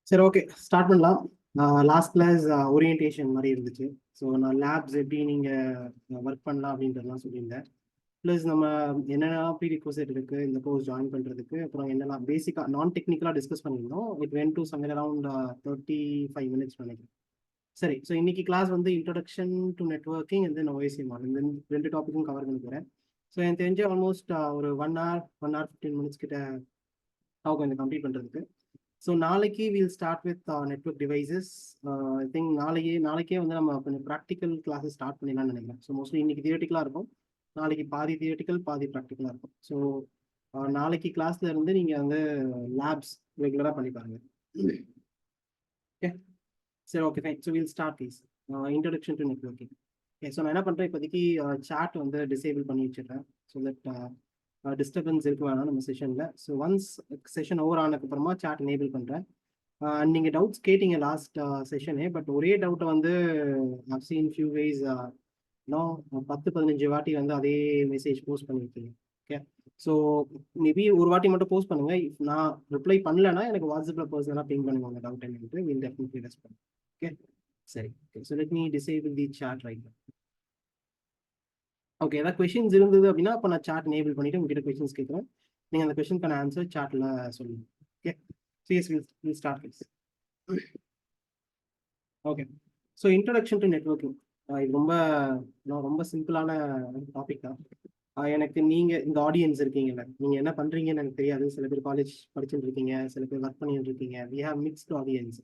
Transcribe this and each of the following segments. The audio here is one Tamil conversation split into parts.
சரி, ஓகே, ஸ்டார்ட் பண்ணலாம். லாஸ்ட் கிளாஸ் ஓரியன்டேஷன் மாதிரி இருந்துச்சு. ஸோ நான் லேப்ஸ் எப்படி நீங்கள் ஒர்க் பண்ணலாம் அப்படின்றதுலாம் சொல்லியிருந்தேன். ப்ளஸ் நம்ம என்னென்ன ப்ரீ ரிக்வசைட் இருக்குது இந்த கோர்ஸ் ஜாயின் பண்ணுறதுக்கு, அப்புறம் என்னெல்லாம் பேசிக்காக நான் டெக்னிக்கலாக டிஸ்கஸ் பண்ணியிருந்தோம். It when to somewhere around 35 minutes நினைக்கிறேன். சரி, ஸோ இன்னைக்கு கிளாஸ் வந்து introduction to networking and then OSCMR இந்த ரெண்டு டாப்பிக்கும் கவர் பண்ணி போகிறேன். ஸோ எனக்கு தெரிஞ்ச ஆல்மோஸ்ட் ஒரு 1 hour 15 minutes கிட்ட ஆகும் இந்த கம்ப்ளீட் பண்ணுறதுக்கு. ஸோ நாளைக்கு will start with network devices. I think நாளைக்கே வந்து நம்ம கொஞ்சம் ப்ராக்டிக்கல் கிளாஸஸ் ஸ்டார்ட் பண்ணிடலாம்னு நினைக்கிறேன். ஸோ மோஸ்ட்லி இன்னைக்கு தியேட்டிக்கலாக இருக்கும், நாளைக்கு பாதி தியேட்டிக்கல் பாதி ப்ராக்டிக்கலாக இருக்கும். ஸோ நாளைக்கு கிளாஸ்ல இருந்து நீங்கள் வந்து லேப்ஸ் ரெகுலராக பண்ணி பாருங்க. ஓகே, சரி, okay, fine. So will start please introduction to networking. Okay, so நான் என்ன பண்ணுறேன், இப்போதைக்கு சாட் வந்து டிசேபிள் பண்ணி வச்சிடுறேன். ஸோ தட் டிஸ்டர்பன்ஸ் இருக்கு வேணாம் நம்ம செஷனில். ஸோ ஒன்ஸ் செஷன் ஓவர் ஆனதுக்கப்புறமா சாட் எனேபிள் பண்ணுறேன். நீங்கள் டவுட்ஸ் கேட்டீங்க லாஸ்ட் செஷனே, பட் ஒரே டவுட்டை வந்து I've seen few ways 10-15 வாட்டி வந்து அதே மெசேஜ் போஸ்ட் பண்ணியிருக்கீங்க. ஓகே, ஸோ மேபி ஒரு வாட்டி மட்டும் போஸ்ட் பண்ணுங்க. இஃப் நான் ரிப்ளை பண்ணலன்னா எனக்கு வாட்ஸ்அப்பில் பர்சனலாக பிங் பண்ணுங்க உங்கள் டவுட் என்னன்ட்டு. Will definitely respond. ஓகே, சரி, okay. So let me disable the chat right. Okay, ஏதாவது கொஷின்ஸ் இருந்தது அப்படின்னா அப்போ நான் சாட் எனேபிள் பண்ணிட்டு உங்ககிட்ட கொஷின்ஸ் கேட்குறேன். நீங்கள் அந்த கொஷினுக்கான ஆன்சர் சாட்டில் சொல்லுங்க. Okay, CS will start please. Okay, so introduction to networking இது ரொம்ப சிம்பிளான டாபிக் தான். எனக்கு நீங்கள் இந்த ஆடியன்ஸ் இருக்கீங்கல்ல, நீங்கள் என்ன பண்ணுறீங்கன்னு எனக்கு தெரியாது. சில பேர் காலேஜ் படிச்சுட்டு இருக்கீங்க, சில பேர் ஒர்க் பண்ணிட்டு இருக்கீங்க. We have mixed audience.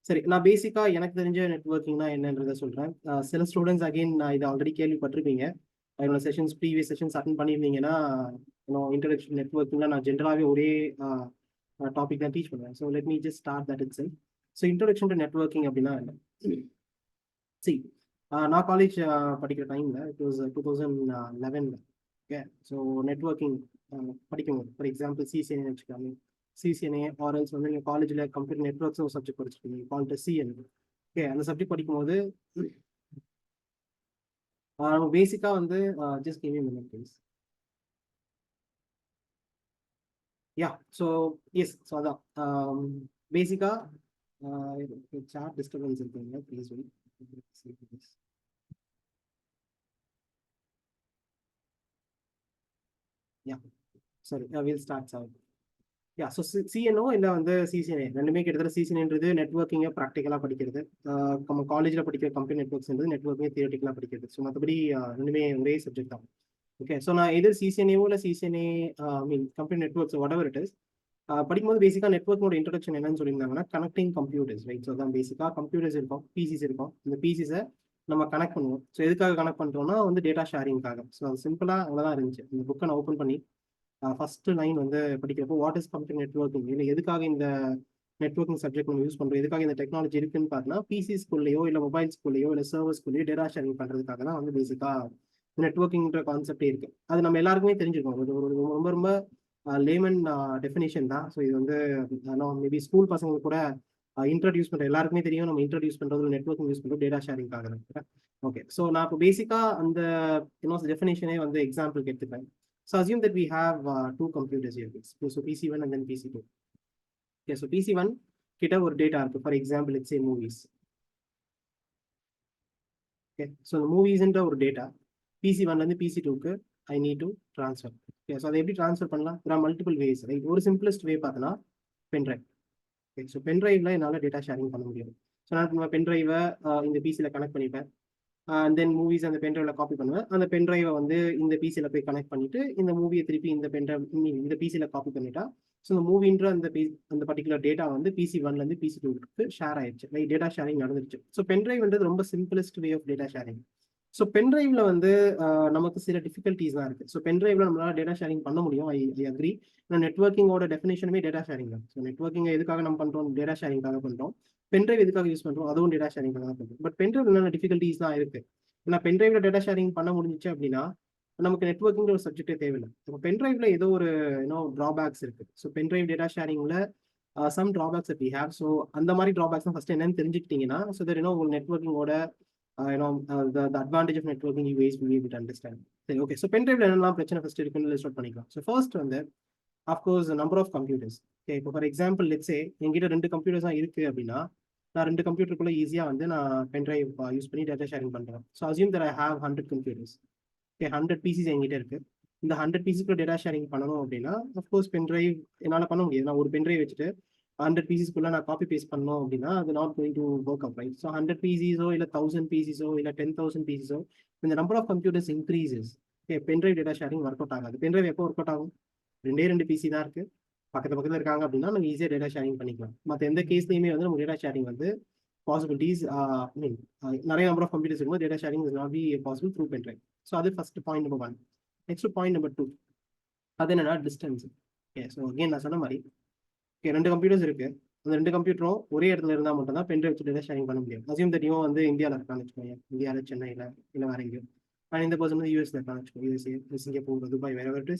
சரி, நான் பேசிக்காக எனக்கு தெரிஞ்ச நெட்ஒர்க்கிங்னா என்னன்றதை சொல்கிறேன். சில ஸ்டூடெண்ட்ஸ் அகெயின் நான் இதை ஆல்ரெடி கேள்விப்பட்டிருப்பீங்க. என்னோட செஷன்ஸ் ப்ரீவியஸ் செஷன்ஸ் அட்டன் பண்ணியிருந்தீங்கன்னா இன்ட்ரடக்ஷன் நெட்ஒர்க்கிங்ல நான் ஜென்ரலாகவே ஒரே டாபிக் தான் டீச் பண்ணுவேன். So let me just start that it self. So introduction to networking அப்படின்னா என்ன? சரி, நான் காலேஜ் படிக்கிற டைமில் it was 2011. Okay, so networking படிக்கும்போது ஃபார் எக்ஸாம்பிள் சிசிஎன்ஏ வச்சுக்காங்க. சிசிஎன்ஏ ஆர்எல்ஸ் வந்து நீங்கள் காலேஜில் கம்ப்யூட்டர் நெட்ஒர்க்ஸ் ஒரு சப்ஜெக்ட் படிச்சிருக்கீங்க, கால்ட்டு சிஎன். ஓகே, அந்த சப்ஜெக்ட் படிக்கும்போது பேசிக்காக வந்து just give me a minute please. Yeah, so yes, so அதான் பேசிக்காக சாட் டிஸ்டர்பன்ஸ் இருக்குங்க, please wait. Yeah, sorry, will start sir. Yeah, so CNO இல்லை வந்து சிசிஎன்ஏ ரெண்டுமே கிட்டத்தட்ட. சிசிஎன்ஏன்றது நெட்ஒர்க்கிங்கை ப்ராக்டிக்கலாக படிக்கிறது, நம்ம காலேஜில் படிக்கிற கம்ப்யூட்டர் நெட்ஒர்க்ஸ்ன்றது நெட்ஒர்க்கிங் தியரட்டிக்கலாக படிக்கிறது. ஸோ மற்றபடி ரெண்டுமே ஒரே சப்ஜெக்ட் தான். ஓகே, ஸோ நான் எதிர் சிசிஎன்ஏவோ இல்லை CCNA mean computer networks whatever it is படிக்கும்போது பேசிக்காக நெட்ஒர்க்கோட இன்ட்ரடக்ஷன் என்னன்னு சொல்லியிருந்தாங்கன்னா கனெக்டிங் கம்ப்யூட்டர்ஸ், ரைட்? ஸோ தான் பேசிக்காக கம்ப்யூட்டர்ஸ் இருக்கும், பிசிஸ் இருக்கும். இந்த பிசிஸை நம்ம கனெக்ட் பண்ணுவோம். ஸோ எதுக்காக கனெக்ட் பண்ணுறோம்னா வந்து டேட்டா ஷேரிங்காக. ஸோ அது சிம்பிளாக அவ்வளோதான் இருந்துச்சு. இந்த புக்கை நான் ஓப்பன் பண்ணி ஃபர்ஸ்ட் லைன் வந்து படிக்கிறப்போ வாட் இஸ் கம்ப்யூட்டர் நெட்ஒர்க்கிங், இல்லை எதுக்காக இந்த நெட்ஒர்க்கிங் சப்ஜெக்ட் நம்ம யூஸ் பண்ணுறோம், எதுக்காக இந்த டெக்னாலஜி இருக்குன்னு பார்த்தீங்கன்னா பிசி ஸ்கூல்லையோ இல்லை மொபைல் ஸ்கூல்லையோ இல்லை சர்வர் ஸ்கூல்லையோ டேட்டா ஷேரிங் பண்ணுறதுக்காக தான் வந்து பேசிக்காக நெட்ஒர்க்கிங்ன்ற கான்செப்டே இருக்கு. அது நம்ம எல்லாருக்குமே தெரிஞ்சிருக்கோம். ஒரு ரொம்ப ரொம்ப லேமன் டெஃபினேஷன் தான். ஸோ இது வந்து மேபி ஸ்கூல் பசங்களுக்கு கூட இன்ட்ரடியூஸ் பண்ணுற எல்லாருக்குமே தெரியும். நம்ம இன்ட்ரடியூஸ் பண்ணுறது நெட்ஒர்க்கிங் யூஸ் பண்ணுறது டேட்டா ஷேரிங்காக தான். ஓகே, ஸோ நான் இப்போ பேசிக்காக அந்த டெஃபினேஷனே வந்து எக்ஸாம்பிளுக்கு எடுத்துப்பேன். So assume that we have two computers here, so PC1 and then PC2. Okay, so PC1 கிட்ட ஒரு டேட்டா இருக்கு. For example let's say movies. Okay, so moviesன்ற ஒரு டேட்டா PC1 இருந்து PC2க்கு I need to transfer. Okay, so அதை எப்படி ட்ரான்ஸ்ஃபர் பண்ணலாம்? there are multiple ways, right? ஒரு சிம்பிளஸ்ட் வே பார்த்தனா பென்ட்ரைவ். Okay, so பென்ட்ரைவ்ல என்னால் டேட்டா ஷேரிங் பண்ண முடியும். ஸோ நான் பென்ட்ரைவை இந்த பிசியில் கனெக்ட் பண்ணிப்பேன். தென் மூவிஸ் அந்த பென்ட்ரைவ்ல காப்பி பண்ணுவேன். அந்த பென்ட்ரைவை வந்து இந்த பிசியில் போய் கனெக்ட் பண்ணிட்டு இந்த மூவியை திருப்பி இந்த பென்ட்ரைவ் இந்த பிசியில் காப்பி பண்ணிட்டா ஸோ இந்த மூவின்ற அந்த பர்டிகுலர் டேட்டா வந்து PC1லேருந்து PC2க்கு ஷேர் ஆயிடுச்சு, ரைட்? டேட்டா ஷேரிங் நடந்துருச்சு. ஸோ பென்ட்ரைவ்ன்றது ரொம்ப simplest way of data sharing. So பென்ட்ரைவ்ல வந்து நமக்கு சில டிஃபிகல்ட்டிஸ் தான் இருக்குது. ஸோ பென்ட்ரைவ்ல நம்மளால டேட்டா ஷேரிங் பண்ண முடியும், ஐ அக்ரி. நெட்ஒர்க்கிங்கோட டெஃபினேஷனுமே டேட்டா ஷேரிங் தான். ஸோ நெட்ஒர்க்கிங் எதுக்காக நம்ம பண்ணுறோம்? டேட்டா ஷேரிங்காக பண்ணுறோம். பென்ட்ரைவ் எதுக்காக யூஸ் பண்ணுறோம்? அதுவும் டேட்டா ஷேரிங்காக தான் பண்ணுறோம். பட் பென்ட்ரைவ் என்னென்ன டிஃபிகல்ட்டிஸ்லாம் இருக்குது? ஏன்னா பென்ட்ரைவ்ல டேட்டா ஷேரிங் பண்ண முடிஞ்சிச்சு அப்படின்னா நமக்கு நெட்ஒர்க்கிங் ஒரு சப்ஜெக்டே தேவையில்லை. இப்போ பென்ட்ரைவ்ல ஏதோ ஒரு ட்ராபேக்ஸ் இருக்குது. ஸோ பென்ட்ரைவ் டேட்டா ஷேரிங்ல some drawbacks we have. So அந்த மாதிரி ட்ராபேக்ஸ் ஃபர்ஸ்ட் என்னன்னு தெரிஞ்சுக்கிட்டீங்கன்னா ஸோ தட் உங்கள் நெட்ஒர்க்கிங்கோட the advantage of networking you guys will be able to understand. சரி, ஓகே. ஸோ பென்ட்ரைவ்ல என்னெல்லாம் பிரச்சனை ஃபர்ஸ்ட் இருக்குன்னு லிஸ்ட் அவுட் பண்ணிக்கலாம். ஸோ ஃபர்ஸ்ட் வந்து of course number of computers. Okay, இப்போ ஃபார் எக்ஸாம்பிள் லெட்ஸே என்கிட்ட 2 கம்ப்யூட்டர்ஸ் தான் இருக்குது அப்படின்னா, நான் 2 கம்ப்யூட்டருக்குள்ளே ஈஸியாக வந்து நான் பென்ட்ரைவ் யூஸ் பண்ணி டேட்டா ஷேரிங் பண்ணுறேன். So assume that I have 100 computers. Okay, 100 PCs என்கிட்ட இருக்குது. இந்த 100 பிசிஸ்க்குள்ள டேட்டா ஷேரிங் பண்ணணும் அப்படின்னா அஃப்கோர்ஸ் பென்ட்ரைவ் என்னால் பண்ண முடியாது. நான் ஒரு பென்ட்ரைவ் வச்சுட்டு 100 பிசிஸ்க்குள்ள நான் காப்பி பேஸ்ட் பண்ணோம் அப்படின்னா அது not going to work out, right? So 100 பிசிஸோ இல்லை 1000 பிசிஸோ இல்லை 10,000 பிசிஸோ இந்த number of computers increases. Okay, pen drive data sharing work out ஆகாது. பென்ட்ரைவ் எப்போ ஒர்க் அவுட் ஆகும்? 2 பிசி தான் இருக்கு, பக்கத்துல இருக்காங்க அப்படின்னா நம்ம ஈஸியாக டேட்டா ஷேரிங் பண்ணிக்கலாம். மற்ற எந்த கேஸ்லையுமே வந்து நம்ம டேட்டா ஷேரிங் வந்து பாசிபிலிட்டிஸ் மீன் நிறைய நம்பர் ஆஃப் கம்ப்யூட்டர்ஸ் இருக்கும்போது data sharing is not be possible through pendrive. So அது first point number 1. Next point number 2 அது என்னன்னா டிஸ்டன்ஸ். ஓகே, ஸோ அகெயின் நான் சொன்ன மாதிரி ஓகே 2 கம்ப்யூட்டர்ஸ் இருக்கு. அந்த 2 கம்ப்யூட்டரும் ஒரே இடத்துல இருந்தால் மட்டும் தான் பென்ட்ரைவ் வச்சு டேட்டா ஷேரிங் பண்ண முடியும். அசியூம் தட் இவன் வந்து இந்தியாவில் இருக்கான்னு வச்சுக்கோங்க, இந்தியாவில் சென்னையில் இல்லை வேற எங்கேயும். அண்ட் இந்த பர்சன் வந்து யூஎஸ்ல இருக்கான்னு வச்சுக்கோங்க, யூஎஸ்ஏ, சிங்கப்பூர், துபாய், வேற வேறு.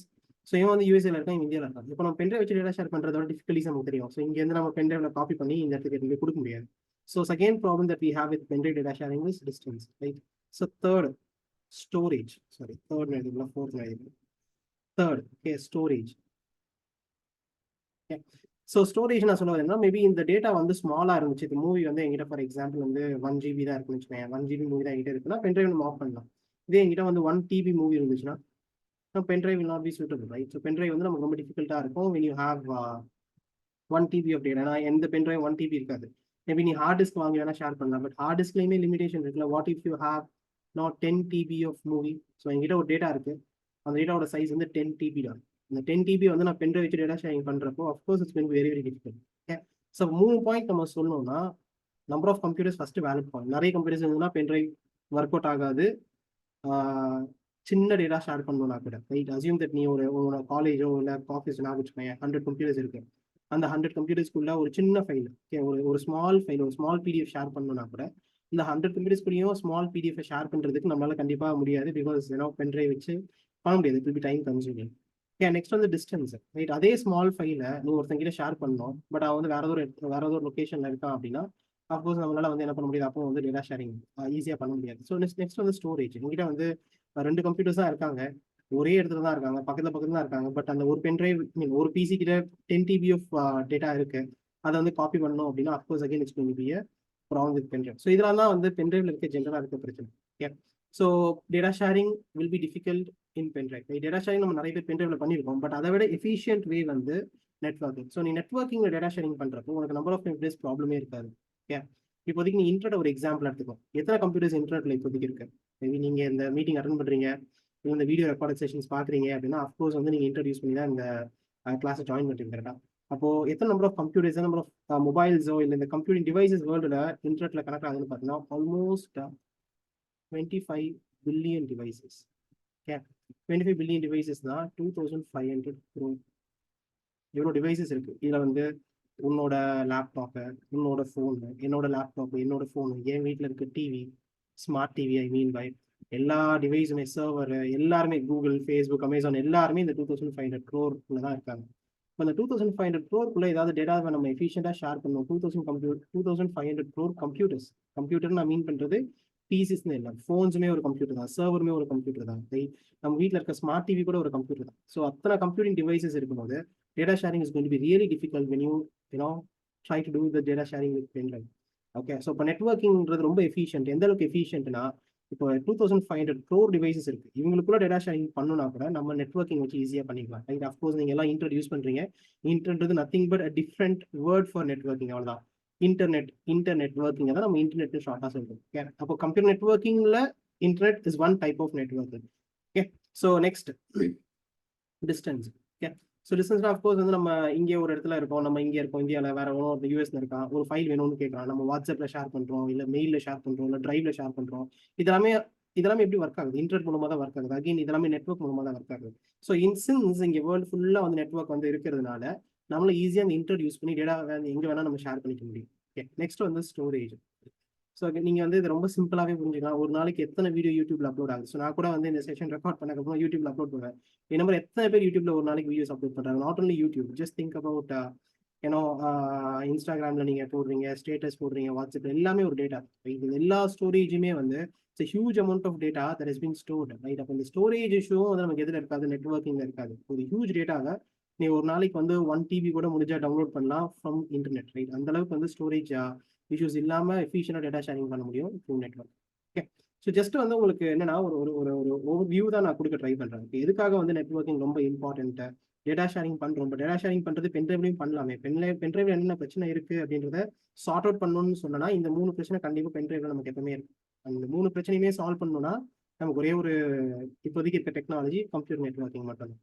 ஸோ இவன் வந்து யூஎஸ்ஏல இருக்கான், இந்தியாவில் இருக்கான். இப்போ நம்ம பென்ட்ரைவ் வச்சு டேட்டா ஷேர் பண்ணுறதோட டிஃபிகல்ட்டிஸ் நமக்கு தெரியும். ஸோ இங்கேருந்து நம்ம பென்ட்ரைவ்ல காப்பி பண்ணி இந்த இடத்துக்கு எதுவுமே கொடுக்க முடியாது. So second problem that we have with pen drive data sharing is distance, right? So third storage, sorry third எழுதிக்கலாம், ஃபோர்த் எழுதிக்கலாம். Third okay storage. So storage நான் சொல்லுவது என்ன, மேபி இந்த டேட்டா வந்து ஸ்மாலாக இருந்துச்சு. இந்த மூவி வந்து எங்கிட்ட ஃபார் எக்ஸாம்பிள் வந்து 1 GB தான் இருக்குன்னு வச்சுக்கோங்க, 1 GB மூவி தான் எங்கிட்ட இருக்குன்னா பென்ட்ரைவ் நம்ம ஆஃப் பண்ணலாம். இதே எங்கிட்ட வந்து 1 TB மூவி இருந்துச்சுன்னா pen drive will not be suitable, right? So pen drive வந்து நமக்கு ரொம்ப டிஃபிகல்ட்டாக இருக்கும் when you have 1 TB of data. ஏன்னா எந்த பென்ட்ரைவ் 1 TB இருக்காது. மேபி நீ ஹார்ட் டிஸ்க் வாங்கி வேணா ஷேர் பண்ணலாம், பட் ஹார்ட் டிஸ்க்லையுமே லிமிடேஷன் இருக்குல்ல. What if you have not 10 TB of movie? So எங்கிட்ட ஒரு டேட்டா இருக்கு, அந்த டேட்டாவோட சைஸ் வந்து 10 TB தான். இந்த 10 TB வந்து நான் பென்ட்ரைவ் வச்சு டேட்டா ஷேரிங் பண்ணுறப்போ of course it's very very difficult. Okay, so 3 point நம்ம சொல்லணும்னா number of computers first valid point. நிறைய கம்ப்யூட்டர்ஸ் இருந்ததுன்னா பென்ட்ரைவ் ஒர்க் அவுட் ஆகாது. சின்ன டேட்டா ஷேர் பண்ணணும்னா கூட, ரைட்? அசியூம் தட் நீ ஒரு காலேஜோ இல்லை ஆஃபீஸ் நான் வச்சுக்கோங்க, 100 கம்ப்யூட்டர்ஸ் இருக்கு. அந்த 100 கம்ப்யூட்டர்ஸ்க்குள்ள ஒரு சின்ன ஃபைல், ஓகே, ஒரு ஸ்மால் ஃபைல், ஒரு ஸ்மால் PDF ஷேர் பண்ணணும்னா கூட இந்த 100 கம்ப்யூட்டர்ஸ்குள்ளேயும் ஸ்மால் PDF ஷேர் பண்ணுறதுக்கு நம்மளால கண்டிப்பாக முடியாது. பிகாஸ் ஏன்னா பென்ட்ரைவ் வச்சு பண்ண முடியாது, it will be time consuming. Okay, next வந்து டிஸ்டன்ஸ், ரைட்? அதே ஸ்மால் ஃபைலை நீ ஒருத்தங்கிட்ட ஷேர் பண்ணணும், பட் அவன் வந்து வேற ஏதோ ஒரு லொக்கேஷன்ல இருக்கான் அப்படின்னா அஃப்கோர்ஸ் நம்மளால வந்து என்ன பண்ண முடியாது, அப்போ வந்து டேட்டா ஷேரிங் ஈஸியாக பண்ண முடியாது. ஸோ நெக்ஸ்ட் வந்து ஸ்டோரேஜ். எங்கிட்ட வந்து 2 கம்ப்யூட்டர்ஸ் தான் இருக்காங்க, ஒரே இடத்துல தான் இருக்காங்க, பக்கத்துல தான் இருக்காங்க. பட் அந்த ஒரு பென்ட்ரைவ் மீன் ஒரு பிசி கிட்ட 10 TB ஆஃப் டேட்டா இருக்கு, அதை வந்து காப்பி பண்ணணும் அப்படின்னா of course again it's going to be a problem with pen drive. So இதெல்லாம் தான் வந்து பென்ட்ரைவ்ல இருக்க ஜென்ரலாக இருக்க பிரச்சனை. Okay, so data sharing will be difficult in pen drive. Data sharing நம்ம நிறைய பேர் பென்ட்ரைவ்ல பண்ணியிருக்கோம், பட் அதை விட எஃபிஷியன்ட் வே வந்து நெட்வொர்க்கிங். ஸோ நீ நெட்வொர்க்கிங்ல டேட்டா ஷேரிங் பண்றப்போ உனக்கு நம்பர் ஆஃப் கம்ப்யூட்டர்ஸ் ப்ராப்ளமே இருக்காது. ஓகே, இப்போதைக்கு நீ இன்டர்நெட் ஒரு எக்ஸாம்பிள் எடுத்துக்கோ. எத்தனை கம்ப்யூட்டர்ஸ் இன்டர்நெட்ல இப்போதைக்கு இருக்கு? மேபி நீங்க இந்த மீட்டிங் அட்டன் பண்றீங்க, இந்த வீடியோ ரெக்கார்ட் செஷன்ஸ் பாக்குறீங்க அப்படின்னா அஃப்கோர்ஸ் வந்து நீங்க இன்ட்ரடியூஸ் பண்ணி தான் இந்த கிளாஸை ஜாயின் பண்ணுறீங்க, கரெக்டா? அப்போ எத்தனை number of computers, number of மொபைல்ஸோ இல்லை இந்த கம்ப்யூட்டிங் டிவைசஸ் வேர்ல்டுல இன்டர்நெட்ல கனெக்ட் ஆகுதுன்னு பார்த்தீங்கன்னா almost 25 billion devices. Okay, 25 billion devices தான் 2500 crore. இவ்வளோ டிவைசஸ் இருக்கு. இதுல வந்து உன்னோட லேப்டாப்பு, உன்னோட ஃபோனு, என்னோட லேப்டாப்பு, என்னோட ஃபோனு, என் வீட்டில் இருக்க TV, smart TV I mean by எல்லா டிவைஸுமே, சர்வர் எல்லாருமே, கூகுள், ஃபேஸ்புக், அமேசான் எல்லாருமே இந்த 2500 crore தான் இருக்காங்க. இப்போ இந்த 2500 crore ஏதாவது டேட்டாவை நம்ம எஃபிஷியண்டாக ஷேர் பண்ணணும். 2500 crore கம்ப்யூட்டர்ஸ். கம்ப்யூட்டர் நான் மீன் பண்ணுறது பிசிஸ்ன்னு இல்லை, ஃபோன்ஸுமே ஒரு கம்ப்யூட்டர் தான், சர்வருமே ஒரு கம்ப்யூட்டர் தான், நம்ம வீட்டில் இருக்க ஸ்மார்ட் டிவி கூட ஒரு கம்ப்யூட்டர் தான். ஸோ அத்தனை கம்ப்யூட்டிங் டிவைசஸ் இருக்கும்போது data sharing is going to be really difficult when you know try to do the data sharing with pendrive. Okay, so இப்போ நெட்வொர்க்கிங்கிறது ரொம்ப எஃபிஷியன்ட். எந்த அளவுக்கு எஃபிஷியன்ட்னா இப்போ 2500 crore டிவைசஸ் இருக்கு, இவங்களுக்குள்ள டேட்டா ஷேரிங் பண்ணணும்னா கூட நம்ம நெட்வொர்க்கிங் வச்சு ஈஸியாக பண்ணிக்கலாம், ரைட்? அஃப்கோர்ஸ் நீங்க எல்லாம் இன்ட்ரடியூஸ் பண்றீங்க. இன்டர்ன்றது nothing but a different word for நெட்வொர்க்கிங், அவ்வளவுதான். இன்டர்நெட் ஒர்க்கிங் தான் நம்ம இன்டர்நெட் ஷார்ட்டா சொல்றோம். ஓகே, அப்போ கம்ப்யூட்டர் நெட்வொர்க்கிங்ல internet is one type of networking. Okay, so next distance. Okay, so டிஸ்டன்ஸ்னா அஃப்கோர்ஸ் வந்து நம்ம இங்கே ஒரு இடத்துல இருக்கோம், நம்ம இங்கே இருக்கோம் இந்தியாவில், வேற ஒன்றும் யூஎஸ்ல இருக்கான், ஒரு ஃபைல் வேணும்னு கேட்கலாம், நம்ம வாட்ஸ்அப்ல ஷேர் பண்றோம், இல்லை மெயிலில் ஷேர் பண்றோம், இல்லை டிரைவ்ல ஷேர் பண்றோம். இதெல்லாமே எப்படி ஒர்க் ஆகுது? இன்டர்நெட் மூலமா தான் ஒர்க் ஆகுது. அகைன் இதெல்லாமே நெட்வொர்க் மூலமா தான் ஒர்க் ஆகுது. ஸோ சின்ஸ் இங்கே வேர்ல்டு ஃபுல்லா வந்து நெட்வொர்க் வந்து இருக்கிறதுனால நம்மள ஈஸியாக அந்த இன்டர்நெட் யூஸ் பண்ணி டேட்டா எங்க வேணா நம்ம ஷேர் பண்ணிக்க முடியும். ஓகே, நெக்ஸ்ட் வந்து ஸ்டோரேஜ். ஸோ நீங்க வந்து இது ரொம்ப சிம்பிளாவே புரிஞ்சுக்கலாம். ஒரு நாளைக்கு எத்தனை வீடியோ யூடியூப்ல அப்லோட் ஆகுது? ஸோ நான் கூட வந்து இந்த செஷன் ரெக்கார்ட் பண்ணக்கப்புறம் யூடியூப்ல அப்லோட் பண்ணுவேன். என் நம்பர் எத்தனை பேர் யூடியூப்ல ஒரு நாளைக்கு வீடியோஸ் அப்லோட் பண்றாங்க? Not only YouTube, just think about ஏன்னோ இன்ஸ்டாகிராம்ல நீங்க போடுறீங்க, ஸ்டேட்டஸ் போடுறீங்க, வாட்ஸ்அப்ல எல்லாமே ஒரு டேட்டா. இது எல்லா ஸ்டோரேஜுமே வந்து it's huge amount of data that has been stored, right? அப்போ இந்த ஸ்டோரேஜ் இஷ்யூவும் வந்து நமக்கு எதில் இருக்காது? நெட்வொர்க்கிங்ல இருக்காது. ஒரு ஹியூஜ் டேட்டாவை நீ ஒரு நாளைக்கு வந்து 1 டிபி கூட முடிஞ்சா டவுன்லோட் பண்ணலாம் ஃப்ரம் இன்டர்நெட், ரைட்? அந்த அளவுக்கு வந்து ஸ்டோரேஜ் இஷ்யூஸ் இல்லாமல் எஃபிஷியண்டாக டேட்டா ஷேரிங் பண்ண முடியும் through network. Okay, so just வந்து உங்களுக்கு என்னன்னா ஒரு ஒரு ஒரு ஒரு ஓவர் வியூ தான் நான் கொடுக்க ட்ரை பண்ணுறேன். எதுக்காக வந்து நெட்வொர்க்கிங் ரொம்ப இம்பார்ட்டன்ட்டு, டேட்டா ஷேரிங் பண்ணுறோம். இப்போ டேட்டா ஷேரிங் பண்ணுறது பென்ட்ரைவ்லையும் பண்ணலாமே. பென்ட்ரைவ்ல என்னென்ன பிரச்சனை இருக்குது அப்படின்றத சார்ட் அவுட் பண்ணணும்னு சொன்னா இந்த 3 பிரச்சனை கண்டிப்பாக பென்ட்ரைவ்ல நமக்கு எப்பவுமே இருக்கு. அந்த 3 பிரச்சனையுமே சால்வ் பண்ணணும்னா நமக்கு ஒரே ஒரு இப்போதைக்கு இருக்க டெக்னாலஜி கம்ப்யூட்டர் நெட்வொர்க்கிங் மட்டும்தான்.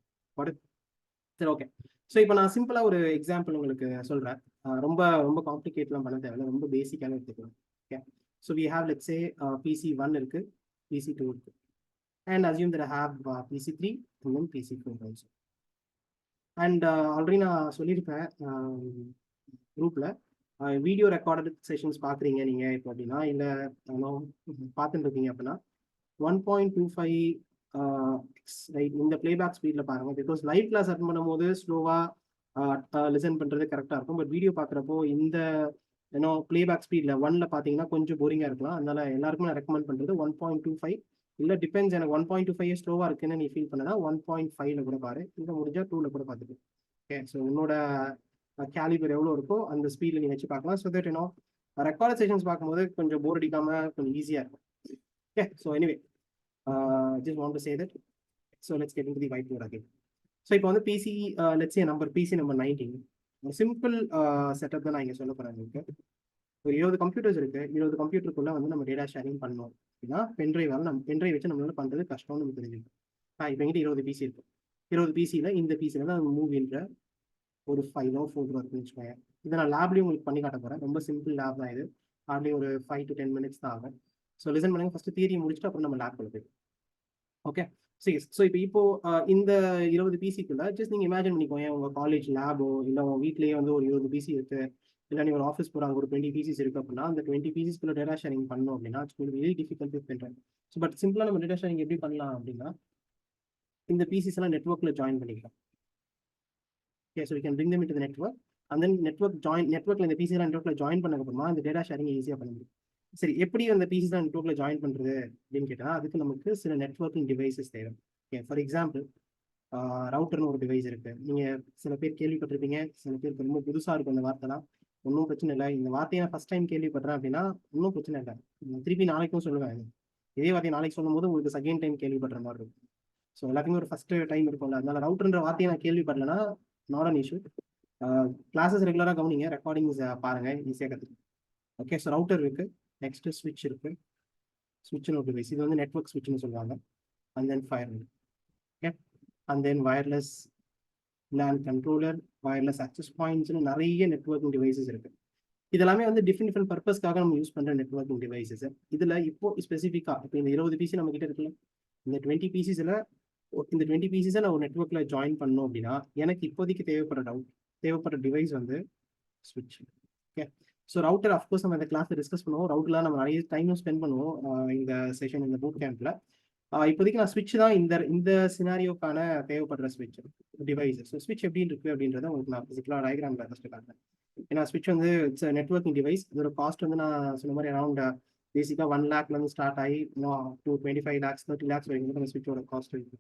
சரி, ஓகே. ஸோ இப்போ நான் சிம்பிளாக ஒரு எக்ஸாம்பிள் உங்களுக்கு சொல்கிறேன். ரொம்ப ரொம்ப காம்ப்ளிகேட்லாம் பண்ண தேவையில்ல, ரொம்ப பேசிக்கான எடுத்துக்கலாம். Okay, so we have let's say PC1 இருக்கு, PC2 இருக்கு, and assume that I have PC3 and then PC4 also. And already நான் சொல்லியிருப்பேன் குரூப்பில், வீடியோ ரெக்கார்டட் செஷன்ஸ் பார்க்குறீங்க நீங்கள் இப்போ அப்படின்னா, இல்லை பார்த்துட்டு இருக்கீங்க அப்படின்னா 1.25 ரைட் இந்த பிளேபேக் ஸ்பீடில் பாருங்கள். பிகாஸ் லைவ் கிளாஸ் அட்டன் பண்ணும்போது ஸ்லோவாக லிசன் பண்ணுறது கரெக்டாக இருக்கும். பட் வீடியோ பார்க்குறப்போ இந்த பிளேபேக் ஸ்பீடில் 1ல் பார்த்தீங்கன்னா கொஞ்சம் போரிங்காக இருக்கலாம். அதனால எல்லாருக்கும் நான் ரெக்கமெண்ட் பண்ணுறது 1.25, இல்லை டிபெண்ட்ஸ், எனக்கு 1.25 ஸ்லோவாக இருக்குன்னு நீ ஃபீல் பண்ணனா 1.5ல கூட பாரு, இல்லை முடிஞ்சால் 2ல் கூட பார்த்துட்டு. ஓகே, ஸோ உன்னோட கேலிபர் எவ்வளோ இருக்கோ அந்த ஸ்பீடில் நீ வச்சு பார்க்கலாம். ஸோ தட் ரெக்கார்ட் செஷன்ஸ் பார்க்கும்போது கொஞ்சம் போர் அடிக்காமல் கொஞ்சம் ஈஸியாக இருக்கும். Okay, so anyway just want to say that. So let's get into the whiteboard again. So இப்போ வந்து PC let's say PC number 19. ஒரு சிம்பிள் செட்டப் தான் நான் இங்கே சொல்ல போகிறேன். உங்களுக்கு ஒரு 20 கம்ப்யூட்டர்ஸ் இருக்குது. 20 கம்ப்யூட்டருக்குள்ளே வந்து நம்ம டேட்டா ஷேரிங் பண்ணணும் அப்படின்னா பென்ட்ரைவ் வச்சு நம்மளால பண்ணுறது கஷ்டம்னு நம்ம தெரிஞ்சுக்கணும். இப்போ எங்கிட்ட 20 PC இருக்கும். 20 PCயில் இந்த PCயில் தான் மூவின்ற ஒரு ஃபைலோ ஃபோல்டரோ இருக்குன்னு வச்சுக்கோங்க. இதை நான் லேப்லேயும் உங்களுக்கு பண்ணி காட்ட போகிறேன். ரொம்ப சிம்பிள் லேப் தான் இது. ஹார்ட்லி ஒரு 5 to 10 minutes தான் ஆகும். ஸோ லிசன் பண்ணுங்க, ஃபஸ்ட்டு தியரி முடிச்சுட்டு அப்புறம் நம்ம லேப் போய். ஓகே, சரி. ஸோ இப்போ இந்த 20 பிசிக்குள்ள ஜஸ்ட் நீங்கள் இமேஜின் பண்ணிக்கோங்க, உங்கள் காலேஜ் லேபோ இல்லை உங்கள் வீட்லேயே வந்து ஒரு 20 பிசி இருக்குது, இல்லை நீங்கள் ஒரு ஆஃபீஸ் போகிறாங்க ஒரு 20 பிசிஸ் இருக்குது அப்படின்னா அந்த 20 பிசிஸ்க்குள்ள டேட்டா ஷேரிங் பண்ணணும் அப்படின்னா it's very difficult with pen drive. So but சிம்பிளாக நம்ம டேட்டா ஷேரிங் எப்படி பண்ணலாம் அப்படின்னா இந்த பிசிஸ் எல்லாம் நெட்வொர்க்கில் ஜாயின் பண்ணிக்கலாம். Okay, so we can bring them into the network and then நெட்வொர்க்கில் இந்த பிசி எல்லாம் நெட்வொர்க்கில் ஜாயின் பண்ணக்கப்புறமா இந்த டேட்டா ஷேரிங் ஈஸியாக பண்ண முடியும். சரி, எப்படி அந்த பிசிஸ் தான் நெட்வொர்க்கில் ஜாயின் பண்ணுறது அப்படின்னு கேட்டால் அதுக்கு நமக்கு சில நெட்வொர்க்கிங் டிவைசஸ் தேவை. ஓகே, ஃபார் எக்ஸாம்பிள் ரவுட்டர்னு ஒரு டிவைஸ் இருக்குது. நீங்கள் சில பேர் கேள்விப்பட்டிருப்பீங்க, சில பேருக்கு ரொம்ப புதுசாக இருக்கும் அந்த வார்த்தைலாம். ஒன்றும் பிரச்சனை இல்லை. இந்த வார்த்தையை நான் ஃபஸ்ட் டைம் கேள்விப்படுறேன் அப்படின்னா ஒன்றும் பிரச்சனை இல்லை, திருப்பி நாளைக்கும் சொல்லுவேன். இதே வார்த்தையை நாளைக்கு சொல்லும் போது உங்களுக்கு செகண்ட் டைம் கேள்விப்படுற மாதிரி இருக்கும். ஸோ எல்லாத்துக்குமே ஒரு ஃபஸ்ட்டு டைம் இருக்கும்ல, அதனால ரவுட்டர்ன்ற வார்த்தையை நான் கேள்விப்படலைன்னா நாட் அன் இஷ்யூ. கிளாஸஸ் ரெகுலராக கவனிங்க, ரெக்கார்டிங்ஸ் பாருங்கள், ஈஸியாக கற்றுக்கு. ஓகே, ஸோ ரவுட்டர் இருக்குது, நெக்ஸ்ட் ஸ்விட்ச் இருக்குது. ஸ்விட்ச்னு ஒரு டிவைஸ், இது வந்து நெட்வொர்க் ஸ்விட்ச்னு சொல்லுவாங்க. And then fire, okay, and then wireless LAN controller, wireless access பாயிண்ட்ஸ்னு நிறைய நெட்வொர்க்கிங் டிவைசஸ் இருக்குது. இதெல்லாமே வந்து டிஃப்ரெண்ட் பர்பஸ்க்காக நம்ம யூஸ் பண்ணுற நெட்வொர்க்கிங் டிவைசஸ். இதில் இப்போ ஸ்பெசிஃபிக்காக இப்போ இந்த 20 பிசி நம்ம கிட்ட இருக்குல்ல, இந்த 20 பிசிஸில் இந்த 20 பிசிஸை நான் ஒரு நெட்வொர்க்கில் ஜாயின் பண்ணணும் அப்படின்னா எனக்கு இப்போதைக்கு தேவைப்படுற டிவைஸ் வந்து ஸ்விட்ச். ஓகே, ஸோ ரவுட்டர் அஃப்கோர்ஸ் நம்ம இந்த கிளாஸில் டிஸ்கஸ் பண்ணுவோம். ரவுட்டரில் நம்ம நிறைய டைமும் ஸ்பெண்ட் பண்ணுவோம் இந்த செஷன், இந்த பூட் கேம்பில். இப்போதைக்கு நான் ஸ்விட்ச் தான் இந்த சினாரியோக்கான தேவைப்படுற ஸ்விட்ச் டிவைஸ். ஸோ ஸ்விட்ச் எப்படி இருக்கு அப்படின்றத உங்களுக்கு நான் ஃபிசிக்கலாக டயக்ராமில் ஃபஸ்ட்டு காட்டுறேன். ஏன்னா ஸ்விட்ச் வந்து இட்ஸ் நெட்வொர்க்கிங் டிவைஸ். இதோட காஸ்ட் வந்து நான் சொன்ன மாதிரி அரௌண்ட் பேசிக்காக 1 lakhலேருந்து ஸ்டார்ட் ஆகி to 25 lakhs 30 lakhs வரைக்கும் அந்த ஸ்விட்சோட காஸ்ட் இருக்கு.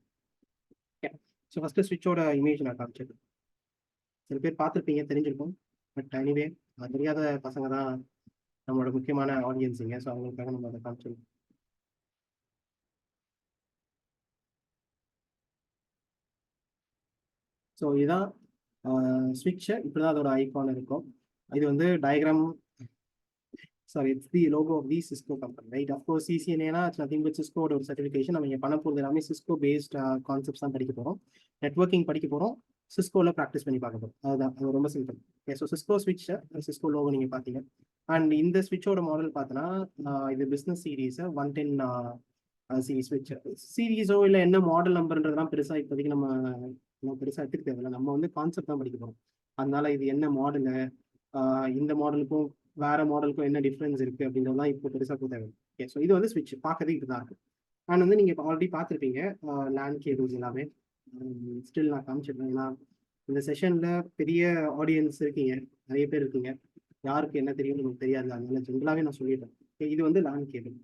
ஓகே, ஸோ ஃபஸ்ட்டு ஸ்விட்சோட இமேஜ் நான் காமிச்சிருக்கேன். சில பேர் பார்த்துருப்பீங்க, தெரிஞ்சிருக்கும். பட் எனிவே தெரியாத பசங்க தான் நம்மளோட முக்கியமான ஆடியன்ஸுங்க. ஸோ அவங்களுக்காக நம்ம அதை காமிச்சிருக்கோம். ஸோ இதுதான் ஸ்விட்சு, இப்படி தான் அதோட ஐகான் இருக்கும். இது வந்து diagram, sorry it's the logo of the Cisco company, right? Of course CCNA it's nothing but சிஸ்கோட ஒரு சர்டிஃபிகேஷன். நம்ம இங்கே பண்ண போகிறது எல்லாமே சிஸ்கோ பேஸ்ட் கான்செப்ட்ஸ் தான் படிக்க போகிறோம். நெட்வொர்க்கிங் படிக்க போகிறோம், சிஸ்கோவில் ப்ராக்டிஸ் பண்ணி பார்க்க போகிறோம். அதுதான், அது ரொம்ப சிம்பிள். ஓகே, ஸோ சிஸ்கோ ஸ்விட்சை, சிஸ்கோ லோகோ நீங்கள் பார்த்தீங்க. அண்ட் இந்த ஸ்விட்சோட மாடல் பார்த்தோன்னா இது பிஸ்னஸ் சீரீஸை 110 சீரீஸ் ஸ்விட்ச். சீரீஸோ இல்லை என்ன மாடல் நம்பர்ன்றதுலாம் பெருசாக இப்போதைக்கு நம்ம பெருசாக எடுத்துக்க தேவையில்லை. நம்ம வந்து கான்செப்ட் தான் படிக்க போகிறோம். அதனால இது என்ன மாடலு, இந்த மாடலுக்கும் வேற மாடலுக்கும் என்ன டிஃப்ரென்ஸ் இருக்குது அப்படின்றதுலாம் இப்போ பெருசாக தேவை. ஓகே, ஸோ இது வந்து ஸ்விட்ச் பார்க்கறதுக்கு இப்படி தான் இருக்கும். அண்ட் வந்து நீங்கள் ஆல்ரெடி பார்த்துருப்பீங்க LAN கேபிள்ஸ் எல்லாமே. ஸ்டில் நான் காமிச்சிருக்கேன், ஏன்னா இந்த செஷனில் பெரிய ஆடியன்ஸ் இருக்கீங்க, நிறைய பேர் இருக்கீங்க. யாருக்கு என்ன தெரியும்னு நமக்கு தெரியாது, அதனால ஜென்ரலாகவே நான் சொல்லிட்டேன். ஓகே, இது வந்து LAN கேபிள்.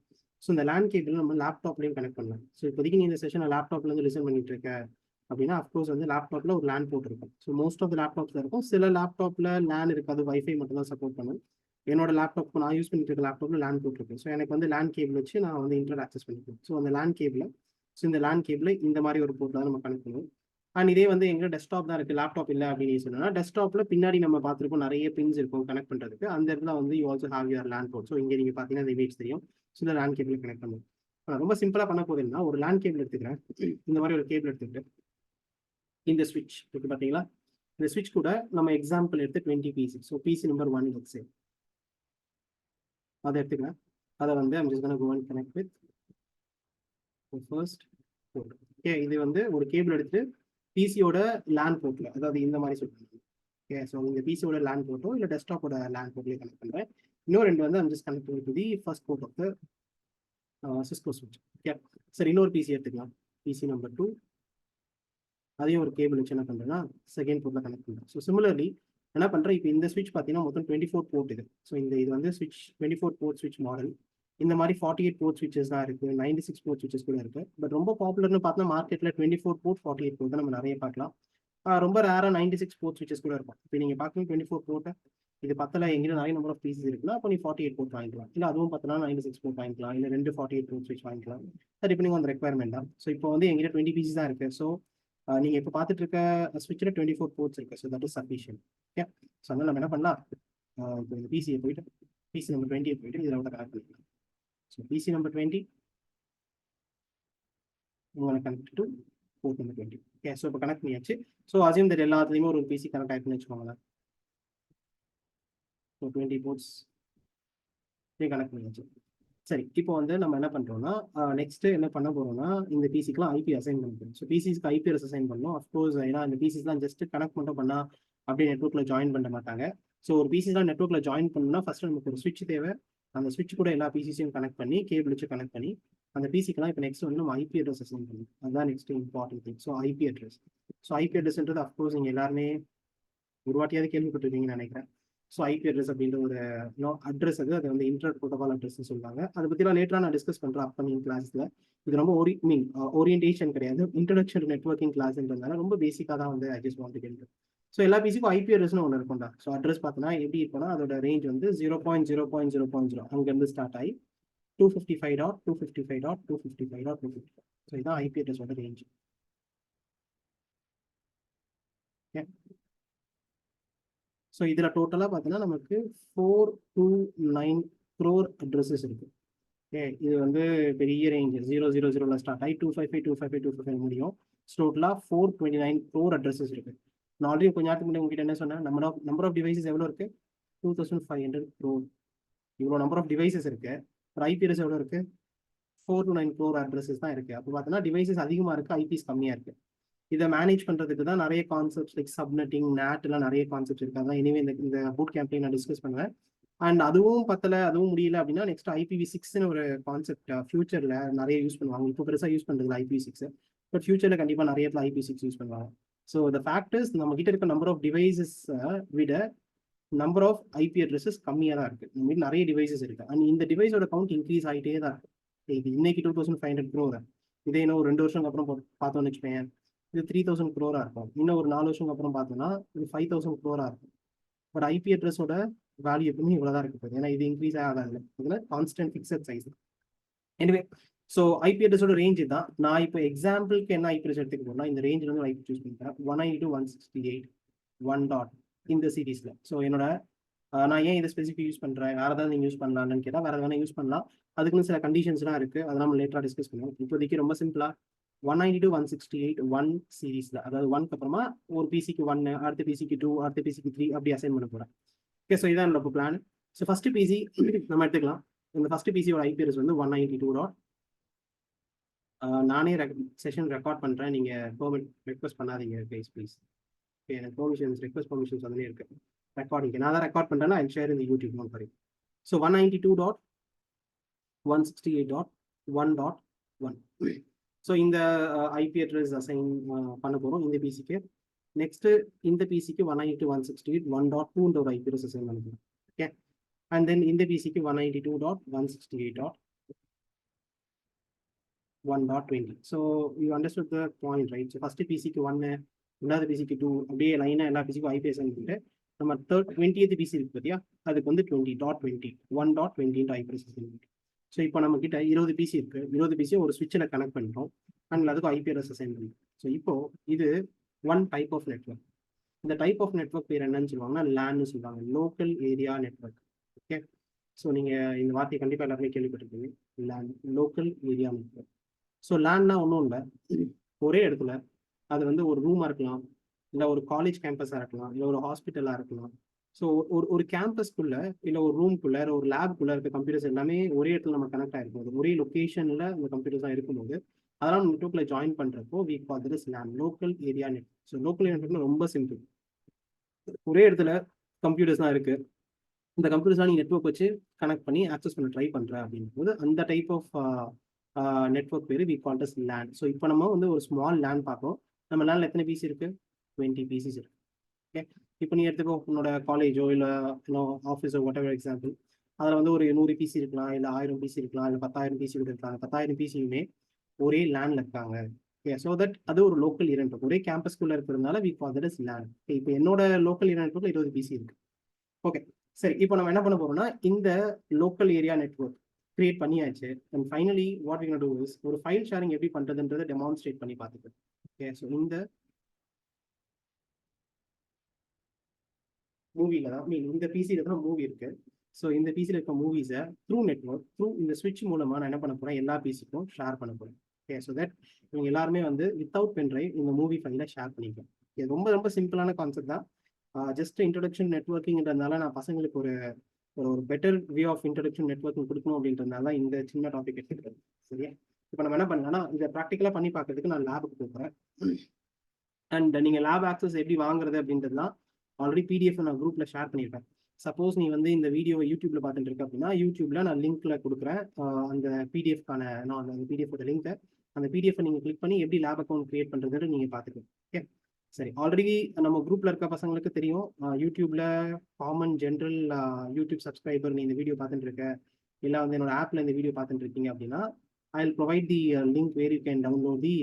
ஸோ இந்த LAN கேபிள் நம்ம லேப்டாப்லேயும் கனெக்ட் பண்ணலாம். ஸோ இப்போதைக்கு நீ இந்த செஷனை லேப்டாப்லேருந்து லிசன் பண்ணிட்டு இருக்க அப்படின்னா அஃப்கோர்ஸ் வந்து லேப்டாப்பில் ஒரு லேன் போர்ட் இருக்கும். ஸோ மோஸ்ட் ஆஃப் த லேப்டாப்ஸில் இருக்கும். சில லேப்டாப்பில் லேன் இருக்காது, வைஃபை மட்டும் தான் சப்போர்ட் பண்ணும். என்னோட லேப்டாப் நான் யூஸ் பண்ணிட்டு இருக்க லேப்டாப்பில் லேன் போர்ட் இருக்கு. ஸோ எனக்கு வந்து லேன் கேபிள் வச்சு நான் வந்து இன்டர்நெட் ஆக்சஸ் பண்ணிப்பேன். ஸோ அந்த லேன் கேபிள் இந்த லேன் கேபிள் இந்த மாதிரி ஒரு போர்ட் தான் நம்ம கனெக்ட் பண்ணுவோம். அண்ட் இதே வந்து எங்க டெஸ்க்டாப் தான் இருக்குது, லேப்டாப் இல்லை அப்படின்னு சொன்னா டெஸ்க்டாப்பில் பின்னாடி நம்ம பார்த்துருப்போம் நிறைய பின்ஸ் இருக்கும் கனெக்ட் பண்ணுறதுக்கு. அந்த இடத்துல வந்து you also have your LAN port. So இங்கே நீங்கள் பார்த்தீங்கன்னா இந்த இமேஜ் தெரியும். ஸோ இந்த லேன் கேபிள் கனெக்ட் பண்ணுவோம். ரொம்ப சிம்பிளாக பண்ண போதுன்னா ஒரு லேன் கேபிள் எடுத்துக்கிறேன். இந்த மாதிரி ஒரு கேபிள் எடுத்துக்கிட்டு இந்த ஸ்விட்ச் இருக்கு பார்த்தீங்களா, இந்த ஸ்விட்ச் கூட நம்ம எக்ஸாம்பிள் எடுத்து 20 PC. So PC number 1 let's say அதை எடுத்துக்கிறேன். அதை வந்து I'm just gonna go and connect with the first port. Okay, இது வந்து ஒரு கேபிள் எடுத்து பிசியோட லேன் போர்ட்டில், அதாவது இந்த மாதிரி சொல்லுவாங்க. ஓகே, ஸோ இந்த பிசியோட லேன் போர்ட்டோ இல்லை டெஸ்க்டாப்போட லேன் போர்ட்லேயே கனெக்ட் பண்ணுறேன். இன்னும் ரெண்டு வந்து I'm just connecting to the first port of the Cisco switch. Okay, சரி, இன்னொரு பிசி எடுத்துக்கலாம், பிசி நம்பர் 2. அதையும் ஒரு கேபிள் வச்சு என்ன பண்ணுறேன்னா செகண்ட் போர்ட்டில் கனெக்ட் பண்ணுறேன். ஸோ சிமிலர்லி என்ன பண்ணுறேன், இப்போ இந்த ஸ்விட்ச் பார்த்தீங்கன்னா மொத்தம் 24 போர்ட் இது. ஸோ இது வந்து ஸ்விட்ச் 24 போர்ட் ஸ்விட்ச் மாடல். இந்த மாதிரி 48 போர்ட் ஸ்விட்சஸ் தான் இருக்குது, 96 போர்ட் ஸ்விட்சஸ் கூட இருக்குது. பட் ரொம்ப பாப்புலர்னு பார்த்தா மார்க்கெட்டில் 24 போர்ட் 48 போர்ட் தான் நம்ம நிறைய பார்க்கலாம். ரொம்ப ரேராக 96 போர்ட் ஸ்விட்சஸ் கூட இருக்கும். இப்போ நீங்கள் பார்க்கணும் 24 போர்ட்டு இது பத்தல, எங்கிட்ட நிறைய நம்பர் ஆஃப் பீசஸ் இருக்குன்னா அப்போ நீ 48 போர்ட் வாங்கிக்கலாம். இல்லை அதுவும் பார்த்தனா 96 போர்ட் வாங்கிக்கலாம், இல்லை 2 48 போர்ட் ஸ்விட்ச் வாங்கிக்கலாம். அது டிபெண்டிங் ஆன் ரெக்யர்மெண்ட் தான். ஸோ இப்போ வந்து எங்கிட்ட 20 பீசஸ் தான் இருக்குது. ஸோ நீங்கள் இப்போ பார்த்துட்டு இருக்க ஸ்விட்சில் 24 போர்ட்ஸ் இருக்குது. So that is sufficient. Okay, so அதனால் நம்ம என்ன பண்ணலாம், இப்போ இந்த பிசியை போயிட்டு பிசி நம்பர் 20 போயிட்டு இதில் விட கனெக்ட் பண்ணிக்கலாம். ஸோ பிசி நம்பர் 20 உங்களை connect to port number 20. Okay, so இப்போ கனெக்ட் பண்ணியாச்சு. ஸோ அசியூம் தட் எல்லாத்துலேயுமே ஒரு பிசி கனெக்ட் ஆகிட்டுன்னு வச்சுக்கோங்களேன். ஸோ 20 போர்ட்ஸ் கனெக்ட் பண்ணியாச்சு. சரி, இப்போ வந்து நம்ம என்ன பண்ணுறோம்னா நெக்ஸ்ட் என்ன பண்ண போகிறோம்னா இந்த பிசிக்கெலாம் ஐபி அசைன் பண்ண போகிறோம். ஸோ பிசிஸ்க்கு ஐபி அசைன் பண்ணணும். அஃப்கோர்ஸ் ஏன்னா இந்த பிசிஸ்லாம் ஜஸ்ட் கனெக்ட் மட்டும் பண்ணால் அப்படியே நெட்ஒர்க்கில் ஜாயின் பண்ண மாட்டாங்க. ஸோ ஒரு பிசிஸ்லாம் நெட்ஒர்க்கில் ஜாயின் பண்ணணும்னா ஃபர்ஸ்ட் நமக்கு ஒரு ஸ்விட்ச் தேவை. அந்த ஸ்விட்ச் கூட எல்லா பிசிஸையும் கனெக்ட் பண்ணி கேபிள் வச்சு கனெக்ட் பண்ணி அந்த பிசிக்கெலாம் இப்போ நெக்ஸ்ட் வந்து நம்ம ஐபி அட்ரஸ் அசைன் பண்ணணும். அதுதான் next important thing. So IP address. So IP அட்ரஸ்ன்றது அஃப்கோர்ஸ் நீங்கள் எல்லாருமே ஒரு வாட்டியாவது கேள்விப்பட்டிருக்கீங்கன்னு நினைக்கிறேன். ஸோ ஐபி அட்ரஸ் அப்படின்ற ஒரு அட்ரஸ் அது வந்து இன்டர்நெட் ப்ரோட்டோகால் அட்ரஸ்ன்னு சொல்லுவாங்க. அதை பற்றிலாம் லேட்டராக நான் டிஸ்கஸ் பண்ணுறேன் அப்கமிங் கிளாஸில். இது ரொம்ப ஓரியன்டேஷன் கிடையாது, இன்ட்ரடக்ஷன் டு நெட்வொர்க்கிங் கிளாஸ்ன்றதுனால ரொம்ப பேசிக்காக தான் வந்து I just want to get. So எல்லா பிசிக்கும் ஐபி அட்ரஸ்னு ஒன்று இருக்கும்டா. ஸோ அட்ரஸ் பார்த்தோன்னா எப்படி இருக்குன்னா அதோட ரேஞ்ச் வந்து 0.0.0.0 அங்கேருந்து ஸ்டார்ட் ஆகி 255.255.255.255. ஸோ இதுதான் ஐபி அட்ரஸோட ரேஞ்ச். ஓகே, ஸோ இதில் டோட்டலாக பார்த்தீங்கன்னா நமக்கு 429 crore அட்ரஸஸ் இருக்குது. ஓகே, இது வந்து பெரிய ரேஞ்ச். 000 ஸ்டார்ட் ஆகி 255 முடியும். டோட்டலாக 429 crore அட்ரஸஸ் இருக்குது. நான் ஆல்ரெடி கொஞ்சம் நேரத்துக்கு முன்னாடி உங்ககிட்ட என்ன சொன்னேன், நம்பர் ஆஃப் டிவைசஸ் எவ்வளோ இருக்குது, 2500 crore. இவ்வளோ நம்பர் ஆஃப் டிவைசஸ் இருக்குது. ஒரு ஐபி அட்ரஸ் எவ்வளோ இருக்குது, 429 crore அட்ரஸஸ் தான் இருக்குது. அப்போ பார்த்தீங்கன்னா டிவைசஸ் அதிகமாக இருக்குது, ஐபிஸ் கம்மியாக இருக்குது. இதை மேனேஜ் பண்ணுறதுக்கு தான் நிறைய கான்செப்ட்ஸ் லைக் சப்நெட்டிங், நேட்லாம் நிறைய கான்செப்ட்ஸ் இருக்காங்க. இனிமே இந்த பூட் கேம்பெயின் நான் டிஸ்கஸ் பண்ணுவேன். அண்ட் அதுவும் பத்தலை, அதுவும் முடியல அப்படின்னா நெக்ஸ்ட் IPv6ன்னு ஒரு கான்செப்ட் ஃபியூச்சரில் நிறைய யூஸ் பண்ணுவாங்க. இப்போ பெருசாக யூஸ் பண்ணுறது IPv6, பட் ஃபியூச்சரில் கண்டிப்பாக நிறைய இடத்துல IPv6 யூஸ் பண்ணுவாங்க. ஸோ த ஃபேக்டர்ஸ் நம்ம கிட்ட இருக்க நம்பர் ஆஃப் டிவைசஸை விட நம்பர் ஆஃப் ஐபி அட்ரஸஸ் கம்மியாக தான் இருக்குது. நம்ம கிட்ட நிறைய டிவைசஸ் இருக்குது. அண்ட் இந்த டிவைஸோட கவுண்ட் இன்க்ரீஸ் ஆகிட்டே தான் இருக்குது. இது இன்னைக்கு 2500 crore, இதே இன்னும் ஒரு 2 வருஷம் அப்புறம் பார்த்தோம்னு வச்சுப்பேன் இது 3000 crore இருக்கும். இன்னும் ஒரு 4 வருஷம் அப்புறம் பார்த்தோம்னா இது 5000 crore இருக்கும். பட் ஐபி அட்ரஸோட வேல்யூ எப்பவுமே இவ்வளோதான் இருக்க போகுது, ஏன்னா இது இன்க்ரீஸ் ஆகாது. இதில் constant fixed size. Anyway, so IP அட்ரஸோட ரேஞ்ச் தான். நான் இப்போ எக்ஸாம்பிளுக்கு என்ன ஐபி அட்ரஸ் எடுத்துக்க போறேன்னா இந்த ரேஞ்சில் வந்து ஐபி சூஸ் பண்ணிக்கிறேன். 192.168.1. இந்த சீரீஸில். ஸோ என்னோட நான் ஏன் இதை ஸ்பெசிஃபிக் யூஸ் பண்ணுறேன், வேறு ஏதாவது நீங்கள் யூஸ் பண்ணலான்னு கேட்டால் வேறு எதாவது யூஸ் பண்ணலாம். அதுக்குன்னு சில கண்டிஷன்ஸ்லாம் இருக்குது, அதை நம்ம லேட்டராக டிஸ்கஸ் பண்ணுவோம். இப்போதைக்கு ரொம்ப சிம்பிளாக 192.168.1 சீரீஸில், அதாவது 1க்கு அப்புறமா ஒரு பிசிக்கு 1, அடுத்த பிசிக்கு 2, அடுத்த பிசிக்கு 3 அப்படி அசைன் பண்ண போகிறேன். ஓகே, ஸோ இதான் என்னோட பிளான். ஸோ ஃபஸ்ட்டு பிசி நம்ம எடுத்துக்கலாம். இந்த ஃபஸ்ட்டு பிசியோட ஐபி அட்ரஸ் வந்து 192. நானே செஷன் ரெக்கார்ட் பண்ணுறேன், நீங்கள் பெர்மிட் ரெக்வஸ்ட் பண்ணாதீங்க ப்ளீஸ் ப்ளீஸ். ஓகே, எனக்கு ரெக்வஸ்ட் பெர்மிஷன்ஸ் வந்து இருக்கு ரெக்கார்டிங். நான் தான் ரெக்கார்ட் பண்ணுறேன்னா ஐ ஷேர் இந்த யூடியூப் நோட் பாருங்க. ஸோ 192.168.1.1. ஸோ இந்த ஐபி அட்ரஸ் அசைன் பண்ண போகிறோம் இந்த பிசிக்கு. நெக்ஸ்ட்டு இந்த பிசிக்கு 192.168.1.2 ஒரு ஐபி அட்ரஸ் அசைன் பண்ண போகிறோம். ஓகே, அண்ட் தென் இந்த பிசிக்கு 192.168. 1.20. So you understood the point, right? So first பிசிக்கு 1, ரெண்டாவது பிசிக்கு 2, அப்படியே லைனாக எல்லா பிசிக்கும் ஐபி அசைன் பண்ணிட்டு நம்ம 20th பிசி இருக்கு பார்த்தியா, அதுக்கு வந்து 20.20 1.20 ஐபி அசைன் பண்ணிட்டு. ஸோ இப்போ நம்ம கிட்ட 20 பிசி இருக்கு, 20 பிசியை ஒரு ஸ்விட்சில் கனெக்ட் பண்ணிட்டோம், அண்ட் அதுக்கு ஐபி அட்ரஸ் அசைன் பண்ணிட்டோம். ஸோ இப்போ இது ஒன் டைப் ஆஃப் நெட்வொர்க். இந்த டைப் ஆஃப் நெட்வொர்க் பேர் என்னன்னு சொல்லுவாங்கன்னா லேன்னு சொல்லுவாங்க, local area network. Okay, so நீங்கள் இந்த வார்த்தையை கண்டிப்பாக எல்லாருமே கேள்விப்பட்டிருப்பீங்க, LAN, local area network. So லேன்னா ஒன்றும் இல்லை, ஒரே இடத்துல அது வந்து ஒரு ரூமாக இருக்கலாம், இல்லை ஒரு காலேஜ் கேம்பஸாக இருக்கலாம், இல்லை ஒரு ஹாஸ்பிட்டலாக இருக்கலாம். ஸோ ஒரு கேம்பஸ்க்குள்ள இல்லை ஒரு ரூம்குள்ள ஒரு லேப்குள்ள இருக்க கம்ப்யூட்டர்ஸ் எல்லாமே ஒரே இடத்துல நம்ம கனெக்ட் ஆகிருக்கும், ஒரே லொக்கேஷனில் அந்த கம்ப்யூட்டர்ஸ் தான் இருக்கும்போது அதெல்லாம் நம்ம நெட்வொர்க்ல ஜாயின் பண்ணுறப்போ we call this LAN, local area net. So local area நெட்வொர்க்னா ரொம்ப சிம்பிள், ஒரே இடத்துல கம்ப்யூட்டர்ஸ் தான் இருக்குது, இந்த கம்ப்யூட்டர்ஸ்லாம் நீ நெட்வொர்க் வச்சு கனெக்ட் பண்ணி ஆக்சஸ் பண்ண ட்ரை பண்ணுற அப்படிங்கும்போது அந்த டைப் ஆஃப் நெட்வொர்க் பேர் we call this LAN. So இப்போ நம்ம வந்து ஒரு ஸ்மால் லேன் பார்ப்போம். நம்ம லேனில் எத்தனை பிசி இருக்குது? 20 பிசிஸ் இருக்கு. ஓகே, இப்போ நீ எடுத்துக்கோ, உன்னோட காலேஜோ இல்லை ஆஃபீஸோ வாட் எவர் எக்ஸாம்பிள், அதில் வந்து ஒரு 100 பிசி இருக்கலாம், இல்லை 1000 பிசி இருக்கலாம், இல்லை 10,000 பிசி கூட இருக்கலாம். 10,000 பிசியுமே ஒரே லேனில் இருக்காங்க. ஓகே, ஸோ தட் அது ஒரு லோக்கல் ஏரியா நெட்வொர்க், ஒரே கேம்பஸ்குள்ளே இருக்கிறதுனால we call that is LAN. இப்போ என்னோட லோக்கல் ஏரியா நெட்வொர்க்ல 20 பிசி இருக்கு. ஓகே, சரி, இப்போ நம்ம என்ன பண்ண போறோம்னா இந்த லோக்கல் ஏரியா நெட்வொர்க் கிரியேட் பண்ணியாச்சு. And finally what we gonna do is ஒரு ஃபைல் ஷேரிங் எப்படி பண்றதுன்றதை டெமான்ஸ்ட்ரேட் பண்ணி பார்த்துக்கலாம். ஓகே, ஸோ இந்த மூவில தான் இந்த பிசியில தான் மூவி இருக்கு. ஸோ இந்த பிசியில் இருக்க மூவிஸை த்ரூ நெட்வொர்க், த்ரூ இந்த ஸ்விட்ச் மூலமா நான் என்ன பண்ண போறேன், எல்லா பிசிக்கும் ஷேர் பண்ண போறேன். ஓகே, ஸோ தட் இவங்க எல்லாருமே வந்து வித்தவுட் பென்ட்ரைவ் இந்த மூவி ஃபைலை ஷேர் பண்ணிக்கலாம். இது ரொம்ப ரொம்ப சிம்பிளான கான்செப்ட் தான். ஜஸ்ட் இன்ட்ரடக்ஷன் நெட்வொர்க்கிங்கிறதுனால நான் பசங்களுக்கு ஒரு ஒரு better way of introduction networking கொடுக்கணும் அப்படின்றதுனால இந்த சின்ன டாபிக் எடுத்துக்கிறது. சரியா, இப்போ நம்ம என்ன பண்ணலாம்னா இதை ப்ராக்டிக்கலாக பண்ணி பார்க்கறதுக்கு நான் லேபுக்கு போகிறேன். அண்ட் நீங்கள் லேப் ஆக்சஸ் எப்படி வாங்குறது அப்படின்றதுலாம் ஆல்ரெடி பிடிஎஃப் நான் குரூப்பில் ஷேர் பண்ணியிருப்பேன். சப்போஸ் நீ வந்து இந்த வீடியோவை யூடியூப்ல பார்த்துட்டு இருக்க அப்படின்னா யூடியூப்ல நான் லிங்க்ல கொடுக்குறேன் அந்த பிடிஎஃப்கான, நான் அந்த பிடிஎஃப் லிங்க்கை, அந்த பிடிஎஃப் நீங்கள் கிளிக் பண்ணி எப்படி லேப் அக்கௌண்ட் கிரியேட் பண்ணுறதுன்னு நீங்கள் பார்த்துக்கலாம். ஓகே, சரி, ஆல்ரெடி நம்ம குரூப்ல இருக்க பசங்களுக்கு தெரியும், யூடியூப்ல காமன் ஜென்ரல் யூடியூப் சப்ஸ்கிரைபர் நீ இந்த வீடியோ பார்த்துட்டு இருக்க, இல்லை வந்து என்னோட ஆப்ல இந்த வீடியோ பார்த்துட்டு இருக்கீங்க அப்படின்னா I will provide the link where you can download the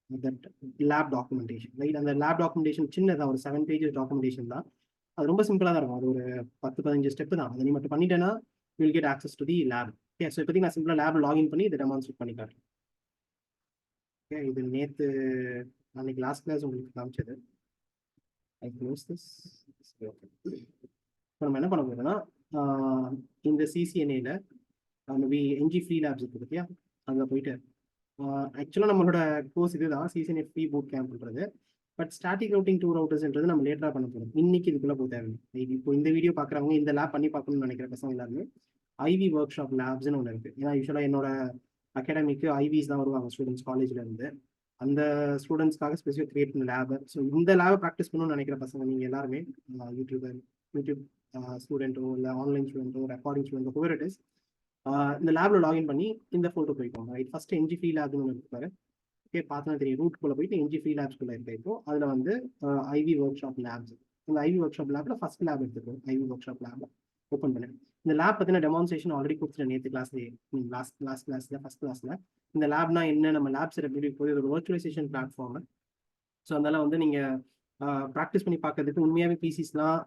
that lab documentation. Right, அந்த லேப் டாக்குமெண்டேஷன் சின்னதான், ஒரு 7 pages டாக்குமெண்டேஷன் தான். அது ரொம்ப சிம்பிளாக தான் இருக்கும், அது ஒரு 10-15 ஸ்டெப் தான். அதை நீ மட்டும் பண்ணிட்டேன்னா you will get access to the lab. Okay, so இப்போதைக்கு நான் சிம்பிளாக லேப் லாகின் பண்ணி இதை டெமான்ஸ்ட்ரேட் பண்ணி காட்டுறேன். ஓகே, இது நேற்று அன்னைக்கு லாஸ்ட் கிளாஸ் உங்களுக்கு காமிச்சது. ஐ க்ளோஸ் திஸ். ஓகே, இப்போ நம்ம என்ன பண்ண போகிறோம்னா இந்த சிசிஎன்ஏல மேபி என்ஜி ஃப்ரீ லேப்ஸ் இருக்குது பார்த்தியா, அதில் போயிட்டு ஆக்சுவலாக நம்மளோட கோர்ஸ் இதுதான், சிசிஎன்ஏ ஃப்ரீ பூட் கேம்ப்ன்றது. பட் ஸ்டாட்டிக் ரவுட்டிங் 2 ரவுட்டர்ஸ்ன்றது நம்ம லேட்டராக பண்ண போகிறோம், இன்னைக்கு இதுக்குள்ளே போக தேவையில்லை. இப்போ இந்த வீடியோ பார்க்குறவங்க இந்த லேப் பண்ணி பார்க்கணும்னு நினைக்கிற பசங்க எல்லாருமே ஐவி ஒர்க் ஷாப் லேப்ஸ்ன்னு ஒன்று இருக்குது. ஏன்னா யூஸ்வலாக என்னோட அகாடமிக்கு ஐவிஸ் தான் வருவாங்க ஸ்டூடெண்ட்ஸ் காலேஜில் இருந்து, அந்த ஸ்டூடெண்ட்ஸ்க்காக ஸ்பெசிஃபிக் கிரியேட் பண்ண லேபு. ஸோ இந்த லேபை ப்ராக்டிஸ் பண்ணணும்னு நினைக்கிற பசங்க நீங்கள் எல்லாருமே யூடியூப் ஸ்டூடெண்ட்டோ இல்லை ஆன்லைன் ஸ்டூடெண்ட்டோ ரெக்கார்டிங் ஸ்டூடெண்ட்டோ ஹூவர் இட் இஸ், இந்த லேப்ல லாகின் பண்ணி இந்த ஃபோட்டோ போய்க்கோங்க. ரைட், ஃபர்ஸ்ட் என்ஜி ஃப்ரீ லேப்னு ஒன்று இருப்பாரு. ஓகே, பார்த்தா தெரியும், ரூட்குள்ளே போயிட்டு என்ஜி ஃப்ரீ லேப்ஸ்குள்ளே இருக்க. இப்போ அதில் வந்து ஐவி ஒர்க் ஷாப் லேப்ஸ், இந்த ஐவி ஒர்க் ஷாப் லேப்ல ஃபர்ஸ்ட் லேப் எடுத்துக்கோ, IV workshop lab open பண்ணேன். இந்த லேப் பற்றின டெமான்ஸ்ட்ரேஷன் ஆல்ரெடி கொடுத்துட்டேன் நேற்று கிளாஸ்லேயே, லாஸ்ட் கிளாஸில் ஃபர்ஸ்ட் கிளாஸில். இந்த லேப்னா என்ன, நம்ம லேப் செட் எப்படி போய் ஒரு வர்ச்சுவலைசேஷன் பிளாட்ஃபார்ம். ஸோ அதனால வந்து நீங்கள் ப்ராக்டிஸ் பண்ணி பார்க்கறதுக்கு உண்மையாகவே பிசிஸ்லாம்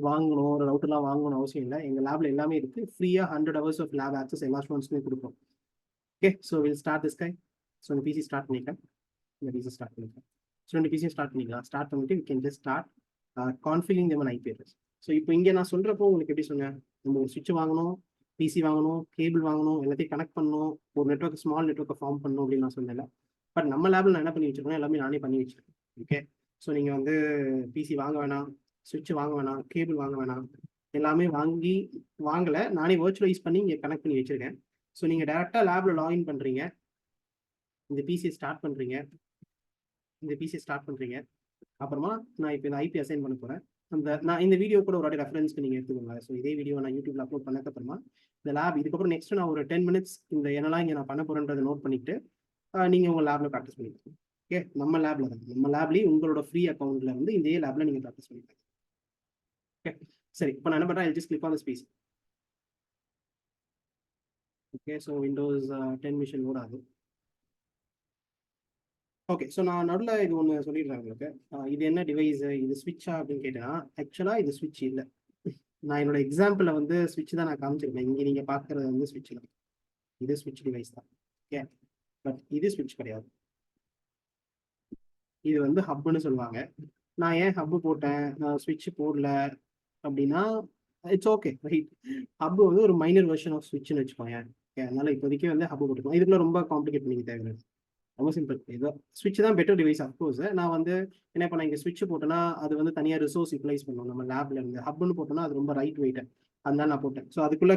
வாங்கணும், ஒரு ரவுட்டர்லாம் வாங்கணும்னு அவசியம் இல்லை. எங்கள் லேப்ல எல்லாமே இருக்குது, ஃப்ரீயாக 100 hours ஆஃப் லேப் ஆக்சஸ் எல்லா ஸ்டூடெண்ட்ஸ்க்குமே கொடுப்போம். Okay, so will start this guy. So இந்த பிசி ஸ்டார்ட் பண்ணிக்கலாம், இந்த பிசி ஸ்டார்ட் பண்ணிக்கலாம். ஸோ இந்த பிசி ஸ்டார்ட் பண்ணிக்கலாம். ஸ்டார்ட் பண்ணிட்டு we can just start configuring them on IP address. So இப்போ இங்கே நான் சொல்கிறப்போ உங்களுக்கு எப்படி சொன்னேன், நம்ம ஒரு சுவிட்ச் வாங்கணும், பிசி வாங்கணும், கேபிள் வாங்கணும், எல்லாத்தையும் கனெக்ட் பண்ணணும், ஒரு நெட்வொர்க் ஸ்மால் நெட்வொர்க்கை ஃபார்ம் பண்ணணும் அப்படின்னு நான் சொன்னேன். பட் நம்ம லேபில் நான் என்ன பண்ணி வச்சிருக்கேன், எல்லாமே நானே பண்ணி வச்சிருக்கேன். ஓகே, ஸோ நீங்கள் வந்து பிசி வாங்க வேணாம், சுவிட்ச் வாங்க வேணாம், கேபிள் வாங்க வேணாம், எல்லாமே வாங்கலை, நானே வர்ச்சுவலைஸ் பண்ணி இங்கே கனெக்ட் பண்ணி வச்சிருக்கேன். ஸோ நீங்கள் டேரெக்டாக லேபில் லாகின் பண்ணுறீங்க, இந்த பிசியை ஸ்டார்ட் பண்ணுறீங்க, அப்புறமா நான் இப்போ இந்த ஐபி அசைன் பண்ண போகிறேன். நான் இந்த வீடியோ கூட ஒரு வாட்டி ரெஃபரன்ஸ்க்கு நீங்கள் எடுத்துக்கோங்க. ஸோ இதே வீடியோ நான் யூடியூப்ல அப்லோட் பண்ணக்கப்புறமா இந்த லேப் இதுக்கப்புறம் நெக்ஸ்ட் நான் ஒரு 10 minutes இந்த என்னெல்லாம் இங்கே நான் பண்ண போகிறேன்றதை நோட் பண்ணிட்டு நீங்கள் உங்கள் லேப்ல ப்ராக்டிஸ் பண்ணிக்கலாம். ஓகே, நம்ம லேப்ல தான், நம்ம லேப்லேயும் உங்களோட ஃப்ரீ அக்கௌண்ட்ல வந்து இதே லேப்ல நீங்கள் ப்ராக்டிஸ் பண்ணிக்கலாம். ஓகே, சரி, இப்போ நான் என்ன பண்ணுறேன், just click on the space. Okay, so Windows 10 machine load ஆகுது. ஓகே, ஸோ நான் நடுவில் இது ஒன்று சொல்லிடுறேன் உங்களுக்கு. இது என்ன டிவைஸு, இது ஸ்விட்சா அப்படின்னு கேட்டேன்னா, ஆக்சுவலாக இது ஸ்விட்ச் இல்லை. நான் என்னோட எக்ஸாம்பிளில் வந்து ஸ்விட்ச் தான் நான் காமிச்சிருக்கேன். இங்கே நீங்கள் பார்க்குறது வந்து ஸ்விட்ச் தான். இது ஸ்விட்ச் டிவைஸ் தான். ஓகே, பட் இது ஸ்விட்ச் கிடையாது. இது வந்து ஹப்னு சொல்லுவாங்க. நான் ஏன் ஹப்பு போட்டேன், ஸ்விட்ச் போடல அப்படின்னா, இட்ஸ் ஓகே ரைட். ஹப் வந்து ஒரு மைனர் வெர்ஷன் ஆஃப் ஸ்விட்ச்னு வச்சுக்கோங்க. ஓகே, அதனால இப்போதைக்கு வந்து ஹப்பு போட்டுக்கலாம். இதுக்குள்ள ரொம்ப காம்ப்ளிகேட் பண்ணிக்க தேவையில்லை. ரொம்ப சிம்பிள். ஏதோ ஸ்விட்ச் தான் பெட்டர் டிவைஸ் அஃப்கோர்ஸ். நான் வந்து என்ன பண்ணேன், இங்கே ஸ்விட்ச் போட்டேன்னா அது வந்து தனியாக ரிசோர்ஸ் யூட்டிலைஸ் பண்ணும் நம்ம லேப்ல இருந்து. ஹப்னு போட்டோம்னா அது ரொம்ப ரைட் வெயிட். அதனால நான் போட்டேன். ஸோ அதுக்குள்ள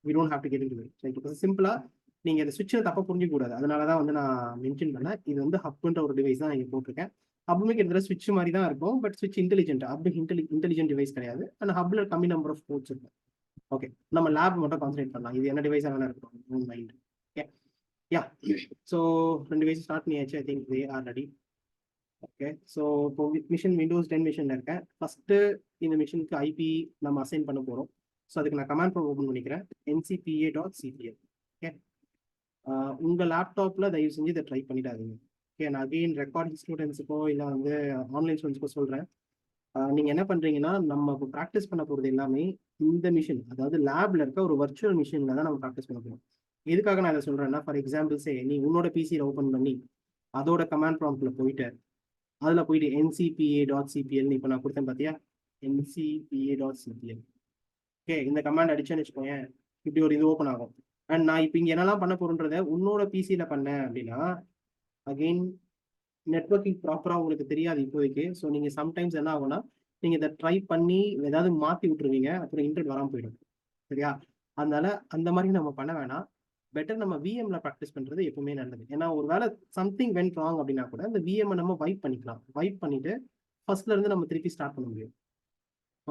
we don't have to get into it. Right, சிம்பிளா நீங்கள் இந்த ஸ்விட்சை தப்பாக புரிஞ்சிக்க கூடாது. அதனால தான் வந்து நான் மென்ஷன் பண்ணேன். இது வந்து ஹப்ன்ற ஒரு டிவைஸ் தான் இங்கே போட்டிருக்கேன். ஹப்புமே கிட்டத்தட்ட ஸ்விட்ச் மாதிரி தான் இருக்கும், பட் ஸ்விட்ச் இன்டெலிஜென்ட். ஹப் இன்டெலிஜென்ட் டிவைஸ் கிடையாது. ஆனால் ஹப்ல கம்மி நம்பர் ஆஃப் போர்ட்ஸ் இருக்கும். ஓகே, நம்ம லேப் மட்டும் கான்சன்ட்ரேட் பண்ணலாம். இது என்ன டிவைஸாக வேணா இருக்கும் மைண்ட். ஓகே, யா. ஸோ 2 டிவைஸ் ஸ்டார்ட் பண்ணியாச்சு. I think they are ready. Okay, so இப்போ மிஷின் விண்டோஸ் 10 மிஷினில் இருக்கேன். ஃபஸ்ட்டு இந்த மிஷினுக்கு ஐபி நம்ம அசைன் பண்ண போகிறோம். ஸோ அதுக்கு நான் கமாண்ட் ப்ராம்ப்ட் ஓப்பன் பண்ணிக்கிறேன். ncpa.cpl. ஓகே, உங்கள் லேப்டாப்பில் தயவு செஞ்சு இதை ட்ரை பண்ணிடாதீங்க. ஓகே, நான் அகெயின் ரெக்கார்டிங் ஸ்டூடெண்ட்ஸுக்கோ இல்லை வந்து ஆன்லைன் ஸ்டூடெண்ட்ஸுக்கோ சொல்கிறேன். நீங்கள் என்ன பண்ணுறீங்கன்னா, நம்ம இப்போ ப்ராக்டிஸ் பண்ண போகிறது எல்லாமே இந்த மிஷின், அதாவது லேபில் இருக்க ஒரு வர்ச்சுவல் மிஷினில் தான் நம்ம ப்ராக்டிஸ் பண்ண போகிறோம். எதுக்காக நான் இதை சொல்கிறேன்னா, ஃபார் எக்ஸாம்பிள்ஸே நீ உன்னோட பிசியில் ஓப்பன் பண்ணி அதோட கமாண்ட் ப்ராம்ப்டில் போயிட்டு அதில் போயிட்டு ncpa.cpl இப்போ நான் கொடுத்தேன் பார்த்தியா, ncpa.cpl. ஓகே, இந்த கமாண்ட் அடிச்சேன்னு வச்சுக்கோங்க, இப்படி ஒரு இது ஓப்பன் ஆகும். அண்ட் நான் இப்போ இங்கே என்னெல்லாம் பண்ண போகிறேன்றதை உன்னோட பிசியில் பண்ணேன் அப்படின்னா, அகெயின் நெட்வொர்க்கிங் ப்ராப்பராக உங்களுக்கு தெரியாது இப்போதைக்கு. ஸோ நீங்கள் சம்டைம்ஸ் என்ன ஆகும்னா, நீங்கள் இதை ட்ரை பண்ணி ஏதாவது மாற்றி விட்டுருவீங்க, அப்புறம் இன்டர்நெட் வராமல் போயிடும். சரியா, அதனால அந்த மாதிரி நம்ம பண்ண வேணாம். பெட்டர் நம்ம விஎம்ல ப்ராக்டிஸ் பண்ணுறது எப்பவுமே நல்லது. ஏன்னா ஒரு வேலை சம்திங் வென்ட் ராங் அப்படின்னா கூட இந்த விஎம் நம்ம வைப் பண்ணிக்கலாம். வைப் பண்ணிட்டு ஃபர்ஸ்ட்ல இருந்து நம்ம திருப்பி ஸ்டார்ட் பண்ண முடியும்.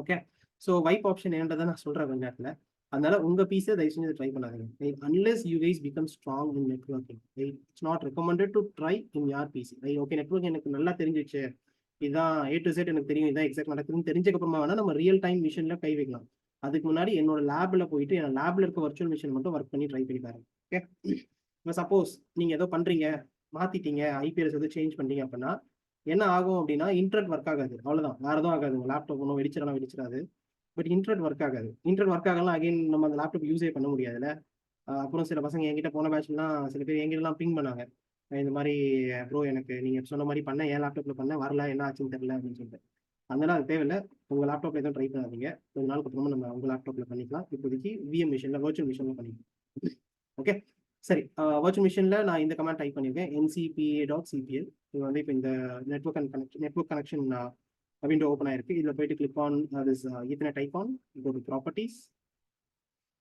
ஓகே, ஸோ வைப் ஆப்ஷன் என்னன்றதை நான் சொல்கிறேன் கொஞ்ச நேரத்தில். அதனால உங்கள் பீஸை தயவு செஞ்சு ட்ரை பண்ணாதீங்க. Unless you guys become strong in networking. It's not recommended to try இன் யார் பிசி. ஓகே, நெட்வொர்க் எனக்கு நல்லா தெரிஞ்சிச்சு, இதுதான் A to Z எனக்கு தெரியும், இதான் எக்ஸாக்ட் நடக்குதுன்னு தெரிஞ்சக்கப்புறமா வேணா நம்ம ரியல் டைம் மிஷின்ல கை வைக்கலாம். அதுக்கு முன்னாடி என்னோட லேப்ல போயிட்டு என் லேப்ல இருக்க வர்ச்சுவல் மிஷின் மட்டும் ஒர்க் பண்ணி ட்ரை பண்ணி பாருங்க. ஓகே, இப்போ சப்போஸ் நீங்க ஏதோ பண்றீங்க, மாத்திட்டீங்க, ஐபிஎஸ் எதுவும் சேஞ்ச் பண்ணீங்க அப்படின்னா என்ன ஆகும் அப்படின்னா, இன்டர்நெட் ஒர்க் ஆகாது. அவ்வளவுதான், வேற எதுவும் ஆகாது. உங்க லேப்டாப் ஒன்றும் வெடிச்சிடாது. பட் இன்டர்நெட் ஒர்க் ஆகாது. இன்டர்நெட் ஒர்க் ஆகலாம், அகைன் நம்ம அந்த லேப்டாப் யூஸே பண்ண முடியாதுல்ல. அப்புறம் சில பசங்க என்கிட்ட போன பேட்ச்லாம் சில பேர் எங்கிட்டலாம் பிங் பண்ணாங்க, இந்த மாதிரி ப்ரோ எனக்கு நீங்கள் சொன்ன மாதிரி பண்ண என் லேப்டாப்பில் பண்ண வரல, என்ன ஆச்சுன்னு தெரியல அப்படின்னு சொல்லிட்டு. அதனால அது தேவையில்லை. உங்கள் லேப்டாப்பில் எதுவும் ட்ரை பண்ணாதீங்க. கொஞ்ச நாளுக்கு அப்புறமா நம்ம உங்கள் லேப்டாப்பில் பண்ணிக்கலாம். இப்போதைக்கு விஎம் மிஷினில் வர்ச்சுவல் மிஷினில் பண்ணிக்கலாம். ஓகே, சரி. வர்ச்சுவல் மிஷினில் நான் இந்த கமெண்ட் டைப் பண்ணியிருக்கேன், ncpa.cpl. இது வந்து இப்போ இந்த நெட்வொர்க் கனெக்ஷன் விண்டோ ஓப்பன் ஆயிருக்கு. இதில் போயிட்டு click on this ethernet icon, go to properties.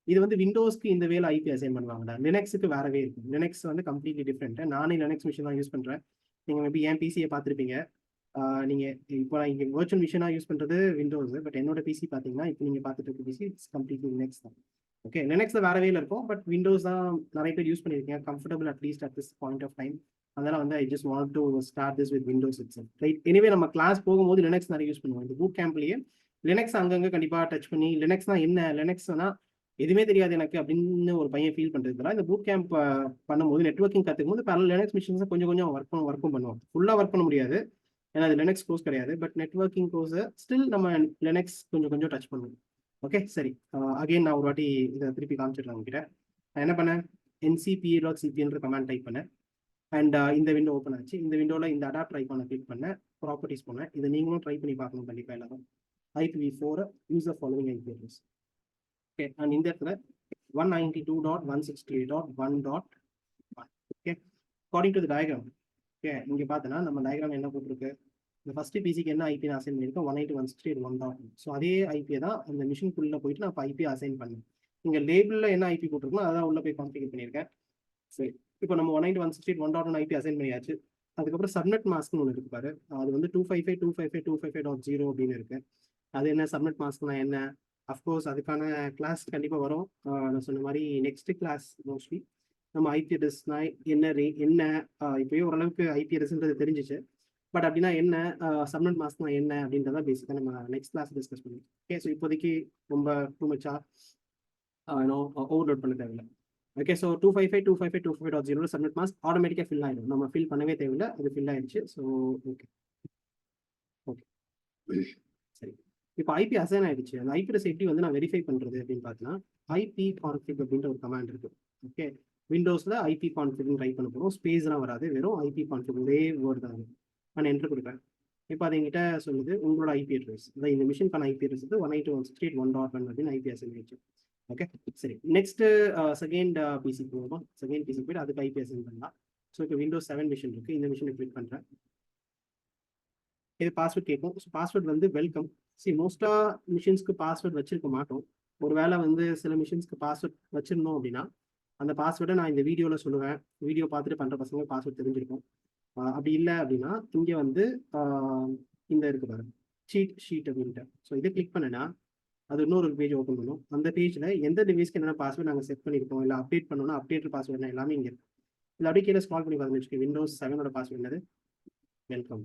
இது வந்து விண்டோஸ்க்கு இந்த வேலை ஐபி அசைன் பண்ணுவாங்க. லினக்ஸுக்கு வேறவே இருக்கும். லினக்ஸ் வந்து கம்ப்ளீட்லி டிஃப்ரெண்ட். நானே லினக்ஸ் மிஷின் தான் யூஸ் பண்ணுறேன். நீங்கள் மேபி என் பிசியை பார்த்துருப்பீங்க. நீங்கள் இப்போ நான் இங்கே வர்ச்சுவல் மிஷினாக யூஸ் பண்ணுறது விண்டோஸ், பட் என்னோட பிசி பார்த்தீங்கன்னா இப்போ நீங்கள் பார்த்துட்டு இருக்க பிசி இட்ஸ் கம்ப்ளீட்லி லினக்ஸ் தான். ஓகே, லினக்ஸில் வேற வேலை இருக்கும், பட் விண்டோஸ் தான் நிறைய பேர் யூஸ் பண்ணியிருக்கேன். Comfortable at least at this point of time. அதனால வந்து I just want to start this with Windows itself. Right, anyway நம்ம கிளாஸ் போகும்போது லினக்ஸ் நிறைய யூஸ் பண்ணுவோம். இந்த பூட் கேம்ப்லேயே லினக்ஸ் அங்கங்கே கண்டிப்பாக டச் பண்ணி, லினக்ஸ்னா என்ன, லினக்ஸ்னா எதுவுமே தெரியாது எனக்கு அப்படின்னு ஒரு பையன் ஃபீல் பண்ணுறதுல இந்த பூட் கேம்ப் பண்ணும்போது நெட்வொர்க்கிங் கற்றுக்கும் போது பல லினக்ஸ் மிஷின்ஸை கொஞ்சம் கொஞ்சம் ஒர்க்கும் பண்ணுவோம். ஃபுல்லாக ஒர்க் பண்ண முடியாது, ஏன்னா அது லினக்ஸ் கோர்ஸ் கிடையாது. பட் நெட்வொர்க்கிங் கோர்ஸை ஸ்டில் நம்ம லினக்ஸ் கொஞ்சம் கொஞ்சம் டச் பண்ணுவோம். ஓகே, சரி. அகெயின் நான் ஒரு வாட்டி இதை திருப்பி காமிச்சிடுறேன் உங்ககிட்ட. நான் என்ன பண்ணேன், ncpa.cpl கமாண்ட் டைப் பண்ணேன். அண்ட் இந்த விண்டோ ஓப்பன் ஆச்சு. இந்த விண்டோவில் இந்த அடாப்டர் ஐக்கானை கிளிக் பண்ணேன், ப்ராப்பர்ட்டிஸ் பண்ணேன். இதை நீங்களும் ட்ரை பண்ணி பார்க்கணும் கண்டிப்பாக எல்லாரும். IPv4 use of following IP address. Okay, and இந்த இடத்துல 192.168.1.1. Okay, according to the diagram. Okay, இங்கே பார்த்தோன்னா நம்ம டயக்ராம் என்ன போட்டிருக்கு, இந்த ஃபர்ஸ்ட் பிசிக்கு என்ன ஐபி நான் அசைன் பண்ணியிருக்கேன், 192.168.1.1. ஸோ அதே ஐபியை தான் அந்த மிஷின்குள்ளே போயிட்டு நான் இப்போ ஐபி அசைன் பண்ணேன். இங்கே லேபிளில் என்ன ஐபி போட்டிருக்கோம் அதான் உள்ள போய் கான்ஃபிகர் பண்ணியிருக்கேன். சரி, இப்போ நம்ம 192.168.1.1 ஐபி அசைன் பண்ணியாச்சு. அதுக்கப்புறம் சப்நெட் மாஸ்க்னு ஒன்று இருக்கு பாரு, அது வந்து 255.255.255.0 அப்படின்னு இருக்கு. அது என்ன சப்நெட் மாஸ்க்னா என்ன, அஃப்கோர்ஸ் அதுக்கான கிளாஸ் கண்டிப்பாக வரும். நான் சொன்ன மாதிரி நெக்ஸ்ட் கிளாஸ் மோஸ்ட்லி நம்ம ஐபி அட்ரஸ்னா என்ன என்ன இப்போயே ஓரளவுக்கு ஐபி அட்ரஸ்ன்றது தெரிஞ்சிச்சு. பட் அப்படின்னா என்ன, சப்நெட் மாஸ்க்னா என்ன அப்படின்றத பேசிக்காக நம்ம நெக்ஸ்ட் கிளாஸ் டிஸ்கஸ் பண்ணுவோம். ஓகே, ஸோ இப்போதைக்கு ரொம்ப டூ மச்சா ஓவர்லோட் பண்ண தேவையில்லை. ஓகே, ஸோ 255.255.255.0 சப்மிட் மாஸ்க் ஆட்டோமேட்டிக்காக ஃபில் ஆகிடும். நம்ம ஃபில் பண்ணவே தேவையில்லை, அது ஃபில் ஆயிடுச்சு. ஸோ ஓகே ஓகே சரி. இப்போ ஐபி அசைன் ஆயிடுச்சு. அந்த ஐபி அட்ரஸ் எப்படி வந்து நான் வெரிஃபை பண்ணுறது அப்படின்னு பார்த்தீங்கன்னா, ஐபி கான்ஃபிக் அப்படின்ற ஒரு கமாண்ட் இருக்கு. ஓகே, விண்டோஸில் ஐபி கான்ஃபிக்னு ட்ரை பண்ண போகிறோம். ஸ்பேஸ்லாம் வராது, வெறும் ஐபி கான்ஃபிக் ஒரே வேர்டு தான். நான் என்ட்ரு கொடுக்குறேன். இப்போ அது எங்கிட்ட சொல்லுது உங்களோட ஐபி அட்ரஸ், அதான் இந்த மிஷினுக்கான ஐபி அட்ரஸ் வந்து 192.168.1.1 அப்படின்னு ஐபி அசைன் ஆயிடுச்சு. ஓகே சரி. நெக்ஸ்ட் செகண்ட் பிசி போவோம். செகண்ட் பிசி போய்ட்டு அதுக்கு ஐபி அசைன் பண்ணலாம். ஸோ இப்போ விண்டோஸ் 7 மிஷின் இருக்குது, இந்த மிஷினை கிளிக் பண்ணுறேன். இது பாஸ்வேர்ட் கேட்கும். ஸோ பாஸ்வேர்ட் வந்து வெல்கம். சரி, மோஸ்ட்டாக மிஷின்ஸ்க்கு பாஸ்வேர்ட் வச்சிருக்க மாட்டோம். ஒரு வேளை வந்து சில மிஷின்ஸ்க்கு பாஸ்வேர்ட் வச்சிருந்தோம் அப்படின்னா அந்த பாஸ்வேர்டை நான் இந்த வீடியோவில் சொல்லுவேன். வீடியோ பார்த்துட்டு பண்ணுற பசங்க பாஸ்வேர்ட் தெரிஞ்சிருக்கும். அப்படி இல்லை அப்படின்னா இங்கே வந்து இந்த இருக்கு பாருங்க, சீட் ஷீட் அப்படின்ட்டு. ஸோ இதை கிளிக் பண்ணேன்னா அது இன்னொரு பேஜ் ஓப்பன் பண்ணும். அந்த பேஜில் எந்த டிவைஸ்க்கு என்னென்ன பாஸ்வேர்ட் நாங்கள் செட் பண்ணியிருக்கோம், இல்லை அப்டேட் பண்ணோம்னா அப்டேட் பாஸ்வேர்ட் எல்லாமே இங்கே இருக்கும். இல்லை அப்படியே கீழே ஸ்க்ரால் பண்ணி பார்த்து வச்சுக்கோங்க. விண்டோஸ் 7 பாஸ்வேர்ட் என்னது, வெல்கம்.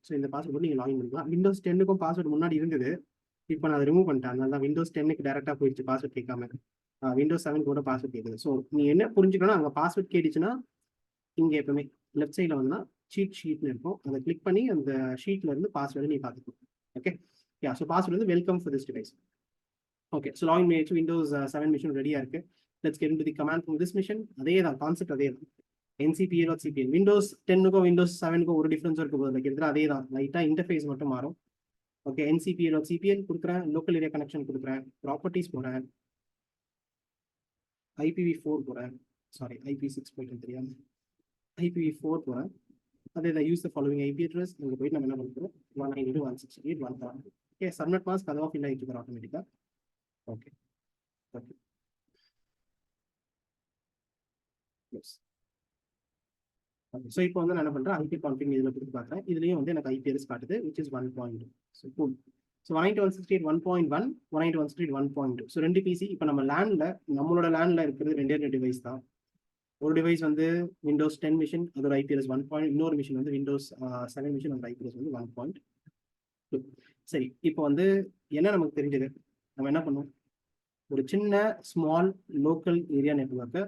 ஸோ இந்த பாஸ்வேர்ட் நீங்கள் லாகின் பண்ணிக்கலாம். விண்டோஸ் 10க்கும் பாஸ்வேர்ட் முன்னாடி இருந்தது, இப்போ நான் அதை ரிமூவ் பண்ணிட்டேன். அதனால தான் விண்டோஸ் 10க்கு டேரெக்டாக போயிடுச்சு பாஸ்வேர்ட் கேட்காம. விண்டோஸ் 7 கூட பாஸ்வேர்ட் கேட்குது. ஸோ நீ என்ன புரிஞ்சுக்கணும், அங்கே பாஸ்வேர்ட் கேட்டுச்சுன்னா இங்கே எப்பவுமே லெஃப்ட் சைடில் வந்து சீட் ஷீட்னு இருக்கும். அதை கிளிக் பண்ணி அந்த ஷீட்ல இருந்து பாஸ்வேர்டு நீ பார்த்துக்கணும். ஓகே யா, ஸோ பாஸ்வேர்டு வந்து welcome for this device. Okay, so login பண்ணியாச்சு. விண்டோஸ் 7 மிஷின் ரெடியாக இருக்கு. Let's get into the command from this machine. அதே தான் கான்செப்ட், அதே தான். NCPL.cpl விண்டோஸ் 10க்கும் விண்டோஸ் 7க்கும் ஒரு டிஃபரன்ஸ் இருக்க போது, கிட்டத்தட்ட அதே தான். லைட்டாக இன்டர்ஃபேஸ் மட்டும் மாறும். ஓகே, NCPL.cpl கொடுக்குறேன், லோக்கல் ஏரியா கனெக்ஷன் கொடுக்குறேன், ப்ராப்பர்ட்டிஸ் போகிறேன், IPv4 போகிறேன், சாரி IP6 போயிட்டு தெரியாது, IPv4 போகிறேன். அதே தான், use the following IP address. இங்கே போயிட்டு நம்ம என்ன பண்ணுறோம், 192.168.1.1. ஓகே, சப்நெட் மாஸ்க் அதுவாக ஃபில் ஆகிட்டு இருக்கிறோம் ஆட்டோமேட்டிக்காக. ஓகே ஓகே ஸோ இப்போ வந்து நான் என்ன பண்ணுறேன், ஐபி கான்ஃபிக் இதில் கொடுத்து பார்க்குறேன். இதுலேயும் வந்து எனக்கு ஐபி அட்ரஸ் காட்டுது, which is 1.2. So cool. So 192.168.1.1, 192.168.1.2. So 2 PC. இப்போ நம்ம லேண்டில், நம்மளோட லேண்டில் இருக்கிறது 2 டிவைஸ் தான். ஒரு டிவைஸ் வந்து விண்டோஸ் 10 மிஷின், அதோட ஐபிஎஸ் 1. இன்னொரு மிஷின் வந்து விண்டோஸ் 7 மிஷின், அதோட ஐபிஎஸ் வந்து 1.2. சரி, இப்போ வந்து என்ன நமக்கு தெரிஞ்சது, நம்ம என்ன பண்ணோம், ஒரு சின்ன ஸ்மால் லோக்கல் ஏரியா நெட்வொர்க்கை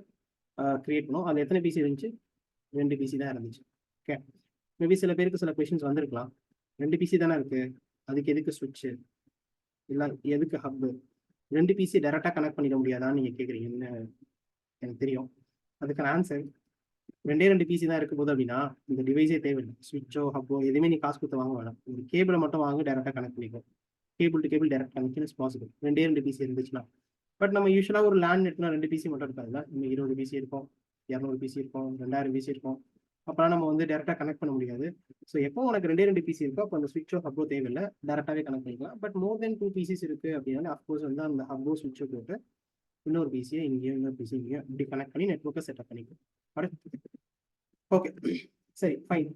கிரியேட் பண்ணோம். அது எத்தனை பிசி இருந்துச்சு, 2 பிசி தான் இருந்துச்சு. ஓகே, மேபி சில பேருக்கு சில கொஷின்ஸ் வந்திருக்கலாம், 2 பிசி தானே இருக்கு, அதுக்கு எதுக்கு ஸ்விட்சு, இல்லை எதுக்கு ஹப்பு, 2 பிசி டைரெக்டாக கனெக்ட் பண்ணிட முடியாதான்னு நீங்கள் கேட்குறீங்கன்னு எனக்கு தெரியும். அதுக்கான ஆன்சர், 2 பிசி தான் இருக்கும் போது அப்படின்னா இந்த டிவைஸே தேவையில்லை. ஸ்விட்சோ ஹப்போ எதுவுமே நீ காசு கொடுத்து வாங்க வேணாம். ஒரு கேபிளை மட்டும் வாங்க, டேரெக்டாக கனெக்ட் பண்ணிக்கோ. Cable to cable direct connection is possible, 2 PC இருந்துச்சுன்னா. பட் நம்ம யூஸ்வலாக ஒரு லேண்ட் நெட்னா 2 பிசி மட்டும் இருக்காதுல்ல. நம்ம 20 பிசி இருக்கும், 200 பிசி இருக்கும், 2000 பிசி இருக்கும். அப்போலாம் நம்ம வந்து டேரெக்டாக கனெக்ட் பண்ண முடியாது. ஸோ எப்போ உனக்கு 2 பிசி இருக்கோ அப்போ அந்த ஸ்விட்சோ ஹப்போ தேவையில்லை, டேரெக்டாகவே கனெக்ட் பண்ணிக்கலாம். பட் மோர் தென் 2 பிசிஸ் இருக்குது அப்படின்னா அஃப்கோர்ஸ் வந்து அந்த ஹப்போ ஸ்விட்சோ போட்டு இன்னொரு பிசியை இங்கேயும் இன்னொரு பிசி இங்கேயும் இப்படி கனெக்ட் பண்ணி நெட்வொர்க்கை செட்டப் பண்ணிக்கலாம். ஓகே சரி ஃபைன்,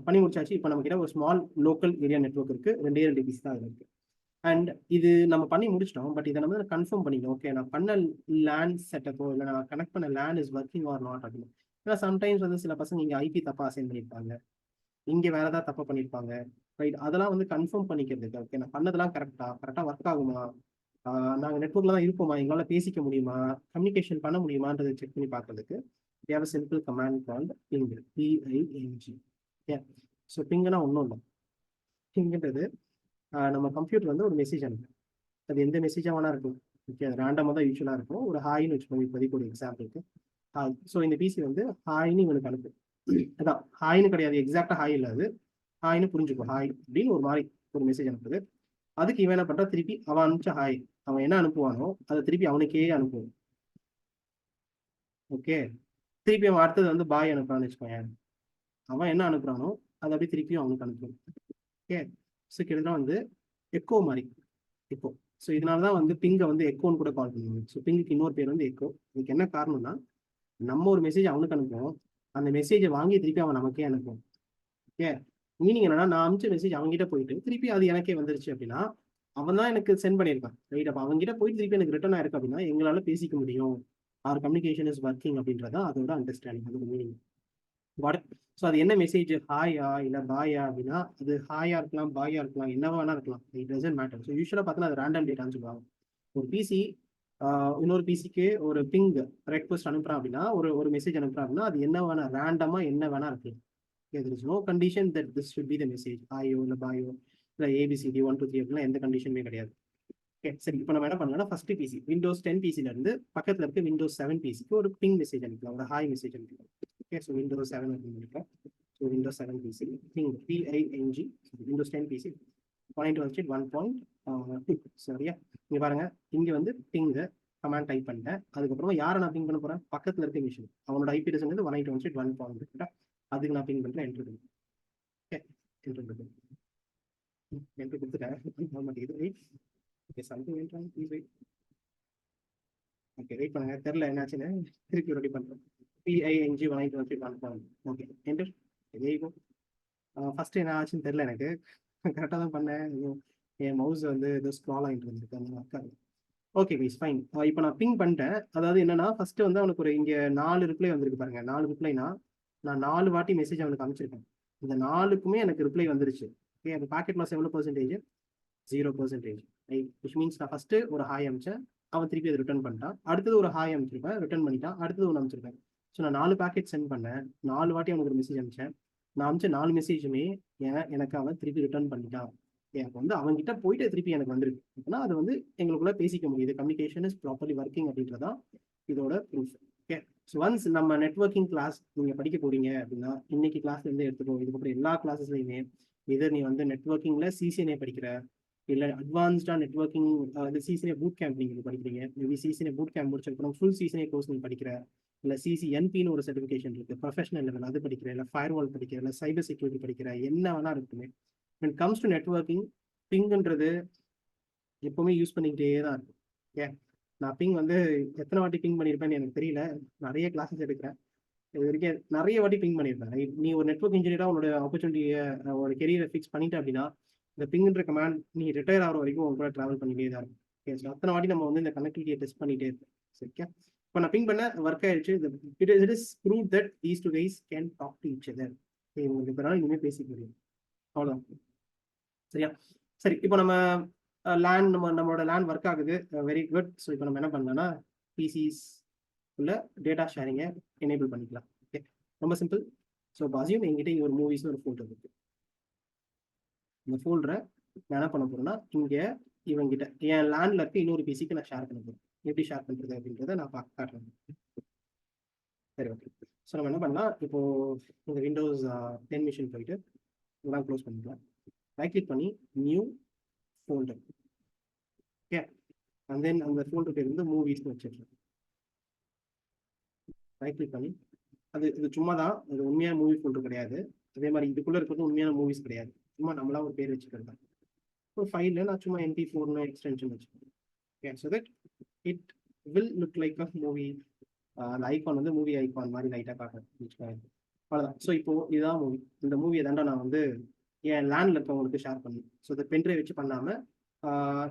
பண்ணி முடிச்சாச்சு. இப்போ நம்ம கிட்ட ஒரு ஸ்மால் லோக்கல் ஏரியா நெட்வொர்க் இருக்குது, 2 பிசி தான் அதில் இருக்குது. அண்ட் இது நம்ம பண்ணி முடிச்சிட்டோம். பட் இதை நம்ம கன்ஃபார்ம் பண்ணிக்கணும். ஓகே, நான் பண்ண லேண்ட் செட்டப்போ இல்லை நான் கனெக்ட் பண்ண LAN is working or not அப்படின்னு. ஏன்னா சம்டைம்ஸ் வந்து சில பசங்க இங்கே ஐபி தப்பாக அசைன் பண்ணியிருப்பாங்க, இங்கே வேற ஏதாவது தப்பாக பண்ணியிருப்பாங்க. ரைட், அதெல்லாம் வந்து கன்ஃபார்ம் பண்ணிக்கிறதுக்கு. ஓகே, நான் பண்ணதெல்லாம் கரெக்டாக ஒர்க் ஆகுமா, நாங்கள் நெட்வொர்க்கில் தான் இருப்போமா, எங்களால் பேசிக்க முடியுமா, கம்யூனிகேஷன் பண்ண முடியுமான்றதை செக் பண்ணி பார்க்கறதுக்கு we have a simple command called ping, PING. Yeah, so பிங்குனா ஒன்றும் இல்லை. பிங்குன்றது நம்ம கம்ப்யூட்டர் வந்து ஒரு மெசேஜ் அனுப்பும். அது எந்த மெசேஜாக வேணா இருக்கும். ஓகே, அது ரேண்டமாக தான் யூஸ்வலாக இருக்கும். ஒரு ஹாய்னு வச்சுக்கோங்க இப்போதைக்கு ஒரு எக்ஸாம்பிளுக்கு, ஹாய். ஸோ இந்த பிசி வந்து ஹாய்னு இவனுக்கு அனுப்பும். அதான் ஹாய்னு கிடையாது, எக்ஸாக்டாக ஹாய் இல்லாது, ஹாய்னு புரிஞ்சுக்கோ, ஹாய் அப்படின்னு ஒரு மாதிரி ஒரு மெசேஜ் அனுப்புது. அதுக்கு இவன் என்ன பண்ணுறா, திருப்பி அவன் அனுப்பிச்ச ஹாய், அவன் என்ன அனுப்புவானோ அதை திருப்பி அவனுக்கே அனுப்புவான். ஓகே, திருப்பி அவன் அடுத்தது வந்து பாய் அனுப்புறான்னு வச்சுக்கோங்க, அவன் என்ன அனுப்புறானோ அதை அப்படியே திருப்பியும் அவனுக்கு அனுப்புவான். ஓகே, ஸோ கிட்டத்தட்ட வந்து எக்கோ மாதிரி எக்கோ. ஸோ இதனால தான் வந்து பிங்கை வந்து எக்கோன்னு கூட கால் பண்ணுவாங்க. ஸோ பிங்குக்கு இன்னொரு பேர் வந்து எக்கோ. இதுக்கு என்ன காரணம்னா, நம்ம ஒரு மெசேஜ் அவனுக்கு அனுப்புவோம், அந்த மெசேஜை வாங்கி திருப்பி அவன் நமக்கே அனுப்புவோம். ஓகே, மீனிங் என்னன்னா, நான் அனுப்பிச்ச மெசேஜ் அவங்ககிட்ட போயிட்டு திருப்பி அது எனக்கே வந்துருச்சு அப்படின்னா அவன் தான் எனக்கு சென்ட் பண்ணியிருக்கான். ரைட், அப்போ அவங்ககிட்ட போயிட்டு திருப்பி எனக்கு ரிட்டர்ன் ஆயிருக்கு அப்படின்னா எங்களால் பேசிக்க முடியும், ஆர் கம்யூனிகேஷன் இஸ் ஒர்க்கிங் அப்படின்றதான் அதோட அண்டர்ஸ்டாண்டிங், அதோட மீனிங். ஸோ அது என்ன மெசேஜ், ஹாயா இல்லை பாயா அப்படின்னா அது ஹாயா இருக்கலாம், பாயா இருக்கலாம், என்னவா வேணா இருக்கலாம், இட் டசன்ட் மேட்டர். ஸோ யூஸ்வலாக பார்த்தீங்கன்னா அது ரேண்டம் டேட்டான்னு சொல்லுவாங்க. ஒரு பிசி இன்னொரு பிசிக்கு ஒரு பிங் ரெக்வஸ்ட் அனுப்புறேன் அப்படின்னா, ஒரு மெசேஜ் அனுப்புறேன் அப்படின்னா, அது என்ன வேணா ரேண்டமா என்ன வேணா இருக்கு. there is no condition that this should be the message ஆயோ இல்லை பாயோ இல்லை ஏபிசிடி 1 2 3 அப்படின்னா எந்த கண்டிஷனுமே கிடையாது. ஓகே சரி, இப்போ நம்ம என்ன பண்ணலாம்னா ஃபர்ஸ்ட் பிசி விண்டோஸ் 10 பிசில இருந்து பக்கத்துல இருக்க விண்டோஸ் 7 பிசிக்கு ஒரு பிங் மெசேஜ் அனுப்பலாம், ஒரு ஹாய் மெசேஜ் அனுப்பலாம். ஓகே ஸோ விண்டோஸ் 7 அப்படின்னு so Windows 7 PC ping P I N G Windows 10 PC 1.2 சரியா. இங்க பாருங்க, இங்க வந்து பிங்கு கமாண்ட் டைப் பண்ணிட்டேன். அதுக்கப்புறமா யாரை நான் பிங் பண்ண போறேன், பக்கத்துல இருக்க மிஷின் அவனோட ஐபி அட்ரஸ் வந்து 192.1.1. அதுக்கு நான் பிங் பண்றேன், என்ட்ரு பண்ணுறேன். ஓகே என்ட்ரு பண்ணுறேன், என்ட்ரு கொடுத்துட்டேன் மாட்டேங்குது. ஓகே சம்திங் என்ட்ரான் ப்ளீஸ் வெயிட். ஓகே வெயிட் பண்ணுங்க, தெரில என்னாச்சுன்னு, திருப்பி ரெடி பண்ணுறேன். பிஐஎன்ஜி 192.1.1. Okay enter. இதேக்கும் ஃபர்ஸ்ட் என்ன ஆச்சுன்னு தெரில எனக்கு, கரெக்டாக தான் பண்ணேன். என் மவுஸ் வந்து ஏதோ ஸ்க்ரால் ஆகிட்டு இருந்திருக்கு அந்த மாதிரி. Okay guys fine. இப்போ நான் பிங் பண்ணிட்டேன். அதாவது என்னன்னா ஃபர்ஸ்ட் வந்து அவனுக்கு ஒரு இங்கே 4 ரிப்ளை வந்திருக்கு பாருங்க. 4 ரிப்ளைனா நான் 4 வாட்டி மெசேஜ் அவனுக்கு அனுப்பிச்சிருக்கேன். இந்த 4க்குமே எனக்கு ரிப்ளை வந்துருச்சு. ஓகே அந்த பாக்கெட் லாஸ் எவ்வளோ பர்சன்டேஜ், 0%. ரைட், விச் மீன்ஸ் நான் ஃபர்ஸ்ட் ஒரு ஹாய் அனுப்பிச்சேன், அவன் திருப்பி அதை ரிட்டர்ன் பண்ணிட்டான். அடுத்தது ஒரு ஹாய் அனுப்பிச்சிருப்பேன், ரிட்டர்ன் பண்ணிட்டான். அடுத்தது ஒன்று அனுப்பிச்சிருப்பேன். ஸோ நான் 4 பேக்கெட் சென்ட் பண்ணேன், 4 வாட்டி அவனுக்கு ஒரு மெசேஜ் அனுப்பிச்சேன். நான் அனுப்பிச்ச 4 மெசேஜுமே எனக்கு அவன் திருப்பி ரிட்டர்ன் பண்ணிட்டான். எனக்கு வந்து அவன்கிட்ட போயிட்டு திருப்பி எனக்கு வந்துருக்கு அப்படின்னா அது வந்து எங்களுக்குள்ள பேசிக்க முடியுது, கம்யூனிகேஷன் இஸ் ப்ராப்பர்லி ஒர்க்கிங் அப்படின்றதான் இதோட ப்ரூஃப். ஓகே ஸோ ஒன்ஸ் நம்ம நெட்வொர்க்கிங் கிளாஸ் நீங்கள் படிக்க போறீங்க அப்படின்னா இன்னைக்கு கிளாஸ்லேருந்து எடுத்துக்கோ. இதுக்கப்புறம் எல்லா கிளாஸஸ்லையுமே இதர் நீ வந்து நெட்வொர்க்கிங்கில் சிசிஎன்ஏ படிக்கிற, இல்லை அட்வான்ஸ்டாக நெட்வொர்க்கிங் வந்து சிசிஎன்ஏ பூட் கேம்ப் நீங்கள் படிக்கிறீங்க, மேபி சிசிஎன்ஏ பூட் கேம்ப் முடிச்சதுக்கப்புறம் ஃபுல் சிசிஎன்ஏ கோர்ஸ் நீங்கள் படிக்கிற, இல்லை சிசிஎன்பின்னு ஒரு சர்டிஃபிகேஷன் இருக்குது ப்ரொஃபஷனல் லெவல், அது படிக்கிற, இல்லை ஃபயர்வால் படிக்கிற, இல்லை சைபர் செக்யூரிட்டி படிக்கிற, என்ன வேணா இருக்குமே. when it comes to networking, பிங்ன்றது எப்பவுமே யூஸ் பண்ணிக்கிட்டே தான் இருக்கும். ஓகே நான் பிங் வந்து எத்தனை வாட்டி பிங் பண்ணியிருப்பேன்னு எனக்கு தெரியல, நிறைய கிளாஸஸ் எடுக்கிறேன், இது வரைக்கும் நிறைய வாட்டி பிங் பண்ணியிருப்பேன். நீ ஒரு நெட்வொர்க் இன்ஜினியராக உன்னோட ஆப்பர்ச்சுனிட்டியை ஒரு கெரியரை ஃபிக்ஸ் பண்ணிட்டு அப்படின்னா இந்த பிங்ன்ற கமாண்ட் நீ ரிட்டையர் ஆகிற வரைக்கும் உங்க கூட ட்ராவல் பண்ணிட்டே தான் இருக்கும். ஓகே ஸோ அத்தனை வாட்டி நம்ம வந்து இந்த கனெக்டிவிட்டியை டெஸ்ட் பண்ணிட்டே இருக்கோம். சரிக்கா இப்போ நான் பிங் பண்ண ஒர்க் ஆயிடுச்சு. It is prove that these two guys can talk to each other. உங்களுக்கு இப்போ இனிமேல் பேசிக்க முடியும், அவ்வளோதான். சரியா சரி, இப்போ நம்ம லேன் நம்மளோட லேன் ஒர்க் ஆகுது, வெரி குட். ஸோ இப்போ நம்ம என்ன பண்ணலாம்னா பிசிஸ் உள்ள டேட்டா ஷேரிங்கை எனேபிள் பண்ணிக்கலாம். ஓகே ரொம்ப சிம்பிள். ஸோ பாசியும் என்கிட்ட இங்கே ஒரு மூவிஸ்னு ஒரு ஃபோல்டர் இருக்கு. இந்த ஃபோல்டரை நான் என்ன பண்ண போறேன்னா இங்கே இவங்கிட்ட என் லேண்ட்ல இருக்க இன்னொரு பிசிக்கு நான் ஷேர் பண்ண போறேன். எப்படி ஷேர் பண்றது அப்படின்றத நான் காட்டுறேன். சரி ஓகே ஸோ நம்ம என்ன பண்ணலாம், இப்போ இந்த விண்டோஸ் 10 மிஷின் போயிட்டு இதெல்லாம் க்ளோஸ் பண்ணிக்கலாம். ரைட் கிளிக் பண்ணி நியூ ஃபோல்டர். ஓகே அண்ட் தென் அந்த ஃபோல்டர் இருந்து மூவிஸ்னு வச்சிருக்கேன். ரைட் கிளிக் பண்ணி இது சும்மா தான், இது உண்மையான மூவி ஃபோல்டர் கிடையாது. அதே மாதிரி இதுக்குள்ள இருக்கிறது உண்மையான மூவிஸ் கிடையாது, சும்மா நம்மளா ஒரு பேர் வச்சுக்கிறது தான். ஒரு ஃபைலில் நான் சும்மா MP4 எக்ஸ்டென்ஷன் வச்சுக்கேன். Okay so that it will look like a movie. அந்த ஐகான் வந்து மூவி ஐகான் மாதிரி லைட்டாக காட்டுறேன், அவ்வளோதான். ஸோ இப்போ இதுதான் மூவி. இந்த மூவியை தாண்டா நான் வந்து என் லேண்டில் இருக்கவங்களுக்கு ஷேர் பண்ணி, ஸோ இந்த பென்ட்ரைவ் வச்சு பண்ணாமல்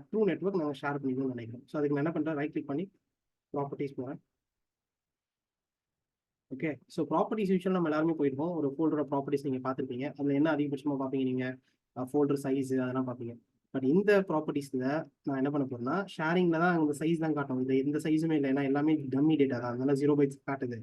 ட்ரூ நெட்வொர்க் நாங்கள் ஷேர் பண்ணிக்கணும்னு நினைக்கிறோம். ஸோ அதுக்கு நான் என்ன பண்ணுறேன், ரைட் கிளிக் பண்ணி ப்ராப்பர்ட்டிஸ் போகிறேன். ஓகே ஸோ ப்ராப்பர்ட்டிஸ் விஷயம் நம்ம எல்லாருமே போயிருக்கோம். ஒரு ஃபோல்டரோட ப்ராப்பர்ட்டிஸ் நீங்கள் பார்த்துருப்பீங்க. அதில் என்ன அதிகபட்சமாக பார்ப்பீங்க நீங்கள், ஃபோல்டர் சைஸு அதெல்லாம் பார்ப்பீங்க. பட் இந்த ப்ராப்பர்ட்டிஸில் நான் என்ன பண்ண போகிறேன்னா ஷேரிங்கில் தான் அந்த சைஸ் தான் காட்டும். இது எந்த சைஸுமே இல்லை, ஏன்னா எல்லாமே டம்மி டேட்டா தான், அதனால 0 bytes காட்டுது.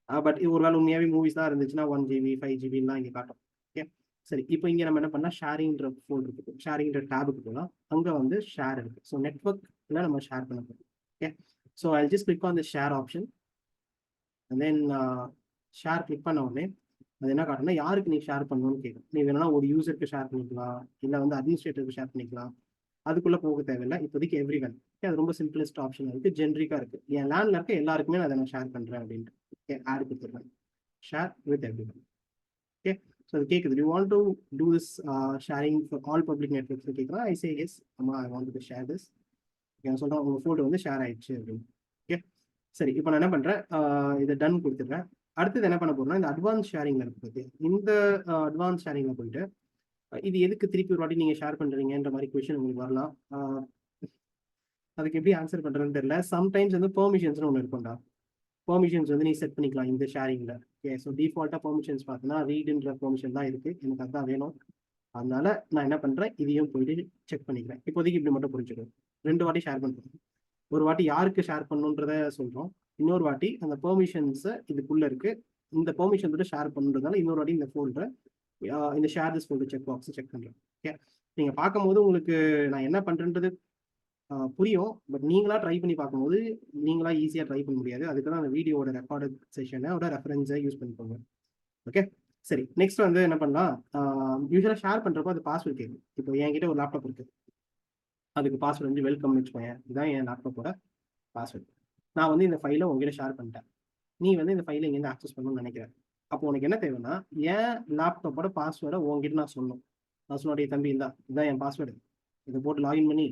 பட் இது ஒரு வேளை உண்மையாகவே மூவிஸ் தான் இருந்துச்சுன்னா 1 GB 5 GBலாம் இங்கே காட்டும். ஓகே சரி, இப்போ இங்கே நம்ம என்ன பண்ணால் ஷேரிங்ன்ற ஃபோல்டர் இருக்குது, ஷேரிங்ன்ற டேபுக்கு போகலாம். அங்கே வந்து ஷேர் இருக்குது. ஸோ நெட்வொர்க்கில் நம்ம ஷேர் பண்ண போகிறோம். Okay so I just click on the share option and then share click பண்ண உடனே அது என்ன காட்டுன்னா யாருக்கு நீ ஷேர் பண்ணணும்னு கேட்கும். நீ வேணா ஒரு யூசருக்கு ஷேர் பண்ணிக்கலாம், இல்லை வந்து அட்மினிஸ்ட்ரேட்டருக்கு ஷேர் பண்ணிக்கலாம். அதுக்குள்ளே போக தேவையில்லை, இப்போதைக்கு எவ்ரி ஒன். அது ரொம்ப சிம்பிளஸ்ட் ஆப்ஷன் இருக்குது, ஜென்ரிக்காக இருக்குது. என் லேண்டில் இருக்க எல்லாருக்குமே நான் அதை நான் ஷேர் பண்ணுறேன் அப்படின்ட்டு. ஓகே ஆட் கொடுத்துருக்கேன், share with every one. Okay so அது கேட்குது, you want to do this sharing for all public networks கேட்குறேன். ஐ சே எஸ், அம்மா I want to share this. நான் சொல்கிறேன் உங்கள் ஃபோட்டோ வந்து ஷேர் ஆயிடுச்சு அப்படின்னு. ஓகே சரி, இப்போ நான் என்ன பண்ணுறேன், இதை டன் கொடுத்துட்றேன். அடுத்தது என்ன பண்ண போறோம்னா இந்த அட்வான்ஸ் ஷேரிங்ல இருக்குது. இந்த அட்வான்ஸ் ஷேரிங்ல போயிட்டு இது எதுக்கு திருப்பி ஒரு வாட்டி நீங்க ஷேர் பண்றீங்கன்ற மாதிரி கொஸ்டின் உங்களுக்கு வரலாம். அதுக்கு எப்படி ஆன்சர் பண்றதுன்னு தெரியல. சம்டைம்ஸ் வந்து பெர்மிஷன்ஸ்னு ஒன்று இருக்கும்டா. பெர்மிஷன்ஸ் வந்து நீ செட் பண்ணிக்கலாம் இந்த ஷேரிங்ல. ஓகே ஸோ டிஃபால்ட்டா பெர்மிஷன்ஸ் பார்த்தீங்கன்னா ரீடுன்ற பெர்மிஷன் தான் இருக்கு, எனக்கு அதுதான் வேணும். அதனால நான் என்ன பண்றேன், இதையும் போயிட்டு செக் பண்ணிக்கிறேன். இப்போதைக்கு இப்படி மட்டும் புரிஞ்சுக்கணும், 2 வாட்டி ஷேர் பண்றேன். ஒரு வாட்டி யாருக்கு ஷேர் பண்ணணுன்றத சொல்றோம், இன்னொரு வாட்டி அந்த பெர்மிஷன்ஸ் இதுக்குள்ள இருக்கு, இந்த பெர்மிஷன் வந்து ஷேர் பண்ணுறதுனால இன்னொரு வாட்டி இந்த ஃபோல்டரை இந்த share this folder check box check பண்றேன். ஓகே, நீங்க பார்க்கும்போது உங்களுக்கு நான் என்ன பண்றேன்றது புரியும். பட் நீங்களா ட்ரை பண்ணி பார்க்கும்போது நீங்களா ஈஸியாக ட்ரை பண்ண முடியாது. அதுக்கு தான் அந்த வீடியோட ரெக்கார்டு செஷனோட ரெஃபரன்ஸை யூஸ் பண்ணிக்கோங்க. ஓகே, சரி. நெக்ஸ்ட் வந்து என்ன பண்ணலாம், யூஸ்வலாக ஷேர் பண்ணுறப்போ அது பாஸ்வேர்ட் கேட்கும். இப்போ என்கிட்ட ஒரு லேப்டாப் இருக்கு, அதுக்கு பாஸ்வேர்டு வந்து வெல்கம்னு வச்சுக்கோங்க. இதுதான் என் லேப்டாப்போட பாஸ்வேர்டு. நான் வந்து இந்த ஃபைலை உங்ககிட்ட ஷேர் பண்ணிட்டேன். நீ வந்து இந்த ஃபைலை இங்கேருந்து ஆக்சஸ் பண்ணணும்னு நினைக்கிறேன். அப்போ உனக்கு என்ன தேவைன்னா, என் லேப்டாப்போட பாஸ்வேர்டை உங்ககிட்ட நான் சொல்லணும். நான் சொன்னோடைய தம்பி இதான் என் பாஸ்வேர்டு, இதை போட்டு லாகின் பண்ணி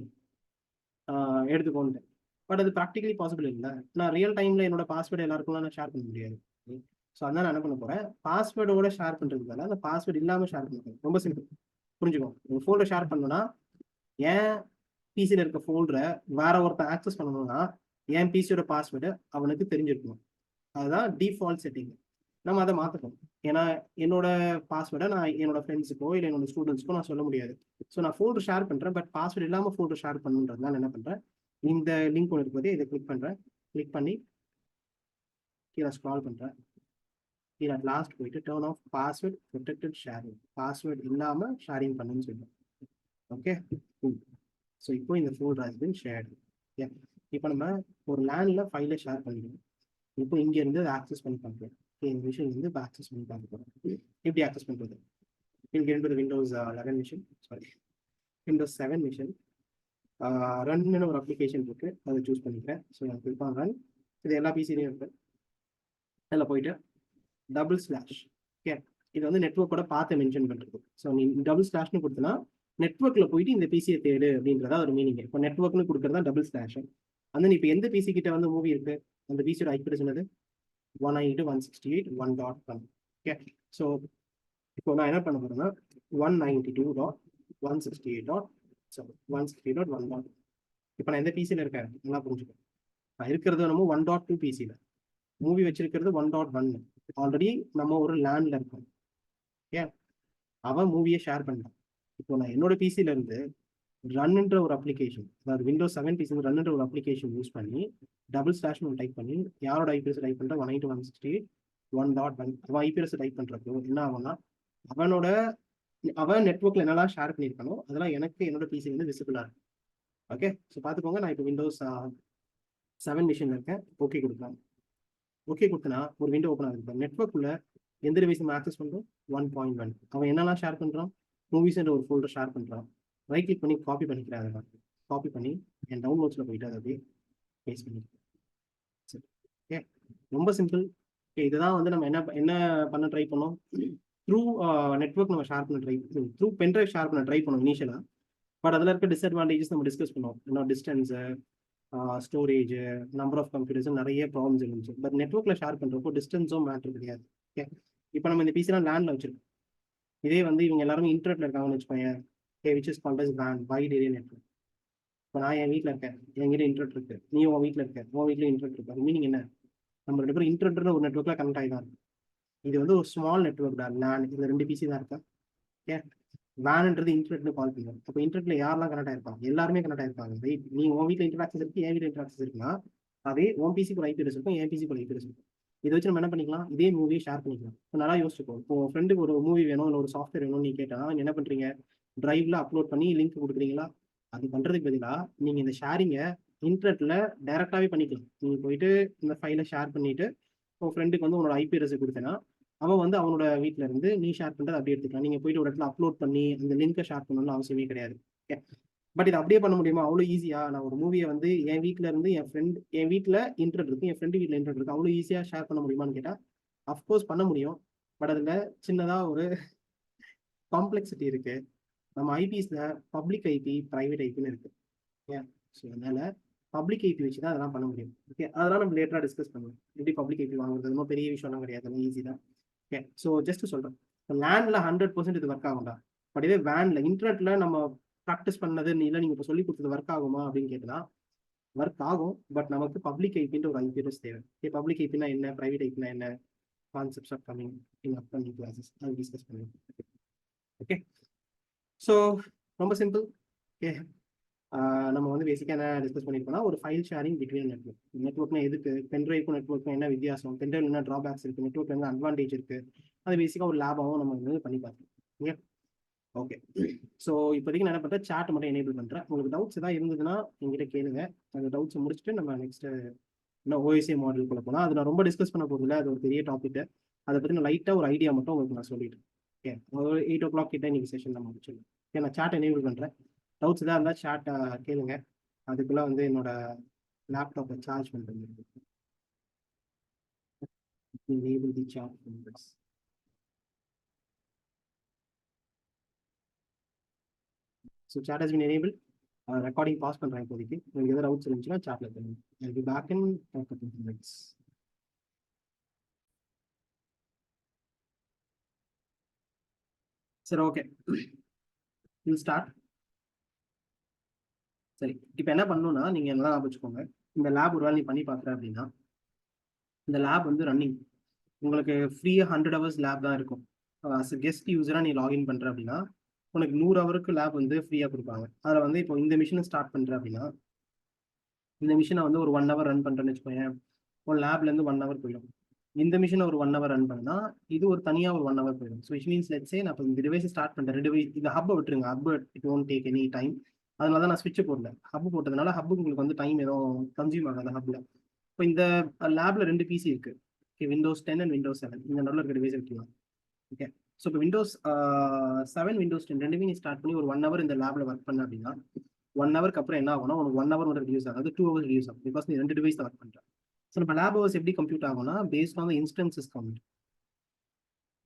எடுத்துக்கோன்ட்டு. பட் அது ப்ராக்டிகலி பாசிபிள் இல்லை. நான் ரியல் டைமில் என்னோட பாஸ்வேர்டு எல்லாருக்கும்லாம் நான் ஷேர் பண்ண முடியாது. ஸோ அதனால் நான் என்ன பண்ண போகிறேன், பாஸ்வேர்டோட ஷேர் பண்ணுறதுனால அந்த பாஸ்வேர்டு இல்லாமல் ஷேர் பண்ண போகிறேன். ரொம்ப சிம்பிள், புரிஞ்சுக்கோ. ஒரு ஃபோல்டர் ஷேர் பண்ணணும்னா என் பிசியில் இருக்க ஃபோல்டரை வேற ஒருத்தன் ஆக்சஸ் பண்ணணும்னா என் பிசியோட பாஸ்வேர்டு அவனுக்கு தெரிஞ்சிருக்கணும். அதுதான் டிஃபால்ட் செட்டிங். நம்ம அதை மாற்றணும். ஏன்னா என்னோட பாஸ்வேர்டை நான் என்னோட ஃப்ரெண்ட்ஸுக்கோ இல்லை என்னோட ஸ்டூடெண்ட்ஸ்க்கோ நான் சொல்ல முடியாது. ஸோ நான் ஃபோல்டர் ஷேர் பண்ணுறேன், பட் பாஸ்வேர்டு இல்லாமல் ஃபோல்டர் ஷேர் பண்ணுன்றதுனால என்ன பண்ணுறேன், இந்த லிங்க் ஒன்று இருக்கும்போது இதை கிளிக் பண்ணுறேன். கிளிக் பண்ணி கீழே ஸ்க்ரால் பண்ணுறேன். கீழே லாஸ்ட் போயிட்டு turn of password protected sharing, password இல்லாமல் ஷேரிங் பண்ணுன்னு சொல்லுவேன். ஓகே, ஸோ இப்போ இந்த ஃபோல்டர் ஹஸ் பீன் ஷேர்டு. இப்போ நம்ம ஒரு லேண்டில் ஃபைலை ஷேர் பண்ணிக்கணும். இப்போ இங்கேருந்து அதை ஆக்சஸ் பண்ணி பார்க்கலாம். இந்த விஷயம் வந்து இப்போ ஆக்சஸ் பண்ணி பார்க்க போகிறோம். எப்படி ஆக்சஸ் பண்ணுறது, இங்கே இருந்து Windows 11 machine, sorry Windows 7 machine run ஒரு அப்ளிகேஷன் இருக்குது, அதை சூஸ் பண்ணிக்கிறேன். ஸோ நான் கிளிக் பண்ணுறேன். இது எல்லா பிசிலையும் இருக்குது. அதில் போயிட்டு // ஓகே, இது வந்து நெட்ஒர்க்கோட பார்த்து மென்ஷன் பண்ணுறது. ஸோ நீ // கொடுத்தனா நெட்ஒர்க்கில் போயிட்டு இந்த பிசியை தேடு அப்படின்றதா ஒரு மீனிங். இப்போ நெட்ஒர்க்னு கொடுக்குறதா // அந்த இப்போ எந்த பிசி கிட்ட வந்து மூவி இருக்கு, அந்த பிசியோட ஐபி சொன்னது 192.168.1.1. ஓகே, ஸோ இப்போ நான் என்ன பண்ண போறேன்னா 192.168.1.1. இப்போ நான் எந்த பிசியில் இருக்கேன் நல்லா புரிஞ்சுக்கேன். நான் இருக்கிறது நம்ம 1.2 பிசியில், மூவி வச்சிருக்கிறது 1.1. ஆல்ரெடி நம்ம ஒரு லேண்ட்ல இருக்கோம். ஓகே, அவன் மூவியை ஷேர் பண்ணிட்டான். இப்போ நான் என்னோட பிசியில இருந்து ரன்ன்ற ஒரு அப்ளிகேஷன், அதாவது விண்டோஸ் 7 பிசி ரன்ன்ற ஒரு அப்ளிகேஷன் யூஸ் பண்ணி // டைப் பண்ணி யாரோட ஐபிஎஸ் டைப் பண்ணுற 192.168.1.1 அவன் ஐபிஎஸ் டைப் பண்ணுறப்போ என்ன ஆகும்னா அவன் நெட்ஒர்க்கில் என்னெல்லாம் ஷேர் பண்ணியிருக்கானோ அதெல்லாம் எனக்கு என்னோட பிசி வந்து விசிபிளாக இருக்கும். ஓகே, ஸோ பார்த்துக்கோங்க. நான் இப்போ விண்டோஸ் 7 மிஷினில் இருக்கேன். ஓகே கொடுக்கலாம். ஓகே கொடுத்தனா ஒரு விண்டோ ஓப்பன் ஆகுது. நெட்ஒர்க்குள்ள எந்த டிவைஸ் நம்ம ஆக்சஸ் பண்ணுறோம், 1.1. அவன் என்னெல்லாம் ஷேர் பண்ணுறான், மூவிஸ்ன்ற ஒரு ஃபோல்டர் ஷேர் பண்ணுறான். ரைட் கிளிக் பண்ணி காப்பி பண்ணிக்கிறேன். அதை காப்பி பண்ணி என் டவுன்லோட்ஸில் போயிட்டு அதை அப்படியே பேஸ்ட் பண்ணிக்கிறேன். சரி, ஓகே, ரொம்ப சிம்பிள். ஓகே, இதுதான் வந்து நம்ம என்ன பண்ண ட்ரை பண்ணோம், த்ரூ நெட்ஒர்க் நம்ம ஷேர் பண்ண ட்ரை, த்ரூ பென்ட்ரைவ் ஷேர் பண்ண ட்ரை பண்ணோம் இனிஷியலாக. பட் அதில் இருக்க டிஸ்அட்வான்டேஜஸ் நம்ம டிஸ்கஸ் பண்ணுவோம். இன்னும் distance, storage, number of computers நிறைய ப்ராப்ளம்ஸ் இருந்துச்சு. பட் நெட்ஒர்க்கில் ஷேர் பண்ணுறப்போ டிஸ்டன்ஸும் மேட்ரு கிடையாது. ஓகே, இப்போ நம்ம இந்த பிசிலாம் லேண்டில் வச்சிருக்கோம். இதே வந்து இவங்க எல்லாருமே இன்டர்நெட்டில் இருக்காங்கன்னு வச்சுக்கோங்க. Okay, which is called as WAN, wide area network. இப்போ நான் என் வீட்டில் இருக்கேன், என்கிட்ட இன்டர்நெட் இருக்கு, நீ உன் வீட்டில் இருக்க, உன் வீட்டில் இன்டர்நெட் இருக்கு. அது மீனிங் என்ன, நம்ம 2 பேரும் இன்டர்நெட் ஒரு நெட்ஒர்க்கில் கனெக்ட் ஆகி தான் இருக்கும். இது வந்து ஒரு ஸ்மால் நெட்ஒர்க் தான் LAN. இதில் 2 பிசி தான் இருக்கா. ஓகே, WANன்றது இன்டர்நெட்னு கால் பண்ணுவோம். அப்போ இன்டர்நெட்ல யாரெல்லாம் கனெக்ட் ஆயிருப்பாங்க, எல்லாருமே கனெக்ட் ஆயிருப்பாங்க. நீ உன் வீட்டில் இன்டர்ஆக்சஸ் இருக்கு, என் வீட்டில் இன்டர்ஆக்சஸ் இருக்குன்னா அதே உன் பிசிக்கு ஒரு ஐபி அட்ரஸ் இருக்கும், என் பிசிக்கு ஒரு ஐபி அட்ரஸ் இருக்கும். இதை வச்சு நம்ம என்ன பண்ணிக்கலாம், இதே மூவியை ஷேர் பண்ணிக்கலாம். இப்போ நல்லா யோசிச்சுக்கோ. இப்போ ஃப்ரெண்டுக்கு ஒரு மூவி வேணும் இல்லை ஒரு சாஃப்ட்வேர் வேணும்னு நீ கேட்டா என்ன பண்றீங்க, டிரைவ்ல அப்லோட் பண்ணி லிங்க் கொடுக்குறீங்களா. அது பண்றதுக்கு பதிலாக நீங்க இந்த ஷேரிங்கை இன்டர்நெட்ல டைரக்டாவே பண்ணிக்கலாம். நீங்க போயிட்டு இந்த ஃபைலை ஷேர் பண்ணிட்டு உன் ஃப்ரெண்டுக்கு வந்து உன்னோட ஐபி அட்ரஸ் கொடுத்தேன்னா அவன் வந்து அவனோட வீட்டில இருந்து நீ ஷேர் பண்ணுறது அப்படியே எடுத்துக்கலாம். நீங்க போயிட்டு ஒரு இடத்துல அப்லோட் பண்ணி அந்த லிங்கை ஷேர் பண்ணணும்னு அவசியமே கிடையாது. ஓகே, பட் இது அப்படியே பண்ண முடியுமா, அவ்வளோ ஈஸியா. நான் ஒரு மூவியை வந்து என் வீட்டில இருந்து என் வீட்டில் இன்டர்நெட் இருக்கு, என் ஃப்ரெண்டு வீட்டில் இன்டர்நெட் இருக்கு, அவ்வளோ ஈஸியா ஷேர் பண்ண முடியுமான்னு கேட்டா அஃப்கோர்ஸ் பண்ண முடியும். பட் அதுல சின்னதா ஒரு காம்ப்ளெக்சிட்டி இருக்கு. நம்ம ஐபிஸ்ல பப்ளிக் ஐபி, பிரைவேட் ஐபின்னு இருக்கு. ஓகே, ஸோ அதனால பப்ளிக் ஐபி வச்சு தான் அதெல்லாம் பண்ண முடியும். ஓகே, அதெல்லாம் நம்ம லேட்டரா டிஸ்கஸ் பண்ணுவோம். எப்படி பப்ளிக் ஐபி வாங்குறது ரொம்ப பெரிய விஷயம்லாம் கிடையாது, அதெல்லாம் ஈஸி தான். ஓகே, ஸோ ஜஸ்ட் சொல்றேன், லேண்ட்ல 100% இது ஒர்க் ஆகும்டா. பட் இதே வேன்ல இன்டர்நெட்ல நம்ம ப்ராக்டிஸ் பண்ணது இல்லை நீங்க இப்போ சொல்லி கொடுத்தது ஒர்க் ஆகுமா அப்படின்னு கேட்டா ஒர்க் ஆகும். பட் நமக்கு பப்ளிக் ஐபின்ற ஒரு ஐபி அட்ரஸ் தேவை. ஓகே, பப்ளிக் ஐபினா என்ன, பிரைவேட் ஐபினா என்ன, concepts of coming in upcoming classes அது டிஸ்கஸ் பண்ணுவோம். ஓகே, ஸோ ரொம்ப சிம்பிள். ஓகே, நம்ம வந்து பேசிக்காக என்ன டிஸ்கஸ் பண்ணியிருக்கோம்னா ஒரு ஃபைல் ஷேரிங் பிட்வீன் நெட்ஒர்க்னா எதுக்கு பென்ட்ரைவ்க்கும் நெட்ஒர்க்கும் என்ன வித்தியாசம், பென்ட்ரைவ் என்ன ட்ராபேக்ஸ் இருக்குது, நெட்ஒர்க் என்ன அட்வான்டேஜ் இருக்குது, அது பேசிக்காக ஒரு லேபாகவும் நம்ம வந்து பண்ணி பார்க்கலாம். Okay okay. ஸோ இப்போதைக்கு நான் என்ன பண்ணுறேன், சாட் மட்டும் எனேபிள் பண்ணுறேன். உங்களுக்கு டவுட்ஸ் ஏதாவது இருந்ததுன்னா எங்கிட்ட கேளுங்க. அந்த டவுட்ஸ் முடிச்சுட்டு நம்ம நெக்ஸ்ட்டு இன்னும் ஓஎஸ்ஏ மாடலுக்குள்ள போனால் அது நான் ரொம்ப டிஸ்கஸ் பண்ண போகிறதில்ல, அது ஒரு பெரிய டாபிக். அதை பற்றி நான் லைட்டாக ஒரு ஐடியா மட்டும் உங்களுக்கு நான் சொல்லிட்டேன். ஓகே, ஒரு 8 o'clock கிட்ட இன்னைக்கு செஷன் நம்ம முடிச்சிடலாம். ஓகே, நான் சாட் எனேபிள் பண்ணுறேன். டவுட்ஸ் ஏதாவது இருந்தால் சாட் கேளுங்க. அதுக்குள்ளே வந்து என்னோட லேப்டாப்பை சார்ஜ் பண்ணுறது. enable the chat functions. So chat has been enabled. Recording pass பண்ணுறேன் இப்போதைக்கு. உங்களுக்கு எதாவது டவுட்ஸ் இருந்துச்சுன்னா சாட்டில் பண்ணுங்க. I'll be back in a couple of minutes. சரி, ஓகே, வில் ஸ்டார்ட். சரி, இப்போ என்ன பண்ணணும்னா நீங்கள் என்ன ஞாபகம் வச்சுக்கோங்க, இந்த லேப் ஒரு வேலை நீ பண்ணி பார்க்குற அப்படின்னா இந்த லேப் வந்து ரன்னிங் உங்களுக்கு ஃப்ரீயாக 100 hours லேப் தான் இருக்கும். அஸ் கெஸ்ட் யூஸராக நீ லாகின் பண்ணுற அப்படின்னா உனக்கு 100 hours லேப் வந்து ஃப்ரீயாக கொடுப்பாங்க. அதில் வந்து இப்போ இந்த மிஷினை ஸ்டார்ட் பண்ணுற அப்படின்னா இந்த மிஷினை வந்து ஒரு 1 hour ரன் பண்ணுறேன்னு வச்சுக்கோங்க, ஒரு லேப்லேருந்து 1 hour போயிடும். இந்த மிஷினை ஒரு 1 hour ரன் பண்ணால் இது ஒரு தனியாக ஒரு 1 hour போயிடும். ஸோ இட் மீன்ஸ் லெட்ஸே நான் இப்போ இந்த டிவைஸை ஸ்டார்ட் பண்ணுறேன், டிவைஸ் இந்த ஹப்பை விட்டுருங்க, hub it won't take any time. அதனால தான் நான் ஸ்விட்ச் போடல. ஹப் போட்டதுனால ஹப்புக்கு உங்களுக்கு வந்து டைம் எதுவும் கன்சியூம் ஆகாது ஹப்பில். இப்போ இந்த லேப்ல 2 பிசி இருக்கு. ஓகே, விண்டோஸ் 10 அண்ட் விண்டோஸ் 7 இந்த நடுவில் இருக்க டிவைஸ் வைக்கலாம். ஓகே, ஸோ இப்போ விண்டோஸ் 7 விண்டோஸ் 10 ரெண்டுமே நீ ஸ்டார்ட் பண்ணி ஒரு 1 hour இந்த லேப்ல ஒர்க் பண்ண அப்படின்னா 1 hourக்கு அப்புறம் என்ன ஆகும்னா உனக்கு 1 hour ரெடியூஸ் ஆகுது, 2 hours ரெடியூஸ் ஆகும். பிகாஸ் நீ 2 டிவைஸ் ஒர்க் பண்ணுற. ஸோ நம்ம லேப் ஹவர்ஸ் எப்படி கம்ப்யூட் ஆகும்னா based on the instances count.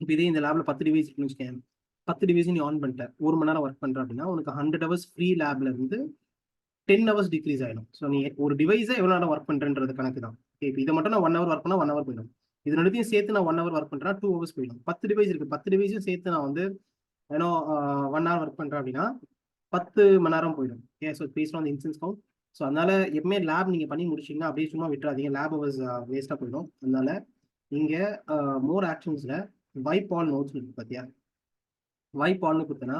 இப்போ இதே இந்த லேப்ல 10 டிவைஸ் இருக்குன்னு வச்சுக்கேன், 10 டிவைஸ் நீ ஆன் பண்ணிட்ட 1 மணி நேரம் ஒர்க் பண்ற அப்படின்னா உனக்கு 100 hours ஃப்ரீ லேப்ல இருந்து 10 hours டிக்ரீஸ் ஆயிடும். ஸோ நீ ஒரு டிவைஸை எவ்வளோ நேரம் ஒர்க் பண்றேன்றது கணக்கு தான். இப்போ இதை மட்டும் நான் 1 hour ஒர்க் பண்ணா 1 hour போயிடும். இது ரெண்டுத்தையும் சேர்த்து நான் 1 hour ஒர்க் பண்றேன் 2 hours போயிடும். 10 டிவைஸ் இருக்கு, 10 டிவைஸும் சேர்த்து நான் வந்து ஏன்னா 1 hour ஒர்க் பண்றேன் அப்படின்னா 10 மணி நேரம் போயிடும். Okay, so based on instance count. So அதனால எப்பவுமே லேப் நீங்க பண்ணி முடிச்சீங்கன்னா அப்படியே சும்மா விட்டுறாதீங்க, லேப் ஹவர்ஸ் வேஸ்டா போயிடும். அதனால நீங்க மோர் ஆக்ஷன்ஸ்ல வைப் ஆல் நோட்ஸ் இருக்கு பார்த்தியா, வைப் ஆல்னு கொடுத்தனா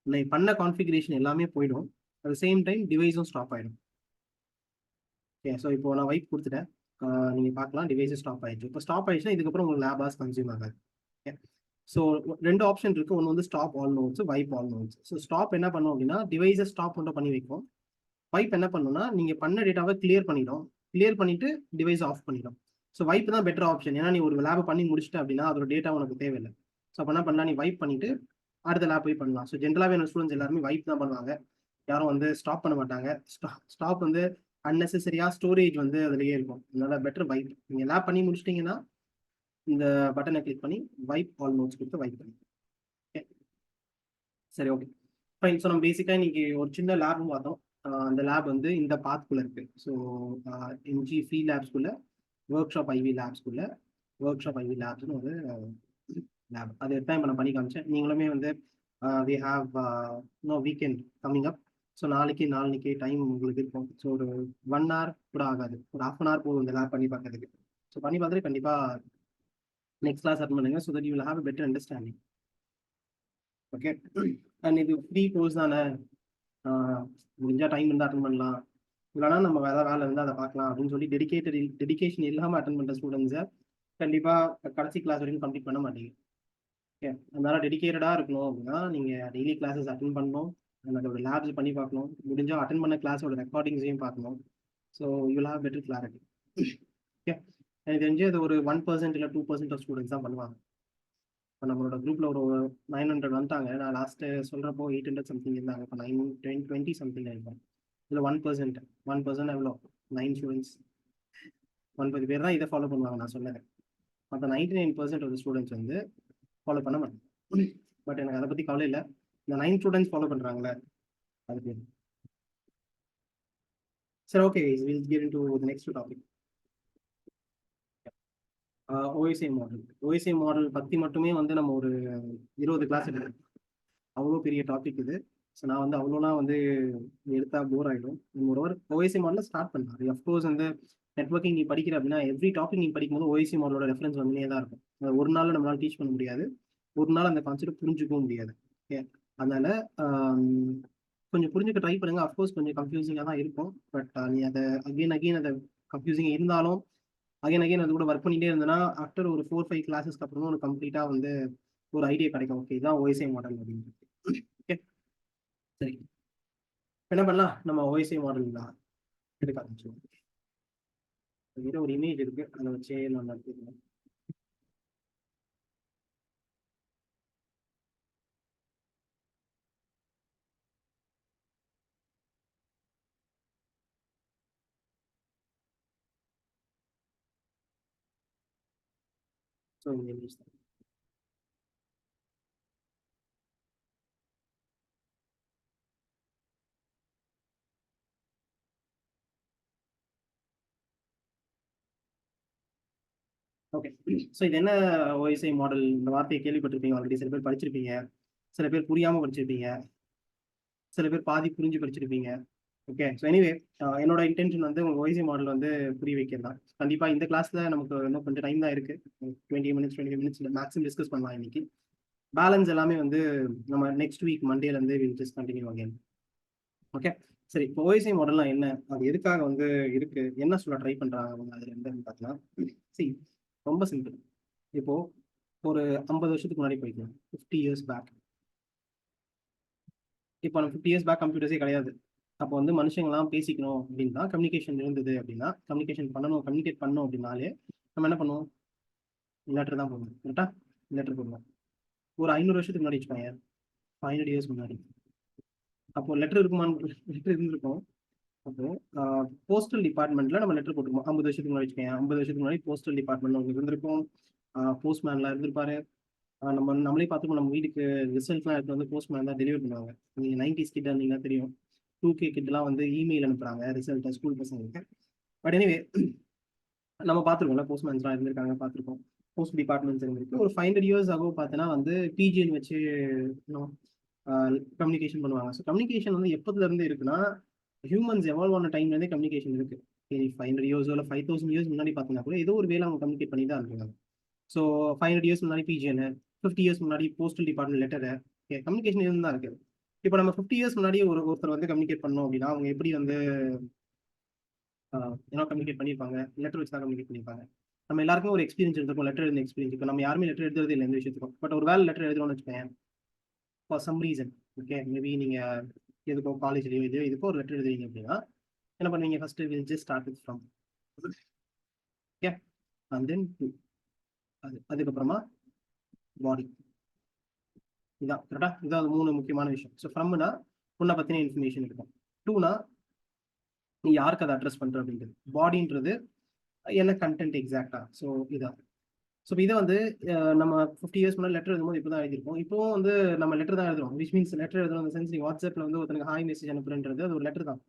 நீ பண்ண கான்ஃபிகரேஷன் எல்லாமே போயிடும். அட் சேம் டைம் டிவைஸும் ஸ்டாப் ஆயிடும். ஓகே, ஸோ இப்போ நான் வைப் கொடுத்துட்டேன், நீங்கள் பார்க்கலாம் டிவைஸும் ஸ்டாப் ஆயிடுச்சு. இப்போ ஸ்டாப் ஆயிடுச்சுன்னா இதுக்கப்புறம் உங்களுக்கு லேப் ஹவர்ஸ் கன்சியூம் ஆகாது. ஓகே, ஸோ 2 ஆப்ஷன் இருக்கு. ஒன்று வந்து stop all notes, vibe all notes. So stop என்ன பண்ணும் அப்படின்னா டிவைஸை ஸ்டாப் மட்டும் பண்ணி வைக்கும். வைப் என்ன பண்ணுன்னா நீங்க பண்ண டேட்டாவை கிளியர் பண்ணிடும், கிளியர் பண்ணிட்டு டிவைஸ் ஆஃப் பண்ணிடும். ஸோ வைப் தான் பெட்டர் ஆப்ஷன். ஏன்னா நீ ஒரு லேப் பண்ணி முடிச்சுட்டு அப்படின்னா அதோட டேட்டா உனக்கு தேவையில்லை. ஸோ அப்போ என்ன பண்ணலாம், நீ வைப் பண்ணிட்டு அடுத்த லேப் போய் பண்ணலாம். ஸோ ஜென்ரலாகவே என்ன ஸ்டூடெண்ட்ஸ் எல்லாருமே வைப் தான் பண்ணுவாங்க, யாரும் வந்து ஸ்டாப் பண்ண மாட்டாங்க. ஸ்டாப் வந்து அன்னெசரியா ஸ்டோரேஜ் வந்து அதுலயே இருக்கும். அதனால பெட்டர் வைப். நீங்க லேப் பண்ணி முடிச்சிட்டீங்கன்னா இந்த பட்டனை கிளிக் பண்ணி வைப் ஆல் நோட்ஸ் கொடுத்து வைப் பண்ணி. ஓகே, சரி, ஓகே ஃபைன். ஸோ நம்ம பேசிக்காக இன்னைக்கு ஒரு சின்ன லேபும் பார்த்தோம். அந்த லேப் வந்து இந்த பாத்குள்ள இருக்கு. ஸோ எம்ஜி ஃப்ரீ லேப்ஸ்குள்ள ஒர்க் ஷாப் ஐவி லேப்ஸ்குள்ள ஒர்க் ஷாப் ஐவி லேப்ஸ்னு ஒரு லேப். அது எடுத்து இப்போ நான் பண்ணி காமிச்சேன். நீங்களுமே வந்து we have no weekend coming up. So நாளைக்கு டைம் உங்களுக்கு இருக்கும். ஸோ ஒரு 1 hour கூட ஆகாது, ஒரு 1/2 hour போதும் இந்த லேப் பண்ணி பார்க்கறதுக்கு. ஸோ பண்ணி பார்த்துட்டு கண்டிப்பாக நெக்ஸ்ட் கிளாஸ் அட்டன் பண்ணுங்க. So that you will have a better understanding. Okay, and இது ஃப்ரீ கோர்ஸ் தானே, முடிஞ்சா டைம் இருந்தால் அட்டன் பண்ணலாம், இல்லைனா நம்ம வேலை இருந்தால் அதை பார்க்கலாம் அப்படின்னு சொல்லி டெடிகேஷன் இல்லாமல் அட்டன் பண்ணுற ஸ்டூடெண்ட்ஸை கண்டிப்பாக கடைசி கிளாஸ் வரைக்கும் கம்ப்ளீட் பண்ண மாட்டீங்க. ஓகே, அதனால டெடிகேட்டடாக இருக்கணும் அப்படின்னா நீங்கள் டெய்லி கிளாஸஸ் அட்டன் பண்ணணும், அதோட லேப்ஸ் பண்ணி பார்க்கணும், முடிஞ்சால் அட்டன் பண்ண கிளாஸோட ரெக்கார்டிங்ஸையும் பார்க்கணும். So you will have better clarity. Okay, எனக்கு தெரிஞ்சு அது ஒரு 1% இல்லை 2% ஆஃப் ஸ்டூடெண்ட்ஸ் தான் பண்ணுவாங்க. இப்போ நம்மளோட குரூப்ல ஒரு 900 வந்துட்டாங்க. நான் லாஸ்ட் சொல்றப்போ 800 சம்திங் இருந்தாங்க. இப்போ 920 சம்திங் ஆயிருக்கும். இதில் 1% எவ்வளோ, 9 ஸ்டூடெண்ட்ஸ், 9 பேர் தான் இதை ஃபாலோ பண்ணுவாங்க நான் சொன்னேன். மற்ற 99% ஆஃப் ஸ்டூடெண்ட்ஸ் வந்து ஃபாலோ பண்ண மாட்டாங்க. பட் எனக்கு அதை பற்றி கவலை இல்லை, இந்த 9 ஸ்டூடெண்ட்ஸ் ஃபாலோ பண்ணுறாங்களே அதுக்கு. சரி, okay, will get into the next topic. OSI model. OSI model பற்றி மட்டுமே வந்து நம்ம ஒரு 20 கிளாஸ் எடுக்கிறோம். அவ்வளோ பெரிய டாபிக் இது. ஸோ நான் வந்து அவ்வளோலாம் வந்து எடுத்தா போர் ஆகிடும். ஒரு ஓஎஸ்சி மாடலில் ஸ்டார்ட் பண்ணலாம். அஃப்கோர்ஸ் வந்து நெட்ஒர்க்கிங் நீ படிக்கிற அப்படின்னா எவ்ரி டாபிக் நீ படிக்கும்போது ஓஎஸ்சி மாடலோட ரெஃபரன்ஸ் வந்துனே தான் இருக்கும். ஒரு நாள் நம்மளால டீச் பண்ண முடியாது, ஒரு நாள் அந்த கான்செப்ட் புரிஞ்சுக்கவும் முடியாது. ஓகே, அதனால கொஞ்சம் புரிஞ்சுக்க ட்ரை பண்ணுங்க. அஃப்கோர்ஸ் கொஞ்சம் கன்ஃபியூசிங்காக தான் இருக்கும். பட் நீ அதை அகெயின் அகெயின் அதை கன்ஃபியூசிங் இருந்தாலும் அகைன் அகைன் அது கூட ஒர்க் பண்ணிட்டே இருந்தேன்னா ஆஃப்டர் ஒரு 4-5 கிளாஸஸ்க்கு அப்புறம் ஒரு கம்ப்ளீட்டா வந்து ஒரு ஐடியா கிடைக்கும். ஓகே, இதான் ஓஎஸ்ஐ மாடல் அப்படின்னு. ஓகே, சரி. என்ன பண்ணலாம், நம்ம ஓஎஸ்ஐ மாடல் தான் எடுக்க ஆரம்பிச்சோம். ஒரு இமேஜ் இருக்கு, அதை வச்சே நான் நடத்திக்கலாம். ஸோ இந்த இமேஜ் தான். ஓகே, ஸோ இது என்ன ஓஎஸ்ஐ மாடல்? இந்த வார்த்தையை கேள்விப்பட்டிருப்பீங்க ஆல்ரெடி. சில பேர் படிச்சிருப்பீங்க, சில பேர் புரியாம படிச்சிருப்பீங்க, சில பேர் பாதி புரிஞ்சு படிச்சிருப்பீங்க. ஓகே, ஸோ எனிவே என்னோட இன்டென்ஷன் வந்து உங்க ஓஎஸ்ஐ மாடல் வந்து புரிய வைக்கிறது தான். கண்டிப்பா இந்த கிளாஸ்ல நமக்கு இன்னும் கொஞ்சம் டைம் தான் இருக்கு. 20 மினிட்ஸ் 25 மினிட்ஸ் மேக்ஸிமம் டிஸ்கஸ் பண்ணலாம் இன்னைக்கு. பேலன்ஸ் எல்லாமே வந்து நம்ம நெக்ஸ்ட் வீக் மண்டேல இருந்து will just continue again. Okay, சரி. இப்போ ஓஎஸ்ஐ மாடல்லாம் என்ன, அது எதுக்காக வந்து இருக்கு, என்ன சொல்ல ட்ரை பண்றாங்க அவங்க அதுல இருந்து பார்த்தீங்கன்னா, சி ரொம்ப சிம்பிள். இப்போ ஒரு 50 வருஷத்துக்கு முன்னாடி போய்க்கலாம், 50 இயர்ஸ் பேக். இப்போ நம்ம 50 இயர்ஸ் பேக் கம்ப்யூட்டர்ஸே கிடையாது. அப்போ வந்து மனுஷங்களாம் பேசிக்கணும் அப்படின்னா, கம்யூனிகேஷன் இருந்தது அப்படின்னா, கம்யூனிகேஷன் பண்ணணும், கம்யூனிகேட் பண்ணணும் அப்படின்னாலே நம்ம என்ன பண்ணுவோம், லெட்டர் தான் போடணும். கரெக்டா, லெட்டர் போடுவோம். ஒரு 500 வருஷத்துக்கு முன்னாடி வச்சுக்கோங்க, 500 இயர்ஸ் முன்னாடி. அப்போ லெட்டர் இருக்குமான்னு, லெட்டர் இருந்திருக்கும். அப்போ போஸ்டல் டிபார்ட்மெண்ட்ல நம்ம லெட்டர் போட்டுருக்கோம். 50 வருஷத்துக்கு முன்னாடி வச்சுக்கோங்க, 50 வருஷத்துக்கு முன்னாடி போஸ்டல் டிபார்ட்மெண்ட் ஒன்று இருந்திருக்கும். போஸ்ட்மேன்லாம் இருந்திருப்பாரு. நம்மளே பார்த்துப்போம், நம்ம வீட்டுக்கு ரிசல்ட்லாம் எடுத்து வந்து போஸ்ட்மேன் தான் டெலிவரி பண்ணுவாங்க. நீங்கள் 90s கிட்ட இருந்தீங்கன்னா தெரியும். 2K கிட்டலாம் வந்து இமெயில் அனுப்புறாங்க ரிசல்ட்டை ஸ்கூல் பசங்களுக்கு. பட் எனிவே நம்ம பார்த்துருக்கோம்ல, போஸ்ட்மேன்ஸ்லாம் இருந்திருக்காங்க, பார்த்துருக்கோம். போஸ்ட் டிபார்ட்மெண்ட்ஸ் இருந்திருக்கு. ஒரு 500 இயர்ஸ் ஆகும் பார்த்தோன்னா வந்து பிஜிஎன் வச்சு கம்யூனிகேஷன் பண்ணுவாங்க. ஸோ கம்யூனிகேஷன் வந்து எப்போதுல இருந்து இருக்குன்னா, ஹியூமன்ஸ் எவால்வ் ஆன டைம்லேருந்தே கம்யூனிகேஷன் இருக்கு. 500 இயர்ஸோ இல்லை 5000 இயர்ஸ் முன்னாடி பார்த்தீங்கன்னா கூட ஏதோ ஒரு வேலை அவங்க கம்யூனிகேட் பண்ணி தான் இருக்காங்க. ஸோ 500 இயர்ஸ் முன்னாடி பிஜிஎன், 50 இயர்ஸ் முன்னாடி போஸ்டல் டிபார்ட்மெண்ட் லெட்டரு, கம்யூனிகேஷன் இருந்து தான் இருக்கு. இப்போ நம்ம 50 இயர்ஸ் முன்னாடி ஒருத்தர் வந்து கம்யூனிகேட் பண்ணோம் அப்படின்னா அவங்க எப்படி வந்து என்ன கம்யூனிகேட் பண்ணியிருப்பாங்க, லெட்டர் வச்சு தான் கம்யூனிகேட் பண்ணியிருப்பாங்க. நம்ம எல்லாருக்கும் ஒரு எக்ஸ்பீரியன்ஸ் இருக்கும், லெட்டர் எழுத எக்ஸ்பீரியன்ஸ். இப்போ நம்ம யாருமே லெட்டர் எழுதுறது இல்லை எந்த விஷயத்துக்கும். பட் ஒரு வேலை லெட்டர் எழுதுறோம்னு வச்சுக்கோங்க, for some reason. Okay, maybe நீங்கள் எதுக்கோ காலேஜ்லேயோ இதுக்கோ ஒரு லெட்டர் எழுதுறீங்க அப்படின்னா என்ன பண்ணுவீங்க, first will just start with from. Okay, and then to, அதுக்கப்புறமா பாடி. இதான் கரெக்டா, இதான் 3 முக்கியமான விஷயம். ஸோ ஃப்ரம்னா உன்னை பற்றின இன்ஃபர்மேஷன் இருக்கும். டூனா நீ யாருக்கு அதை அட்ரஸ் பண்ணுற அப்படின்றது. பாடின்றது என்ன கண்டென்ட் எக்ஸாக்டா. ஸோ இதான். ஸோ இதை வந்து நம்ம 50 இயர்ஸ் முன்னாடி லெட்டர் எழுதும்போது இப்போ தான் எழுதிருப்போம். இப்போவும் வந்து நம்ம லெட்டர் தான் எழுதுறோம். விச் மீன்ஸ் லெட்டர் எழுதுறோம் அந்த சென்ஸ். நீ வாட்ஸ்அப்பில் வந்து ஒருத்தனுக்கு ஹாய் மெசேஜ் அனுப்புறன்றது அது ஒரு லெட்டர் தான்.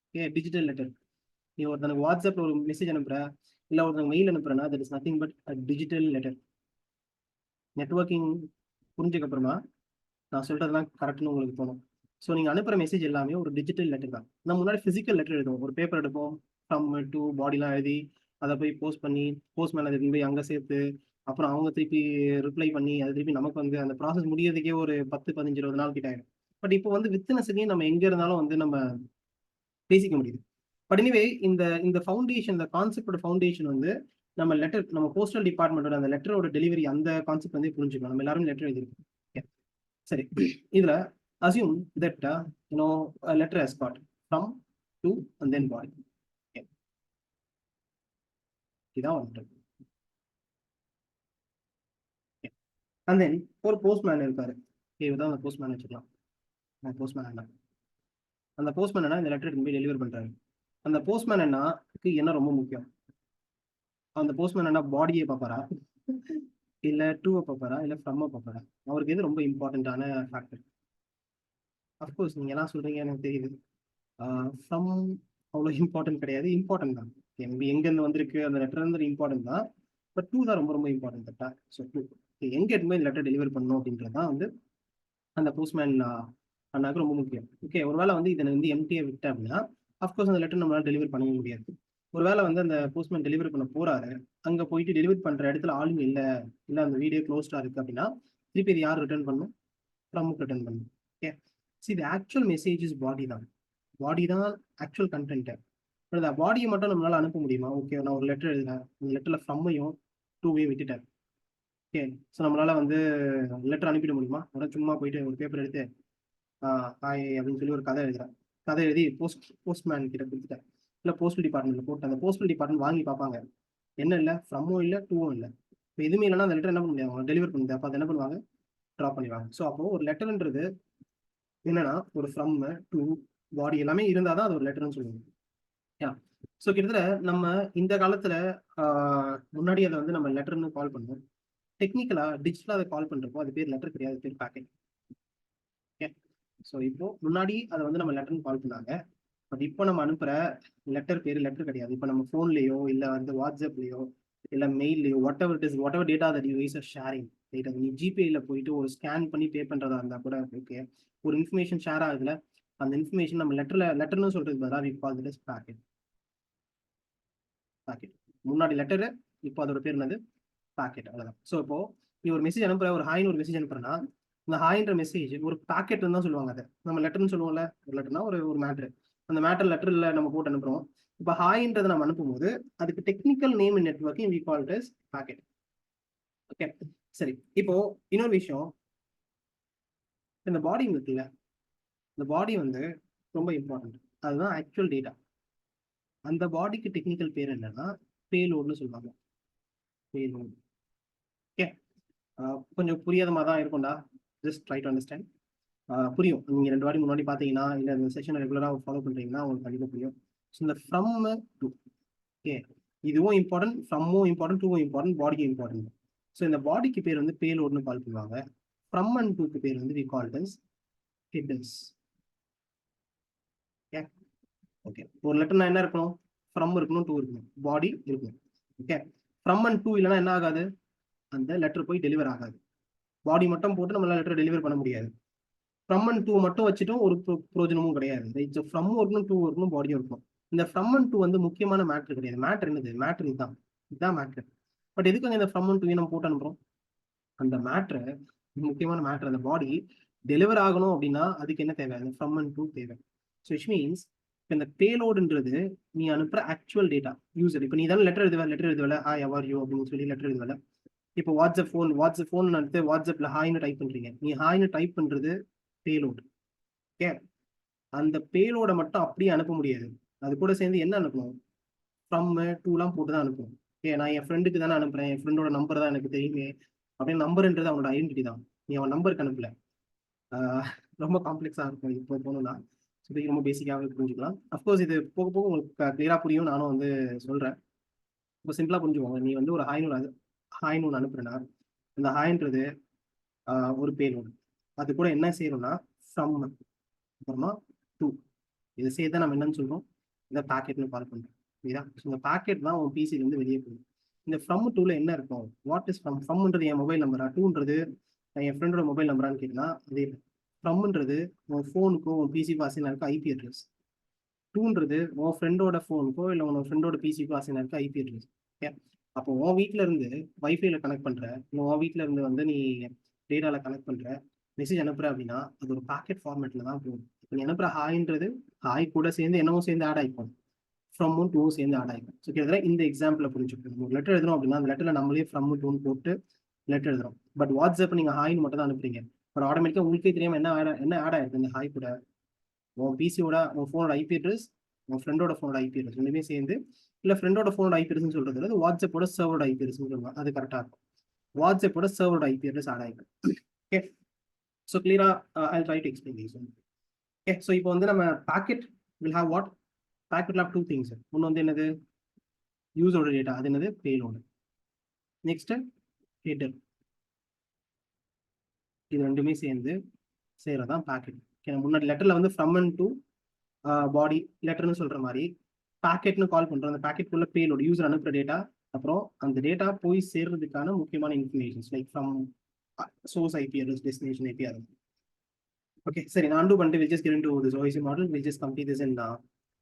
Okay, digital letter. நீ ஒருத்தனுக்கு வாட்ஸ்அப்பில் ஒரு மெசேஜ் அனுப்புற, இல்லை ஒருத்தனுக்கு மெயில் அனுப்புறேன்னா that is nothing but a digital letter. நெட்ஒர்க்கிங் புரிஞ்சதுக்கு அப்புறமா நான் சொல்றதுலாம் கரெக்ட்னு உங்களுக்கு தோணும். ஸோ நீங்கள் அனுப்புகிற மெசேஜ் எல்லாமே ஒரு டிஜிட்டல் லெட்டர் தான். நம்ம முன்னாடி ஃபிசிக்கல் லெட்டர் எழுதுவோம், ஒரு பேப்பர் எடுப்போம், ஃப்ரம் டு பாடிலாம் எழுதி அதை போய் போஸ்ட் பண்ணி போஸ்ட்மேன் அதை போய் அங்கே சேர்த்து அப்புறம் அவங்க திருப்பி ரிப்ளை பண்ணி அது திருப்பி நமக்கு வந்து அந்த ப்ராசஸ் முடியறதுக்கே ஒரு 10, 15, 20 நாள் கிட்ட ஆயிடும். பட் இப்போ வந்து வித்தின் செகண்ட் நம்ம எங்க இருந்தாலும் வந்து நம்ம பேசிக்க முடியுது. பட் எனிவே இந்த இந்த ஃபவுண்டேஷன், இந்த கான்செப்டோட ஃபவுண்டேஷன் வந்து நம்ம லெட்டர், நம்ம போஸ்டல் டிபார்ட்மெண்டோட அந்த லெட்டரோட டெலிவரி, அந்த கான்செப்ட் வந்து புரிஞ்சுக்கலாம். நம்ம எல்லாரும் லெட்டர் எழுதிருக்கோம். சரி, இதுல assume that a letter has got from, to and then body. Okay, இதான் ஒரு letter. Okay. And then ஒரு போஸ்ட்மேன் இருக்காரு. இவர்தான் அந்த போஸ்ட்மேன் வச்சுக்கலாம். போஸ்ட்மேன் என்ன, அந்த போஸ்ட்மேன் என்ன இந்த லெட்டர் போய் டெலிவர் பண்றாரு. அந்த போஸ்ட்மேன் என்னக்கு என்ன ரொம்ப முக்கியம், அந்த போஸ்ட்மேன் என்ன பாடியை பார்ப்பாரா, இல்ல டூவை பார்ப்பாரா, இல்ல ஃப்ரம்மை பார்ப்பாரா? அவருக்கு எது ரொம்ப இம்பார்ட்டன்டான ஃபேக்டர்? அஃப்கோர்ஸ் நீங்க எல்லாம் சொல்றீங்க எனக்கு தெரியுது. ஃப்ரம் அவ்வளோ இம்பார்ட்டன்ட் கிடையாது, இம்பார்ட்டன்ட் தான். எங்கேருந்து வந்திருக்கு அந்த லெட்டர் வந்து இம்பார்ட்டன்ட் தான். பட் டூ தான் ரொம்ப ரொம்ப இம்பார்ட்டன்ட். கரெக்டா, ஸோ டூ எங்கே எடுத்து இந்த லெட்டர் டெலிவர் பண்ணணும் அப்படின்றது தான் வந்து அந்த போஸ்ட்மேன் அண்ணாக்கு ரொம்ப முக்கியம். ஓகே, ஒருவேளை வந்து இதை வந்து எம்டியை விட்டேன் அப்படின்னா அஃப்கோர்ஸ் அந்த லெட்டர் நம்மளால டெலிவர் பண்ணவே முடியாது. ஒருவேளை வந்து அந்த போஸ்ட்மேன் டெலிவரி பண்ண போறாரு, அங்கே போயிட்டு டெலிவரி பண்ற இடத்துல ஆளுங்க இல்லை, இல்லை அந்த வீடியோ க்ளோஸ்டா இருக்கு அப்படின்னா திருப்பி இது யார் ரிட்டர்ன் பண்ணணும், ஃப்ரம்முக்கு ரிட்டர்ன் பண்ணணும். Okay, see the actual message is body தான். பாடி தான் ஆக்சுவல் கண்டென்ட். பட் அந்த பாடியை மட்டும் நம்மளால அனுப்ப முடியுமா? ஓகே, நான் ஒரு லெட்டர் எழுதுறேன், அந்த லெட்டர்ல ஃப்ரம்மையும் டூவையும் விட்டுட்டேன். ஓகே, ஸோ நம்மளால வந்து லெட்டர் அனுப்பிட முடியுமா? அதான் சும்மா போயிட்டு ஒரு பேப்பர் எடுத்து ஹாய் அப்படின்னு சொல்லி ஒரு கதை எழுதுறேன், கதை எழுதி போஸ்ட்மேன் கிட்ட கொடுத்துட்டேன், இல்லை போஸ்டல் டிபார்ட்மெண்ட்ல போட்டு அந்த போஸ்டல் டிபார்ட்மெண்ட் வாங்கி பார்ப்பாங்க, என்ன இல்லை, ஃப்ரம்மும் இல்லை டூவும் இல்லை. இப்போ எதுவுமே இல்லைன்னா அந்த லெட்டர் என்ன பண்ண முடியாது, அவங்க டெலிவர் பண்ணுது. அப்போ அதை என்ன பண்ணுவாங்க, ட்ராப் பண்ணிடுவாங்க. ஸோ அப்போ ஒரு லெட்டர்ன்றது என்னன்னா ஒரு ஃப்ரம் டூ பாடி எல்லாமே இருந்தால் தான் அது ஒரு லெட்டர்னு சொல்லுவாங்க. யா, ஸோ கிட்டத்தட்ட நம்ம இந்த காலத்துல முன்னாடி அதை வந்து நம்ம லெட்டர்னு கால் பண்ணுவோம். டெக்னிக்கலா டிஜிட்டலா அதை கால் பண்றப்போ அது பேர் லெட்டர் கிடையாது, பேர் பேக்கெட். ஓகே, ஸோ இப்போ முன்னாடி அதை வந்து நம்ம லெட்டர்னு கால் பண்ணாங்க. பட் இப்போ நம்ம அனுப்புற லெட்டர் பேர் லெட்டர் கிடையாது. இப்போ நம்ம ஃபோன்லேயோ இல்லை வந்து வாட்ஸ்அப்லேயோ இல்லை மெயிலையோ whatever data that you use are sharing, right? அது நீ ஜிபேயில் போயிட்டு ஒரு ஸ்கேன் பண்ணி பே பண்ணுறதா இருந்தால் கூட ஓகே, ஒரு இன்ஃபர்மேஷன் ஷேர் ஆகுதுல, அந்த இன்ஃபர்மேஷன் நம்ம லெட்டர்னு சொல்றது பதிலாக we call it as packet. Packet முன்னாடி லெட்டரு, இப்போ அதோட பேர் என்னது, பேக்கெட். அவ்வளோதான். ஸோ இப்போ நீ ஒரு மெசேஜ் அனுப்புற, ஒரு ஹாய்னு ஒரு மெசேஜ் அனுப்புறேன்னா இந்த ஹாய்ன்ற மெசேஜ் ஒரு பேக்கெட்னு தான் சொல்லுவாங்க. அதை நம்ம லெட்டர்னு சொல்லுவோம்ல, ஒரு லெட்டர்னா ஒரு மேட்ரு, அந்த மேட்டர் லெட்டர்ல நம்ம போட்டு அனுப்புறோம். இப்போ ஹாய்ன்றதை நம்ம அனுப்பும்போது அதுக்கு technical name in networking we call it as packet. Okay, சரி. இப்போ இன்னொரு விஷயம், இந்த பாடி இருக்குல்ல, இந்த பாடி வந்து ரொம்ப இம்பார்ட்டன்ட். அதுதான் ஆக்சுவல் டேட்டா. அந்த பாடிக்கு டெக்னிக்கல் பேர் என்னன்னா பேலோட்னு சொல்லுவாங்க. பேலோட். ஓகே, கொஞ்சம் புரியாத மாதிரி தான் இருக்கும்டா, ஜஸ்ட் ட்ரை டு அண்டர்ஸ்டாண்ட். புரியும், நீங்கள் 2 வாட்டி முன்னாடி பார்த்தீங்கன்னா இல்லை இந்த செஷனை ரெகுலராக ஃபாலோ பண்ணுறீங்கன்னா உங்களுக்கு கண்டிப்பாக புரியும். ஸோ இந்த ஃப்ரம் டூ, ஓகே, இதுவும் இம்பார்ட்டன்ட், ஃப்ரம்மும் இம்பார்ட்டன்ட், டூவும் இம்பார்ட்டன்ட், பாடியும் இம்பார்ட்டன்ட். ஸோ இந்த பாடிக்கு பேர் வந்து பேலோட்னு கால் பண்ணுவாங்க. ஃப்ரம் அண்ட் டூக்கு பேர் வந்து we call it as headers. Okay, okay, ஒரு லெட்டர்னா என்ன இருக்கணும், ஃப்ரம் இருக்கணும், டூ இருக்கணும், பாடி இருக்கணும். ஓகே, ஃப்ரம் அண்ட் டூ இல்லைன்னா என்ன ஆகாது, அந்த லெட்டர் போய் டெலிவர் ஆகாது. பாடி மட்டும் போட்டு நம்மளால லெட்டர் டெலிவர் பண்ண முடியாது. ஃப்ரம் அண்ட் டூ மட்டும் வச்சுட்டும் ஒரு பிரோஜனமும் கிடையாது. ரைட்? ஃப்ரம் இருக்கணும், டூ இருக்கணும், பாடியும் இருக்கணும். இந்த ஃப்ரம் அண்ட் டூ வந்து முக்கியமான மேட்ரு கிடையாது. மேட்ரு என்னது, மேட்ரு இதுதான் மேட்ரு. பட் எதுக்காக இந்த ஃப்ரம் அண்ட் டூ நம்ம போட்டு அனுப்புறோம், அந்த மேட்ரு, முக்கியமான மேட்ரு, அந்த பாடி டெலிவர் ஆகணும் அப்படின்னா அதுக்கு என்ன தேவை, அந்த ஃப்ரம் அண்ட் டூ தேவை. ஸோ விச் மீன்ஸ் இப்போ இந்த பேலோடுன்றது நீ அனுப்புற ஆக்சுவல் டேட்டா யூசர். இப்போ நீ தானே லெட்டர் எழுதுவல ஹாய் ஹவ் ஆர் யூ அப்படின்னு சொல்லி லெட்டர் எழுதுவல. இப்போ வாட்ஸ்அப் ஃபோன் எடுத்து வாட்ஸ்அப்ல ஹாய்னு டைப் பண்றீங்க, நீ ஹாய்னு டைப் பண்றது பேலோடு. ஓகே, அந்த பேலோட மட்டும் அப்படியே அனுப்ப முடியாது, அது கூட சேர்ந்து என்ன அனுப்பணும், ஃப்ரம் டூலாம் போட்டு தான் அனுப்பணும். ஓகே, நான் என் ஃப்ரெண்டுக்கு தானே அனுப்புறேன், என் ஃப்ரெண்டோட நம்பர் தான் எனக்கு தெரியுமே அப்படின்னு. நம்பர்ன்றது அவனோட ஐடென்டிட்டி தான், நீ அவன் நம்பருக்கு அனுப்பல. ரொம்ப காம்ப்ளெக்ஸாக இருக்கும் இப்போ போகணும்னா, ஸோ இது ரொம்ப பேசிக்காகவே புரிஞ்சுக்கலாம். அஃப்கோர்ஸ் இது போக போக உங்களுக்கு கிளியராக புரியும், நானும் வந்து சொல்கிறேன். இப்போ சிம்பிளாக புரிஞ்சுக்கோங்க. நீ வந்து ஒரு ஹாய்னு ஒன்று அனுப்புறேன்னா அந்த ஹாய்ன்றது ஒரு பேலோடு, அது கூட என்ன செய்யணும்னா ஃப்ரம் அப்புறமா டூ, இதை சேர்த்து நம்ம என்னன்னு சொல்றோம், இதை பேக்கெட்னு கால் பண்றோம். சரியா? இந்த பேக்கெட் தான் உன் பிசில இருந்து வெளியே போகுது. இந்த ஃப்ரம் டூல என்ன இருக்கும், வாட் இஸ் ஃப்ரம், ஃப்ரம்ன்றது என் மொபைல் நம்பரா, டூன்றது என் ஃப்ரெண்டோட மொபைல் நம்பரான்னு கேட்டீங்கன்னா அதே ஃப்ரம்ன்றது உன் ஃபோனுக்கும் உன் பிசிக்கும் அசைனா இருக்க ஐபி அட்ரஸ். டூன்றது உன் ஃப்ரெண்டோட ஃபோனுக்கோ இல்லை உன் ஃப்ரெண்டோட பிசிக்கோ அசைனா இருக்க ஐபி அட்ரஸ். ஓகே, அப்போ உன் வீட்டில இருந்து வைஃபைல கனெக்ட் பண்ற, உன் வீட்டில இருந்து வந்து நீ டேட்டால கனெக்ட் பண்ற, மெசேஜ் அனுப்புற அப்படின்னா அது ஒரு பேக்கெட் ஃபார்மேட்ல தான் போகும். இப்போ நீ அனுப்புற ஹாய்ன்றது ஹாய் கூட சேர்ந்து என்னவும் சேர்ந்து ஆட் ஆகிக்கும், ஃப்ரம்மும் டூவும் சேர்ந்து ஆட் ஆகிக்கும். ஸோ கிட்டத்தட்ட இந்த எக்ஸாம்பிள் புரிஞ்சுக்கணும். ஒரு லெட்டர் எழுதுறோம் அப்படின்னா அந்த லெட்டர்ல நம்மளே ஃப்ரம் டூன்னு போட்டு லெட்டர் எழுதுறோம். பட் வாட்ஸ்அப் நீங்க ஹாய்னு மட்டும் தான் அனுப்புறீங்க. பட் ஆட்டோமேட்டிக்கா உங்களுக்கே தெரியாம என்ன ஆட் ஆயிருக்கு இந்த ஹாய் கூட, உன் பிசியோட உன் ஃபோனோட ஐபி அட்ரஸ், உன் ஃப்ரெண்டோட ஃபோனோட ஐபி அட்ரஸ் ரெண்டுமே சேர்ந்து, இல்லை ஃப்ரெண்டோட ஃபோனோட ஐபி அட்ரஸ் சொல்றது இல்லை, வாட்ஸ்அப்போட சர்வரோட ஐபி அட்ரஸ் சொல்லுவாங்க, அது கரெக்டாக இருக்கும். வாட்ஸ்அப்போட சர்வரோட ஐபி அட்ரஸ் ஆட் ஆகிடும். ஓகே, ஸோ கிளியரா I try to explain this. Okay, so இப்போ வந்து நம்ம பேக்கெட் வில் ஹேவ் வாட், பேக்கெட்ல ஹேவ் டூ திங்ஸ். ஒன்று வந்து என்னது, யூஸரோட டேட்டா, அது என்னது பேலோடு. நெக்ஸ்ட் ஹெடர், இது ரெண்டுமே சேர்ந்து செய்யறதான் பேக்கெட். ஓகே, முன்னாடி லெட்டர்ல வந்து ஃப்ரம் அண்ட் டூ பாடி லெட்டர்னு சொல்ற மாதிரி பேக்கெட்னு கால் பண்றோம். அந்த பேக்கெட்டுக்குள்ள பேலோடு யூசர் அனுப்புற டேட்டா, அப்புறம் அந்த டேட்டா போய் சேர்றதுக்கான முக்கியமான informations like from source IP address, destination IP address. Okay, சரி, நான் அன்டூ பண்ணிட்டு will just get into this OIC model, will just complete this in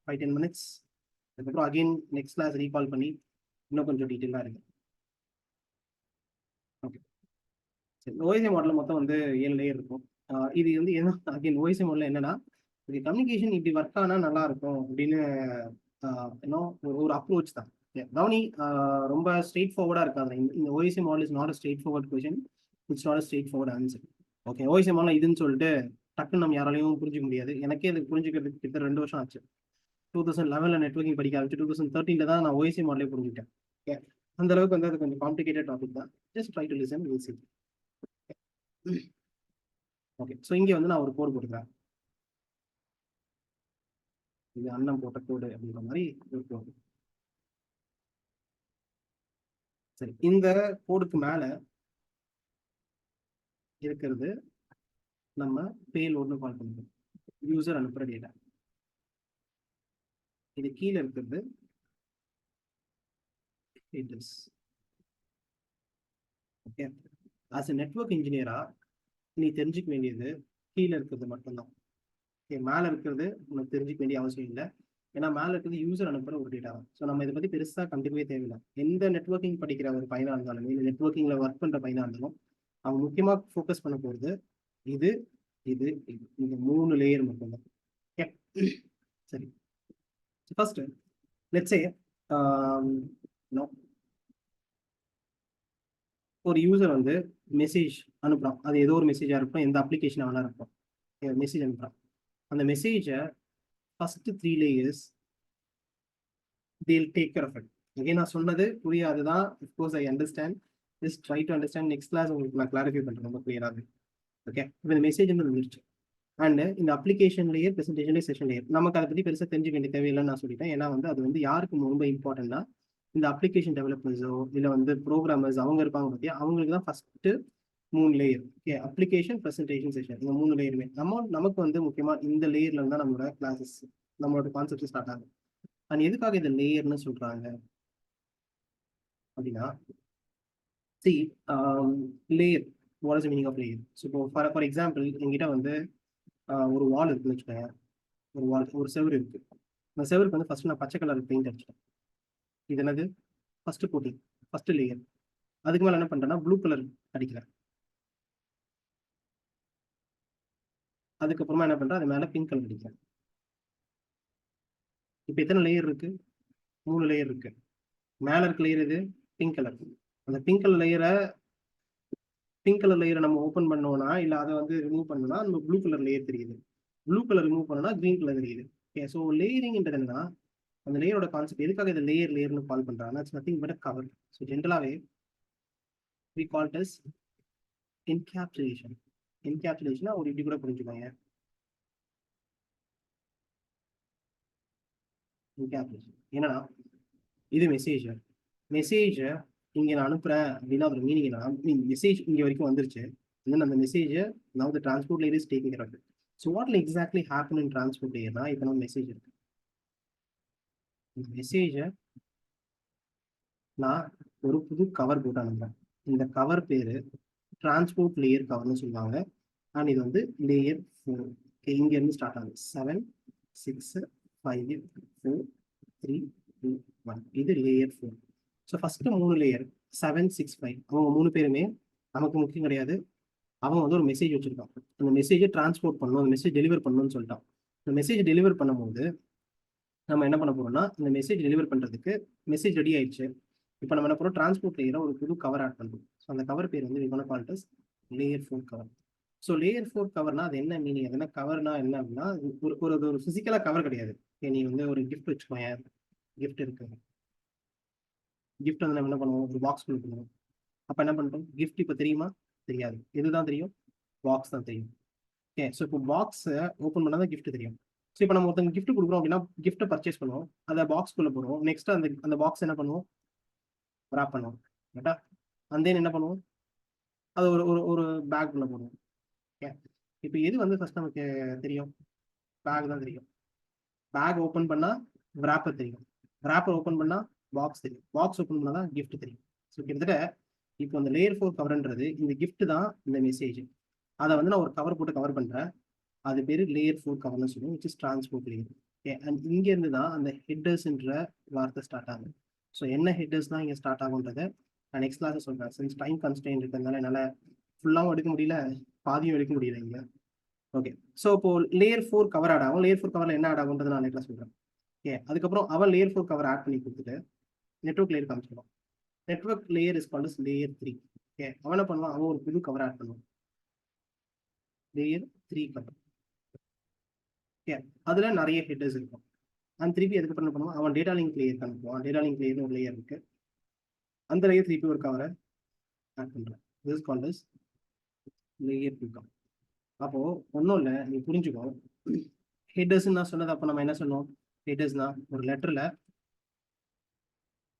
5-10 minutes. அதுக்கப்புறம் அகைன் நெக்ஸ்ட் கிளாஸ் ரீகால் பண்ணி இன்னும் கொஞ்சம் டீட்டெயிலாக இருக்கு. ஓகே, சரி, OIC மாடல் மொத்தம் வந்து 7 லேயர் இருக்கும். இது வந்து என்ன அகைன் ஓஎஸ்ஐ மாடல் என்னன்னா, கம்யூனிகேஷன் இப்படி ஒர்க் ஆனா நல்லா இருக்கும் அப்படின்னு இன்னும் ஒரு அப்ரோச் தான். கவனி, ரொம்ப ஸ்ட்ரெயிட் ஃபார்வர்டா இருக்காது. இந்த OSI model is not a straight forward question, it's not a straight forward answer. Okay, OSI model இதுன்னு சொல்லிட்டு டக்குன்னு நம்ம யாராலையும் புரிஞ்சுக்க முடியாது. எனக்கே இது புரிஞ்சுக்கிறதுக்கு கிட்ட 2 வருஷம் ஆச்சு. 2011 நெட்வொர்க்கிங் படிக்க ஆரம்பிச்சு 2013 தான் நான் ஓஎஸ்ஐ மாடலே புரிஞ்சுட்டேன். ஓகே, அந்த அளவுக்கு வந்து அது கொஞ்சம் காம்ப்ளிகேட்டட் டாபிக் தான். Just try to listen, will see. Okay, so இங்கே வந்து நான் ஒரு கோடு போட்டுக்கிறேன். இது அண்ணன் போட்ட கோடு அப்படின்ற மாதிரி ஒரு கோடு. சரி, இந்த கோடுக்கு மேல இருக்கிறது நம்ம பேலோட்னு கால் பண்ணுறோம். யூசர் அனுப்புற டேட்டா. இது கீழே இருக்கிறது headers. Okay, as a network இன்ஜினியரா நீ தெரிஞ்சுக்க வேண்டியது கீழே இருக்கிறது மட்டும்தான். ஓகே, மேலே இருக்கிறது உனக்கு தெரிஞ்சுக்க வேண்டிய அவசியம் இல்லை. ஏன்னா மேலே இருக்கிறது யூசர் அனுப்புற ஒரு டேட்டா தான். ஸோ நம்ம இதை பற்றி பெருசாக கண்டுக்கவே தேவையில்லை. எந்த நெட்வொர்க்கிங் படிக்கிற ஒரு பையனாக இருந்தாலும், இல்லை நெட்வொர்க்கிங்கில் ஒர்க் பண்ணுற பையனாக இருந்தாலும், அவங்க முக்கியமாக ஃபோக்கஸ் பண்ண போகிறது இது இது இது இந்த 3 லேயர் மட்டும்தான். ஓகே, சரி. ஃபர்ஸ்ட் லெட்ஸ் சே ஒரு யூசர் வந்து மெசேஜ் அனுப்புறான். அது ஏதோ ஒரு மெசேஜாக இருக்கும், எந்த அப்ளிகேஷன் வேணா இருக்கும். மெசேஜ் அனுப்புறான். அந்த மெசேஜை first 3 layers they'll take care of it. again நான் சொன்னது புரியாதுதான். of course I understand, just try to understand. next class உங்களுக்கு நான் கிளாரிஃபை பண்றேன் ரொம்ப கிளியராக. ஓகே, இப்போ இந்த மெசேஜ் வந்துருச்சு. அண்ட் இந்த application layer, presentation layer, session layer நமக்கு அதை பற்றி பெருசாக தெரிஞ்சுக்க வேண்டிய தேவையில்லைன்னு நான் சொல்லிட்டேன். ஏன்னா வந்து அது வந்து யாருக்கு ரொம்ப இம்பார்ட்டன்ட்னா, இந்த அப்ளிகேஷன் டெவலப்பர்ஸோ இல்லை வந்து ப்ரோக்ராமர்ஸ் அவங்க இருப்பாங்க பற்றியா, அவங்களுக்கு தான் first 3 layer. Okay, application, presentation, session, இந்த 3 லேயருமே நமக்கு வந்து முக்கியமாக இந்த லேயர்ல இருந்தால் நம்மளோட கிளாஸஸ், நம்மளோட கான்செப்ட் ஸ்டார்ட் ஆகும். அண்ட் எதுக்காக இதை லேயர்னு சொல்றாங்க அப்படின்னா, சி layer, what is the meaning of layer? So இப்போ ஃபார் எக்ஸாம்பிள் எங்கிட்ட வந்து ஒரு வால் இருக்குன்னு வச்சுக்கோங்க. ஒரு செவரு இருக்கு. அந்த செவருக்கு வந்து ஃபர்ஸ்ட் நான் பச்சை கலர் பெயிண்ட் அடிச்சிட்டேன். இது என்னது? First coating, first layer. அதுக்கு மேலே என்ன பண்றேன்னா ப்ளூ கலர் அடிக்கிறேன். அதுக்கப்புறமா என்ன பண்றேன், அது மேலே பிங்க் கலர் அடிக்கிறேன். இப்போ எத்தனை லேயர் இருக்கு? 3 லேயர் இருக்கு. மேலே இருக்க லேயர் இது பிங்க் கலர். அந்த பிங்க் கலர் லேயரை நம்ம ஓப்பன் பண்ணோம்னா, இல்லை அதை வந்து ரிமூவ் பண்ணோம்னா நம்ம ப்ளூ கலர் லேயர் தெரியுது. ப்ளூ கலர் ரிமூவ் பண்ணோம்னா கிரீன் கலர் தெரியுது. ஓகே, ஸோ லேயரிங்ன்றது என்னன்னா, அந்த லேயரோட கான்செப்ட் எதுக்காக இதை லேயர்னு கால் பண்றாங்கன்னா, it's nothing but cover. So ஜென்ரலாகவே we call it as encapsulation. என்கேப்சுலேஷனா ஒரு இப்படி கூட புரிஞ்சுக்கோங்க. என்கேப்சுலேஷன் என்னன்னா, இது மெசேஜை இங்க நான் அனுப்புறேன் அப்படின்னா அதோட மீனிங் என்னன்னா, மெசேஜ் இங்க வரைக்கும் வந்துருச்சு. அந்த மெசேஜை now the transport layer is taking care of it. So what will exactly happen in transport layer னா, இப்போ நம்ம மெசேஜ் இருக்கு. இந்த மெசேஜை நான் ஒரு புது கவர் போட்டு அனுப்புறேன். இந்த கவர் பேரு டிரான்ஸ்போர்ட் லேயர் கவர்னு சொல்லுவாங்க. அண்ட் இது வந்து லேயர் 4. இங்க இருந்து ஸ்டார்ட் ஆகுது. 7 6 5 4 3 2 1. இது லேயர் 4. ஸோ ஃபர்ஸ்ட் 3 லேயர் 7 6 5 அவங்க 3 பேருமே நமக்கு முக்கியம் கிடையாது. அவன் வந்து ஒரு மெசேஜ் வச்சிருக்கான். அந்த மெசேஜை டிரான்ஸ்போர்ட் பண்ணணும், அந்த மெசேஜ் டெலிவர் பண்ணணும்னு சொல்லிட்டான். இந்த மெசேஜ் டெலிவர் பண்ணும்போது நம்ம என்ன பண்ண போறோம்னா, இந்த மெசேஜ் டெலிவர் பண்றதுக்கு மெசேஜ் ரெடி ஆயிடுச்சு. இப்போ நம்ம என்ன பண்ணுறோம், டிரான்ஸ்போர்ட் லேயரை ஒரு புது கவர் ஆட் பண்ணுறோம். ஸோ அந்த கவர் பேர் வந்து we call it as layer 4 cover. So layer 4 governor அது என்ன மீனிங்? அது என்ன கவர்னா என்ன அப்படின்னா, ஒரு ஃபிசிக்கலா கவர் கிடையாது. நீ வந்து ஒரு கிஃப்ட் வச்சுக்கோங்க, கிஃப்ட் இருக்கு. கிஃப்ட் வந்து நம்ம என்ன பண்ணுவோம், ஒரு பாக்ஸ் பண்ணுவோம். அப்போ என்ன பண்ணுறோம், கிஃப்ட் இப்போ தெரியுமா? தெரியாது. எதுதான் தெரியும்? பாக்ஸ் தான் தெரியும். ஓகே, ஸோ இப்போ பாக்ஸை ஓப்பன் பண்ணால் தான் கிஃப்ட் தெரியும். ஸோ இப்போ நம்ம ஒருத்தங்க கிஃப்ட் கொடுக்குறோம் அப்படின்னா, கிஃப்ட்டை பர்ச்சேஸ் பண்ணுவோம், அதை பாக்ஸ்குள்ளே போடுவோம். நெக்ஸ்ட் அந்த பாக்ஸ் என்ன பண்ணுவோம், ராப் பண்ணுவோம். கரெக்டா? அந்த என்ன பண்ணுவோம், அது ஒரு ஒரு ஒரு பேக்குள்ள போடுவோம். ஓகே, இப்போ எது வந்து ஃபர்ஸ்ட் நமக்கு தெரியும்? பேக் தான் தெரியும். பேக் ஓப்பன் பண்ணா ராப்பர் தெரியும். ராப்பர் ஓப்பன் பண்ணா பாக்ஸ் தெரியும். பாக்ஸ் ஓப்பன் பண்ணா தான் கிஃப்ட் தெரியும். ஸோ கிட்டத்தட்ட இப்போ அந்த லேயர் 4 கவர்ன்றது இந்த கிஃப்ட் தான் இந்த மெசேஜ். அதை வந்து நான் ஒரு கவர் போட்டு கவர் பண்றேன். அது பேர் லேயர் 4 கவர்னு சொல்லுவோம், which is transport layer. Okay, and இங்க இருந்து தான் அந்த ஹெட்டர்ஸ்ன்ற வார்த்தை ஸ்டார்ட் ஆகும். ஸோ என்ன ஹெட்டர்ஸ் தான் இங்கே ஸ்டார்ட் ஆகுன்றதை நான் நெக்ஸ்ட் கிளாஸ் சொல்றேன். சின்ஸ் டைம் கன்ஸ்ட்ரெயின் இருக்கிறதுனால என்னால் ஃபுல்லாகவும் எடுக்க முடியல, பாதியும் எடுக்க முடியல இங்கே. ஓகே. ஸோ இப்போ லேயர் 4 கவர் ஆட் ஆகும். லேயர் 4 கவர்ல என்ன ஆட் ஆகுன்றது நான் லேட்டரா சொல்றேன். ஓகே. அதுக்கப்புறம் அவன் லேயர் 4 கவர் ஆட் பண்ணி கொடுத்துட்டு நெட்வொர்க் லேயர் காமிச்சிடுவான். Network layer is called layer 3. Okay. அவன் என்ன பண்ணுவான், அவன் ஒரு புது கவர் ஆட் பண்ணுவான், லேயர் 3 கவர். ஓகே. அதுல நிறைய ஹெட்டர்ஸ் இருக்கும். அந்த திருப்பி அதுக்கப்புறம் என்ன பண்ணுவான், அவன் டேட்டா லிங்க் லேயர் அனுப்புவான். டேட்டா லிங்க் லேயர்னு ஒரு லேயர் இருக்கு, அந்த லேயர் திருப்பி ஒரு கவரை ஆட் பண்றேன். This is called layer 2 cover. அப்போ ஒன்றும் இல்லை, நீ புரிஞ்சுக்கோ. ஹெட்டர்ஸ் நான் சொன்னது அப்போ நம்ம என்ன சொன்னோம், ஹெட்டர்ஸ்னா ஒரு லெட்டர்ல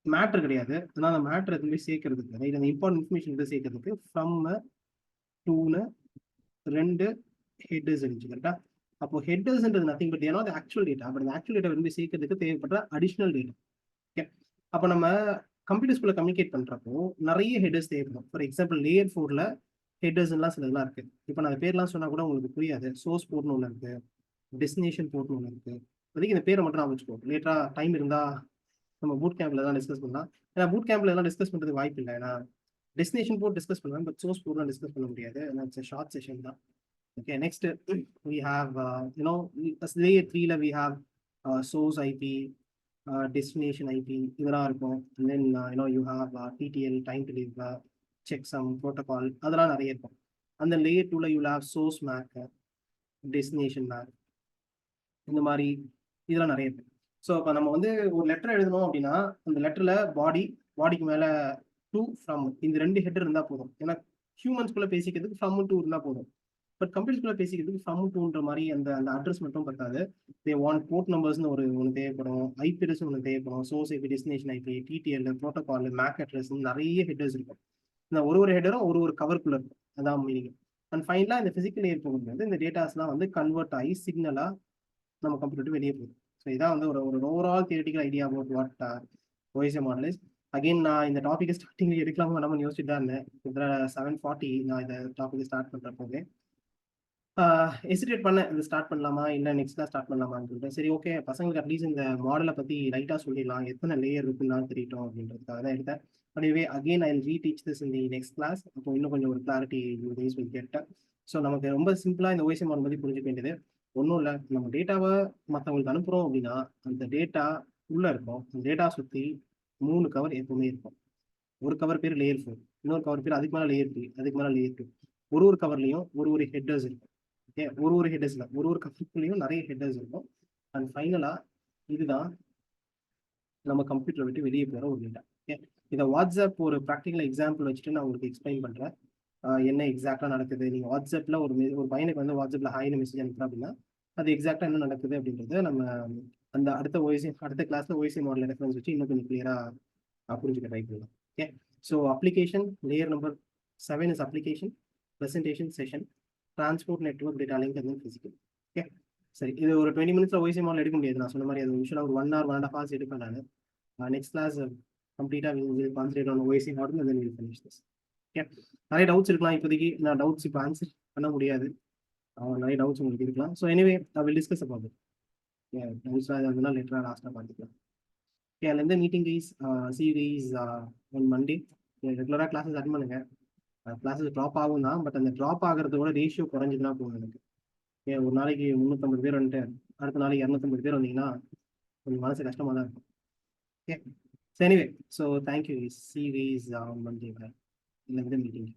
மேட்ரு கிடையாது, ஆனால் அந்த மேட்ரு எதுவுமே சேர்க்கறதுக்கு, ரைட், அந்த இம்பார்ட்டன்ட் இன்ஃபர்மேஷன் எதுவும் சேர்க்கறதுக்கு ஃப்ரம் டூன்னு 2 ஹெட்டர்ஸ் இருந்துச்சு, கரெக்டா? அப்போ ஹெட்டர்ஸ்ன்றது நத்திங் பட் ஏன்னா ஆக்சுவல் டேட்டா, பட் அந்த ஆக்சுவல் டேட்டா வந்து சேர்க்கறதுக்கு தேவைப்படுற அடிஷனல் டேட்டா. ஓகே. அப்போ நம்ம கம்ப்யூட்டர்ஸ்குள்ள கம்யூனிகேட் பண்றப்போ நிறைய ஹெட்டர்ஸ் தேவைப்படும். ஃபார் எக்ஸாம்பிள் லேயர் 4ல ஹெட்டர்ஸ் எல்லாம் சிலதெல்லாம் இருக்கு. இப்போ நான் பேர்லாம் சொன்னா கூட உங்களுக்கு புரியாது. சோர்ஸ் போர்ட்னு ஒன்று இருக்கு, டெஸ்டினேஷன் போர்ட்னு ஒன்று இருக்கு. இப்போதைக்கு இந்த பேரை மட்டும் நான் வச்சுக்கோ, லேட்டரா டைம் இருந்தா நம்ம பூட் கேம்ப்ல தான் டிஸ்கஸ் பண்ணலாம். ஏன்னா பூட் கேம்ப்ல எல்லாம் டிஸ்கஸ் பண்றதுக்கு வாய்ப்பு இல்லை. ஏன்னா டெஸ்டினேஷன் போர்ட் டிஸ்கஸ் பண்ணுவேன், பட் சோர்ஸ் போர்ட்லாம் டிஸ்கஸ் பண்ண முடியாது. இட்ஸ் ஷார்ட் செஷன் தான். Okay, next we have layer 3ல we have source IP, destination IP இதெல்லாம் இருக்கும். And then you have TTL, time to live, checksum, protocol, அதெல்லாம் நிறைய இருக்கும். அந்த layer 2ல you will have source MAC, destination MAC, இந்த மாதிரி இதெல்லாம் நிறைய இருக்கு. ஸோ இப்போ நம்ம வந்து ஒரு லெட்டர் எழுதணும் அப்படின்னா அந்த லெட்டர்ல பாடிக்கு மேல டு ஃப்ரம் இந்த 2 ஹெட்டர் இருந்தா போதும். ஏன்னா ஹியூமன்ஸ்குள்ள பேசிக்கிறதுக்கு ஃப்ரம் டு இருந்தா போதும். பட் கம்ப்யூட்டர்ஸ்குள்ள பேசிக்கிறதுக்கு ஃப்ரம் டுன்ற மாதிரி அந்த அட்ரஸ் மட்டும் பத்தாது. தே வாண்ட் போர்ட் நம்பர்ஸ்னு ஒன்று தேவைப்படும், ஐபி அட்ரஸ் ஒன்று தேவைப்படும், source IP, destination IP, DDL, protocol, MAC address, நிறைய ஹெட்டர்ஸ் இருக்கும். இந்த ஒரு ஹெட்டரும் ஒரு கவர்க்குள்ள இருக்கும், அதான் மீனிங். அண்ட் ஃபைனலாக இந்த பிசிக்கல் ஏர் போகும்போது இந்த டேட்டாஸ்லாம் வந்து கன்வெர்ட் ஆகி சிக்னலாக நம்ம கம்ப்யூட்டர் வெளியே போகுது. ஸோ இதான் வந்து ஒரு overall theoretical idea about what OSI model is. Again நான் இந்த டாபிக் ஸ்டார்டிங்ல எடுக்கலாமா நம்ம யோசிச்சுட்டு தான் இருந்தேன். இதில் 7:40 நான் இந்த டாபிக் ஸ்டார்ட் பண்ணுறப்போவே ஹெசிடேட் பண்ணேன், இது ஸ்டார்ட் பண்ணலாமா இல்லை நெக்ஸ்ட் தான் ஸ்டார்ட் பண்ணலாமான்னு சொல்லிட்டு. சரி, ஓகே, பசங்களுக்கு அட்லீஸ்ட் இந்த மாடலை பற்றி லைட்டாக சொல்லிடலாம், எத்தனை லேயர் இருக்குன்னு தெரியட்டும் அப்படின்றதுக்காக தான் எடுத்தேன். எனவே again I will reteach this in the next class. அப்போ இன்னும் கொஞ்சம் ஒரு clarity you guys will get. So நமக்கு ரொம்ப சிம்பிளாக இந்த OSI மாடல் பற்றி புரிஞ்சுக்க வேண்டியது ஒன்றும் இல்லை. நம்ம டேட்டாவை மற்றவங்களுக்கு அனுப்புகிறோம் அப்படின்னா அந்த டேட்டா உள்ளே இருக்கும். அந்த டேட்டா சுற்றி 3 கவர் எப்பவுமே இருக்கும். ஒரு கவர் பேர் லேயர் 4, இன்னொரு கவர் பேர் அதுக்கு மேலே லேயர் 3, அதுக்கு மேலே லேயர் 2. ஒரு கவர்லையும் ஒரு ஹெட்டர்ஸ் இருக்கும். ஓகே, ஒரு ஹெட்டர்ஸ்ல ஒரு கவர்லையும் நிறைய ஹெட்டர்ஸ் இருக்கும். அண்ட் ஃபைனலா இதுதான் நம்ம கம்ப்யூட்டரை விட்டு வெளியே போகிற ஒரு டேட்டா. ஓகே, இதை வாட்ஸ்அப் ஒரு ப்ராக்டிக்கல் எக்ஸாம்பிள் வச்சுட்டு நான் உங்களுக்கு எக்ஸ்பிளைன் பண்ணுறேன் என்ன எக்ஸாக்டாக நடக்குது. நீங்கள் வாட்ஸ்அப்பில் ஒரு பையனுக்கு வந்து வாட்ஸ்அப்பில் ஹாய்னு மெசேஜ் அனுப்புகிறோம் அப்படின்னா அது எக்ஸாக்டாக என்ன நடக்குது அப்படின்றத நம்ம அந்த அடுத்த கிளாஸில் OSI மாடல் ரெஃபரன்ஸ் வச்சு இன்னும் கொஞ்சம் கிளியராக புரிஞ்சுக்க ட்ரை பண்ணலாம். Okay, so application layer number 7 is application, presentation, session, transport, network, data link, and physical. Okay, சரி, இது ஒரு 20 மினிட்ஸில் OSI மாடல் எடுக்க முடியாது. நான் சொன்ன மாதிரி அது யூஸ்வலாக ஒரு 1 hour 1.5 hours எடுப்பேன் நான். நெக்ஸ்ட் கிளாஸ் கம்ப்ளீட்டாக will concentrate on OSI model and then will finish this. Okay, நிறைய டவுட்ஸ் இருக்கலாம். இப்போதைக்கு நான் டவுட்ஸ் இப்போ ஆன்சர் பண்ண முடியாது, நிறைய டவுட்ஸ் உங்களுக்கு இருக்கலாம். So anyway I will discuss about it. டவுட்ஸ்லாம் எதாவது லேட்டராக லாஸ்ட்டாக பார்த்துக்கலாம். ஓகே, அதுல இருந்து meeting guys, see you guys on Monday. ரெகுலராக கிளாஸஸ் அட்டன் பண்ணுங்க. கிளாஸஸ் ட்ராப் ஆகும் தான், பட் அந்த ட்ராப் ஆகிறதோட ரேஷியோ குறைஞ்சிதுன்னா போகும் எனக்கு. ஓகே, ஒரு நாளைக்கு 350 பேர் வந்துட்டு அடுத்த நாளைக்கு 250 பேர் வந்தீங்கன்னா கொஞ்சம் மனசு கஷ்டமாக தான் இருக்கும். Okay, so anyway, so thank you guys, see you guys on Monday. இல்லை, மீட்டிங்.